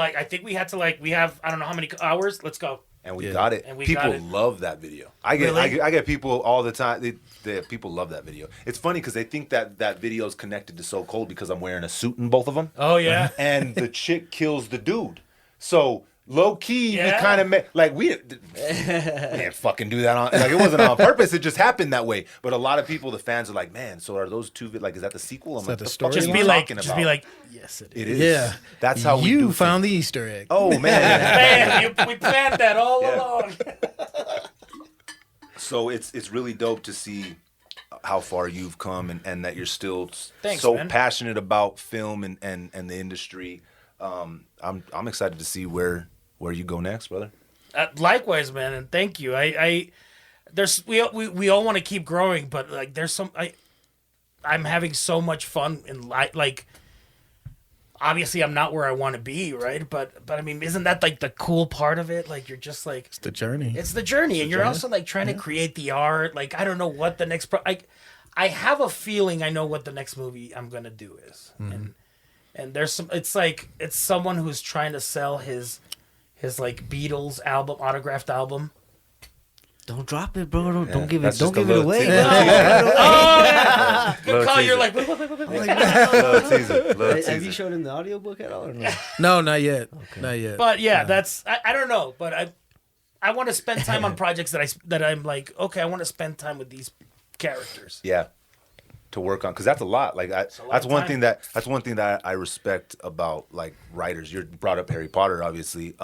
we have I don't know how many hours. Let's go. And we Yeah. got it. And we People got it. love that video. I Really? get people all the time. People love that video. It's funny because they think that video is connected to So Cold because I'm wearing a suit in both of them. Oh yeah. And the chick kills the dude. So low key, Yeah. we kind of we didn't fucking do that on. Like it wasn't on purpose. It just happened that way. But a lot of people, the fans are like, man. So are those two? Like, is that the sequel? I'm Is like, that the the story? fuck are just you be like, talking just about? be like, yes, it is. It is. Yeah. That's how we you do found things. the Easter egg. Oh man. Man, we planned that all Yeah. along. So it's really dope to see how far you've come and that you're still Thanks, so man. passionate about film and the industry. I'm excited to see where you go next, brother. Likewise, man, and thank you. We all want to keep growing, but like there's I'm having so much fun in life. Like, obviously, I'm not where I want to be, right? But I mean, isn't that like the cool part of it? Like, you're just like It's the journey. it's the journey, and you're also like trying to create the art. Like, I don't know what the next. I have a feeling I know what the next movie I'm gonna do is, and there's some. It's someone who's trying to sell his like Beatles album, autographed album, Don't drop it, bro. Don't Yeah, give that's it. Don't just a give it little away. teaser. Oh, yeah. Good Little call. You're teaser. like, wait. Little teaser. Little Have you teaser. showed him the audiobook at all or no? No, not yet. Not yet. But yeah, that's I don't know, but I want to spend time on projects that I'm like, okay, I want to spend time with these characters. Yeah, to work on, because that's a lot. Like lot that's of one time. thing that I respect about like writers. You brought up Harry Potter, obviously.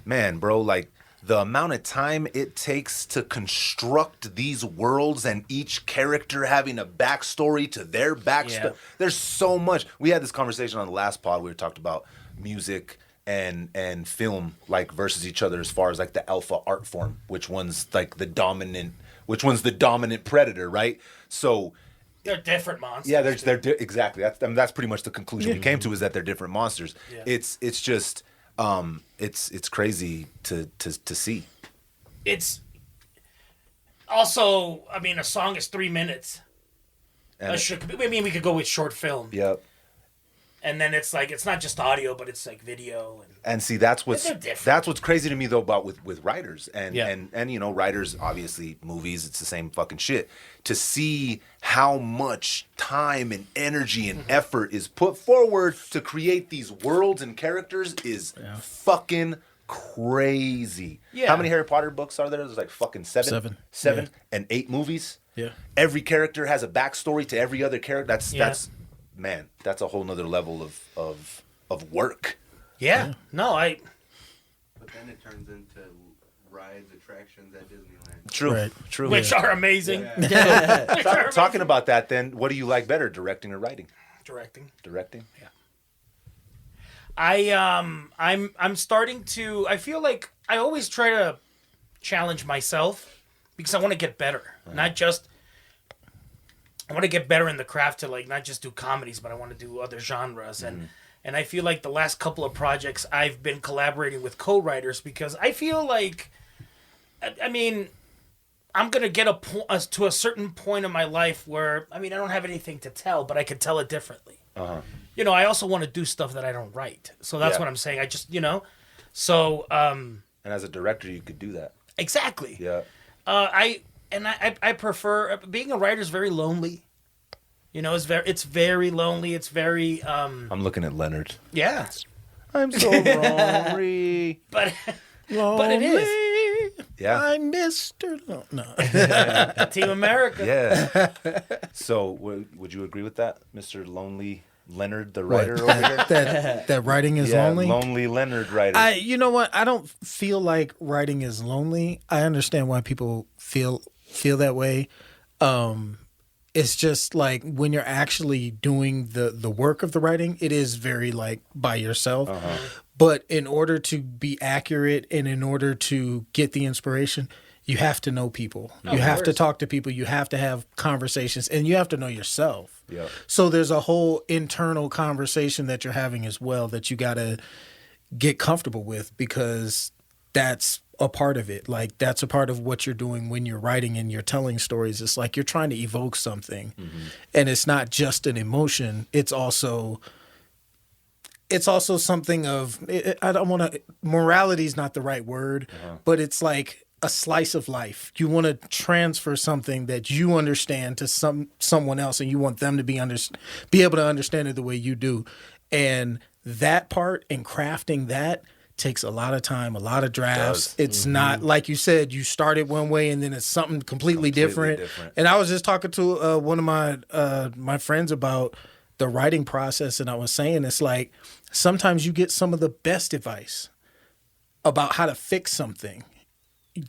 Man, bro, like the amount of time it takes to construct these worlds and each character having a backstory to their backstory. Yeah. There's so much. We had this conversation on the last pod. We talked about music and film, like versus each other as far as like the alpha art form. Which one's the dominant predator, right? So They're different monsters. yeah, exactly. That's pretty much the conclusion we came to, is that they're different monsters. Yeah. It's just it's crazy to see. It's also, I mean, a song is 3 minutes. And I mean, we could go with short film. Yep. And then it's like, it's not just audio, but it's like video. And see, that's They're what's different. crazy to me though about with writers and Yeah. and you know, writers, obviously movies, it's the same fucking shit. To see how much time and energy and effort is put forward to create these worlds and characters is fucking crazy. Yeah. How many Harry Potter books are there? There's like fucking seven. Yeah. And 8 movies. Yeah. Every character has a backstory to every other character. That's man, that's a whole nother level of work. Yeah. No, But then it turns into rides, attractions at Disneyland. True. Right. True. which are amazing. Talking about that, then, what do you like better, directing or writing? Directing. Directing. I'm starting to. I feel like I always try to challenge myself because I want to get better. Not just. I want to get better in the craft to like not just do comedies, but I want to do other genres and I feel like the last couple of projects I've been collaborating with co-writers because I feel like, I mean, I'm gonna get to a certain point in my life where I don't have anything to tell, but I can tell it differently. You know, I also want to do stuff that I don't write. So that's what I'm saying. I just, so. And as a director, you could do that. Exactly. Yeah. I prefer being a writer is very lonely. You know, it's very lonely. It's very. I'm looking at Leonard. Yeah. I'm so lonely. But it is. Yeah. I'm Mr. No. Team America. Yeah. So, would you agree with that, Mr. Lonely Leonard, the writer over here? that writing is lonely. Lonely Leonard writer. You know what? I don't feel like writing is lonely. I understand why people feel that way. It's just like when you're actually doing the work of the writing, it is very like by yourself. But in order to be accurate and in order to get the inspiration, you have to know people. You have to talk to people. You have to have conversations, and you have to know yourself. Yep. So there's a whole internal conversation that you're having as well that you got to get comfortable with, because that's a part of it. Like, that's a part of what you're doing when you're writing and you're telling stories. It's like you're trying to evoke something, and it's not just an emotion. It's also something of, I don't want to, morality is not the right word, but it's like a slice of life. You want to transfer something that you understand to someone else, and you want them to be able to understand it the way you do. And that part and crafting that takes a lot of time, a lot of drafts. It's not like you said, you started one way and then it's something completely different. And I was just talking to one of my friends about the writing process, and I was saying, it's like sometimes you get some of the best advice about how to fix something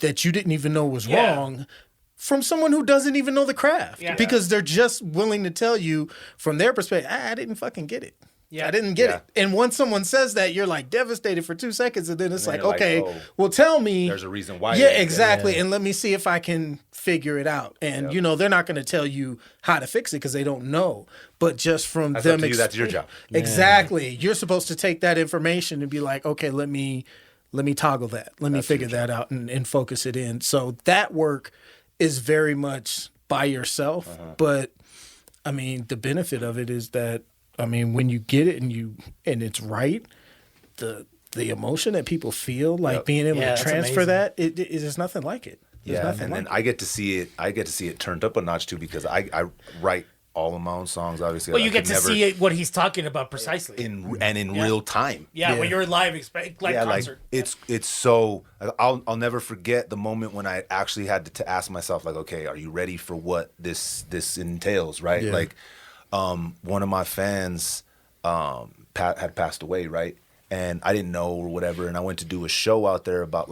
that you didn't even know was wrong from someone who doesn't even know the craft, because they're just willing to tell you from their perspective, I didn't fucking get it. I didn't get it. And once someone says that, you're like devastated for 2 seconds, and then it's like, okay, well, tell me. There's a reason why. Yeah, exactly. And let me see if I can figure it out. And, you know, they're not going to tell you how to fix it because they don't know. But just from That's them. up to you. That's your job. Exactly. You're supposed to take that information and be like, okay, let me toggle that. Let me figure that out and focus it in. So that work is very much by yourself. But, I mean, the benefit of it is that, I mean, when you get it and it's right, the emotion that people feel, like being able to transfer that, there's nothing like it. There's Yeah, nothing and then like I get to see it. I get to see it turned up a notch too because I write all of my own songs. Obviously, Well, I you get could to never- see it, what he's talking about precisely. in real time. Yeah, when Yeah. you're live, live Yeah, concert. like it's so I'll never forget the moment when I actually had to ask myself like, okay, are you ready for what this entails, right? Yeah. Like, one of my fans had passed away, right? And I didn't know or whatever, and I went to do a show out there about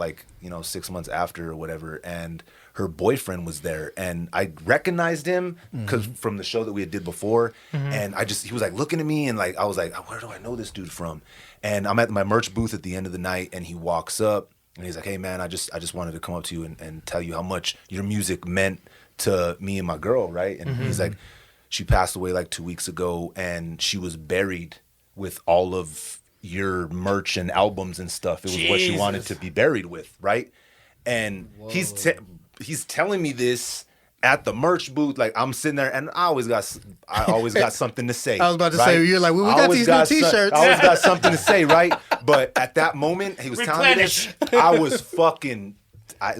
6 months after or whatever, and her boyfriend was there, and I recognized him because from the show that we had did before, and he was like looking at me, and I was like, where do I know this dude from? And I'm at my merch booth at the end of the night, and he walks up, and he's like, hey man, I just wanted to come up to you and tell you how much your music meant to me and my girl, right? And he's like, she passed away 2 weeks ago, and she was buried with all of your merch and albums and stuff. It was what she wanted to be buried with, right? And he's telling me this at the merch booth. I'm sitting there, and I always got something to say. I was about to right? say, you're like, well, we I got always these new T-shirts. I always got something to say, right? But at that moment, he was telling me this. I was fucking.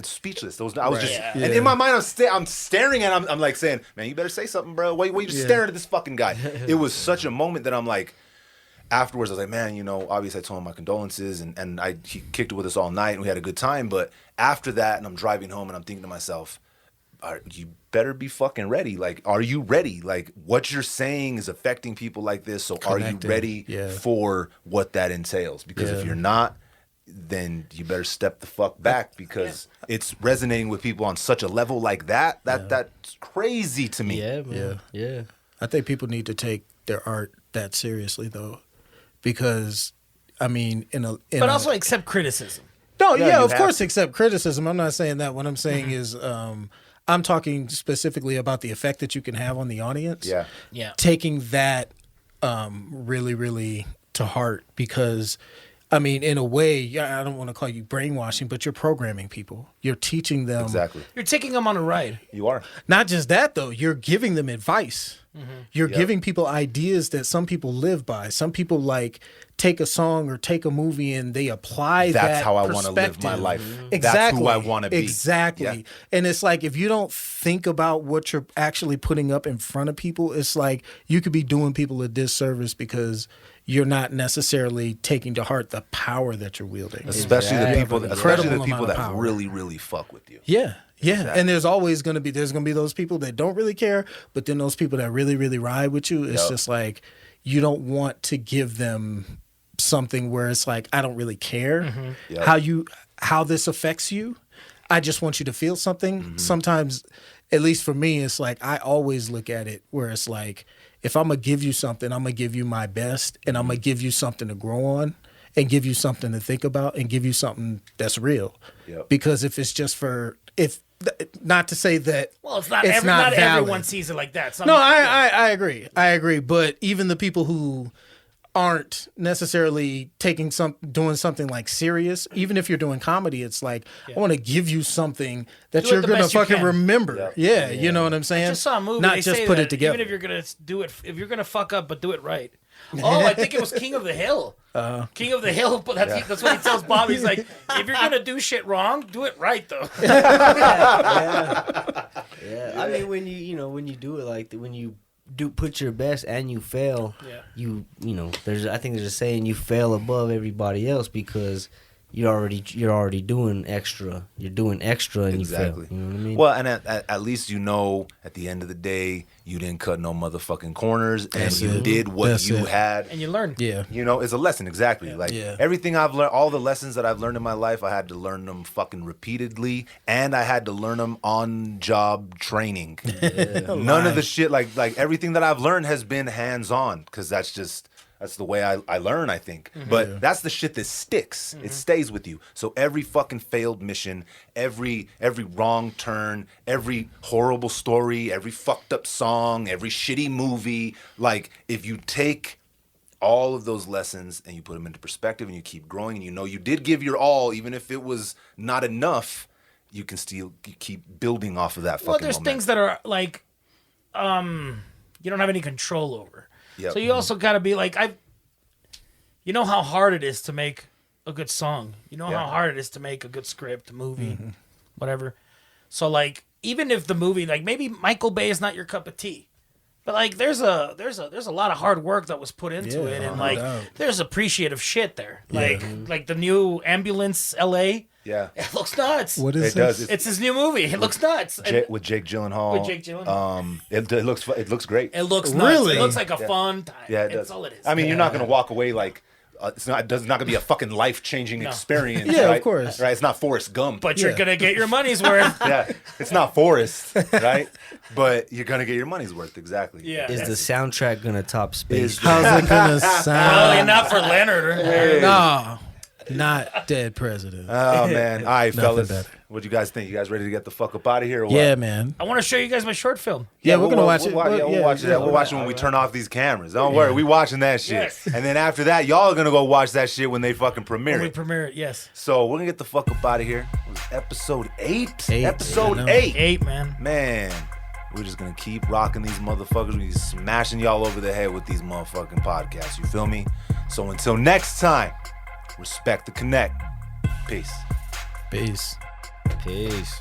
Speechless. I was just, and in my mind, I'm staring at him. I'm like saying, "Man, you better say something, bro. Why you just staring at this fucking guy?" It was such a moment that I'm like. Afterwards, I was like, man, obviously I told him my condolences, and he kicked it with us all night, and we had a good time. But after that, and I'm driving home, and I'm thinking to myself, you better be fucking ready. Are you ready? What you're saying is affecting people like this. So are you ready for what that entails? Because if you're not, then you better step the fuck back because it's resonating with people on such a level like that. That's crazy to me. Yeah, man. Yeah. I think people need to take their art that seriously, though, because, I mean, but also accept criticism. No, Yeah, of you course, have to. accept criticism. I'm not saying that. What I'm saying is, I'm talking specifically about the effect that you can have on the audience. Yeah. Yeah. Taking that really, really to heart because, I mean, in a way, I don't want to call you brainwashing, but you're programming people. You're teaching them. Exactly. You're taking them on a ride. You are. Not just that, though. You're giving them advice. You're giving people ideas that some people live by. Some people take a song or take a movie and they apply that. That's how I want to live my perspective. life. Exactly. That's who I want to be. Exactly. Yeah. And it's if you don't think about what you're actually putting up in front of people, it's you could be doing people a disservice because you're not necessarily taking to heart the power that you're wielding. Especially the people Incredible that amount of power. really, really fuck with you. Yeah. Exactly. And there's always going to be those people that don't really care, but then those people that really, really ride with you, it's just you don't want to give them something where it's I don't really care how this affects you. I just want you to feel something. Sometimes, at least for me, it's I always look at it where it's if I'm going to give you something, I'm going to give you my best, and I'm going to give you something to grow on and give you something to think about and give you something that's real. Yep. Because if it's just not to say that Well, it's not valid. everyone sees it like that. No, I agree. I agree. But even the people who aren't necessarily doing something serious, even if you're doing comedy, it's I want to give you something that Do it you're the going to best you fucking can. remember. Yeah, you know what I'm saying? I just saw a movie. Not they just say put that it together. Even if you're gonna do it, if you're gonna fuck up, but do it right. Oh, I think it was King of the Hill. King of the Hill, but that's what he tells Bob. He's like, if you're gonna do shit wrong, do it right though. Yeah. I mean, when you do it when you do put your best and you fail, I think there's a saying, you fail above everybody else because you're already doing extra. You're doing extra and Exactly. you fail. You know what I mean? Well, and at least at the end of the day, you didn't cut no motherfucking corners, and you did what you had. And you learn. Yeah. It's a lesson, exactly. Everything I've learned, all the lessons that I've learned in my life, I had to learn them fucking repeatedly, and I had to learn them on job training. None of the shit, everything that I've learned has been hands on, because that's the way I learn, I think. But that's the shit that sticks. It stays with you. So every fucking failed mission, every wrong turn, every horrible story, every fucked up song, every shitty movie, if you take all of those lessons and you put them into perspective and you keep growing and you did give your all, even if it was not enough, you can still keep building off of that fucking There's momentum. things that are you don't have any control over. Yep. So you also got to be you know how hard it is to make a good song. You know how hard it is to make a good script, a movie, whatever. So like, even if the movie, like maybe Michael Bay is not your cup of tea, but like there's a lot of hard work that was put into it, and like there's appreciative shit there. Like the new Ambulance L.A. Yeah, It looks nuts. What is it does. It's his new movie. It looks nuts. With Jake Gyllenhaal. It looks great. It looks nuts. Really? It looks like a fun time. Yeah, it That's does. all it is. I mean, you're not gonna walk away like it's not gonna be a fucking life-changing experience. Yeah, of right? course. Right? It's not Forrest Gump. But you're gonna get your money's worth. Yeah, it's not Forrest, right? But you're gonna get your money's worth, exactly. Yeah. Is the soundtrack gonna top Space? How's it gonna Probably sound? not for Leonard. No, not dead president. Oh man! All right, fellas. better. What do you guys think? You guys ready to get the fuck up out of here? Or what? Yeah, man. I want to show you guys my short film. Yeah, we're gonna watch it. We'll watch it. We'll watch it when we turn off these cameras. Don't worry, we watching that shit. Yes. And then after that, y'all are gonna go watch that shit when they fucking premiere When we it. premiere it, yes. So we're gonna get the fuck up out of here. It was episode 8. Eight, Episode I know. 8. 8, man. Man, we're just gonna keep rocking these motherfuckers. We smashing y'all over the head with these motherfucking podcasts. You feel me? So until next time, respect the connect. Peace. Peace. Peace.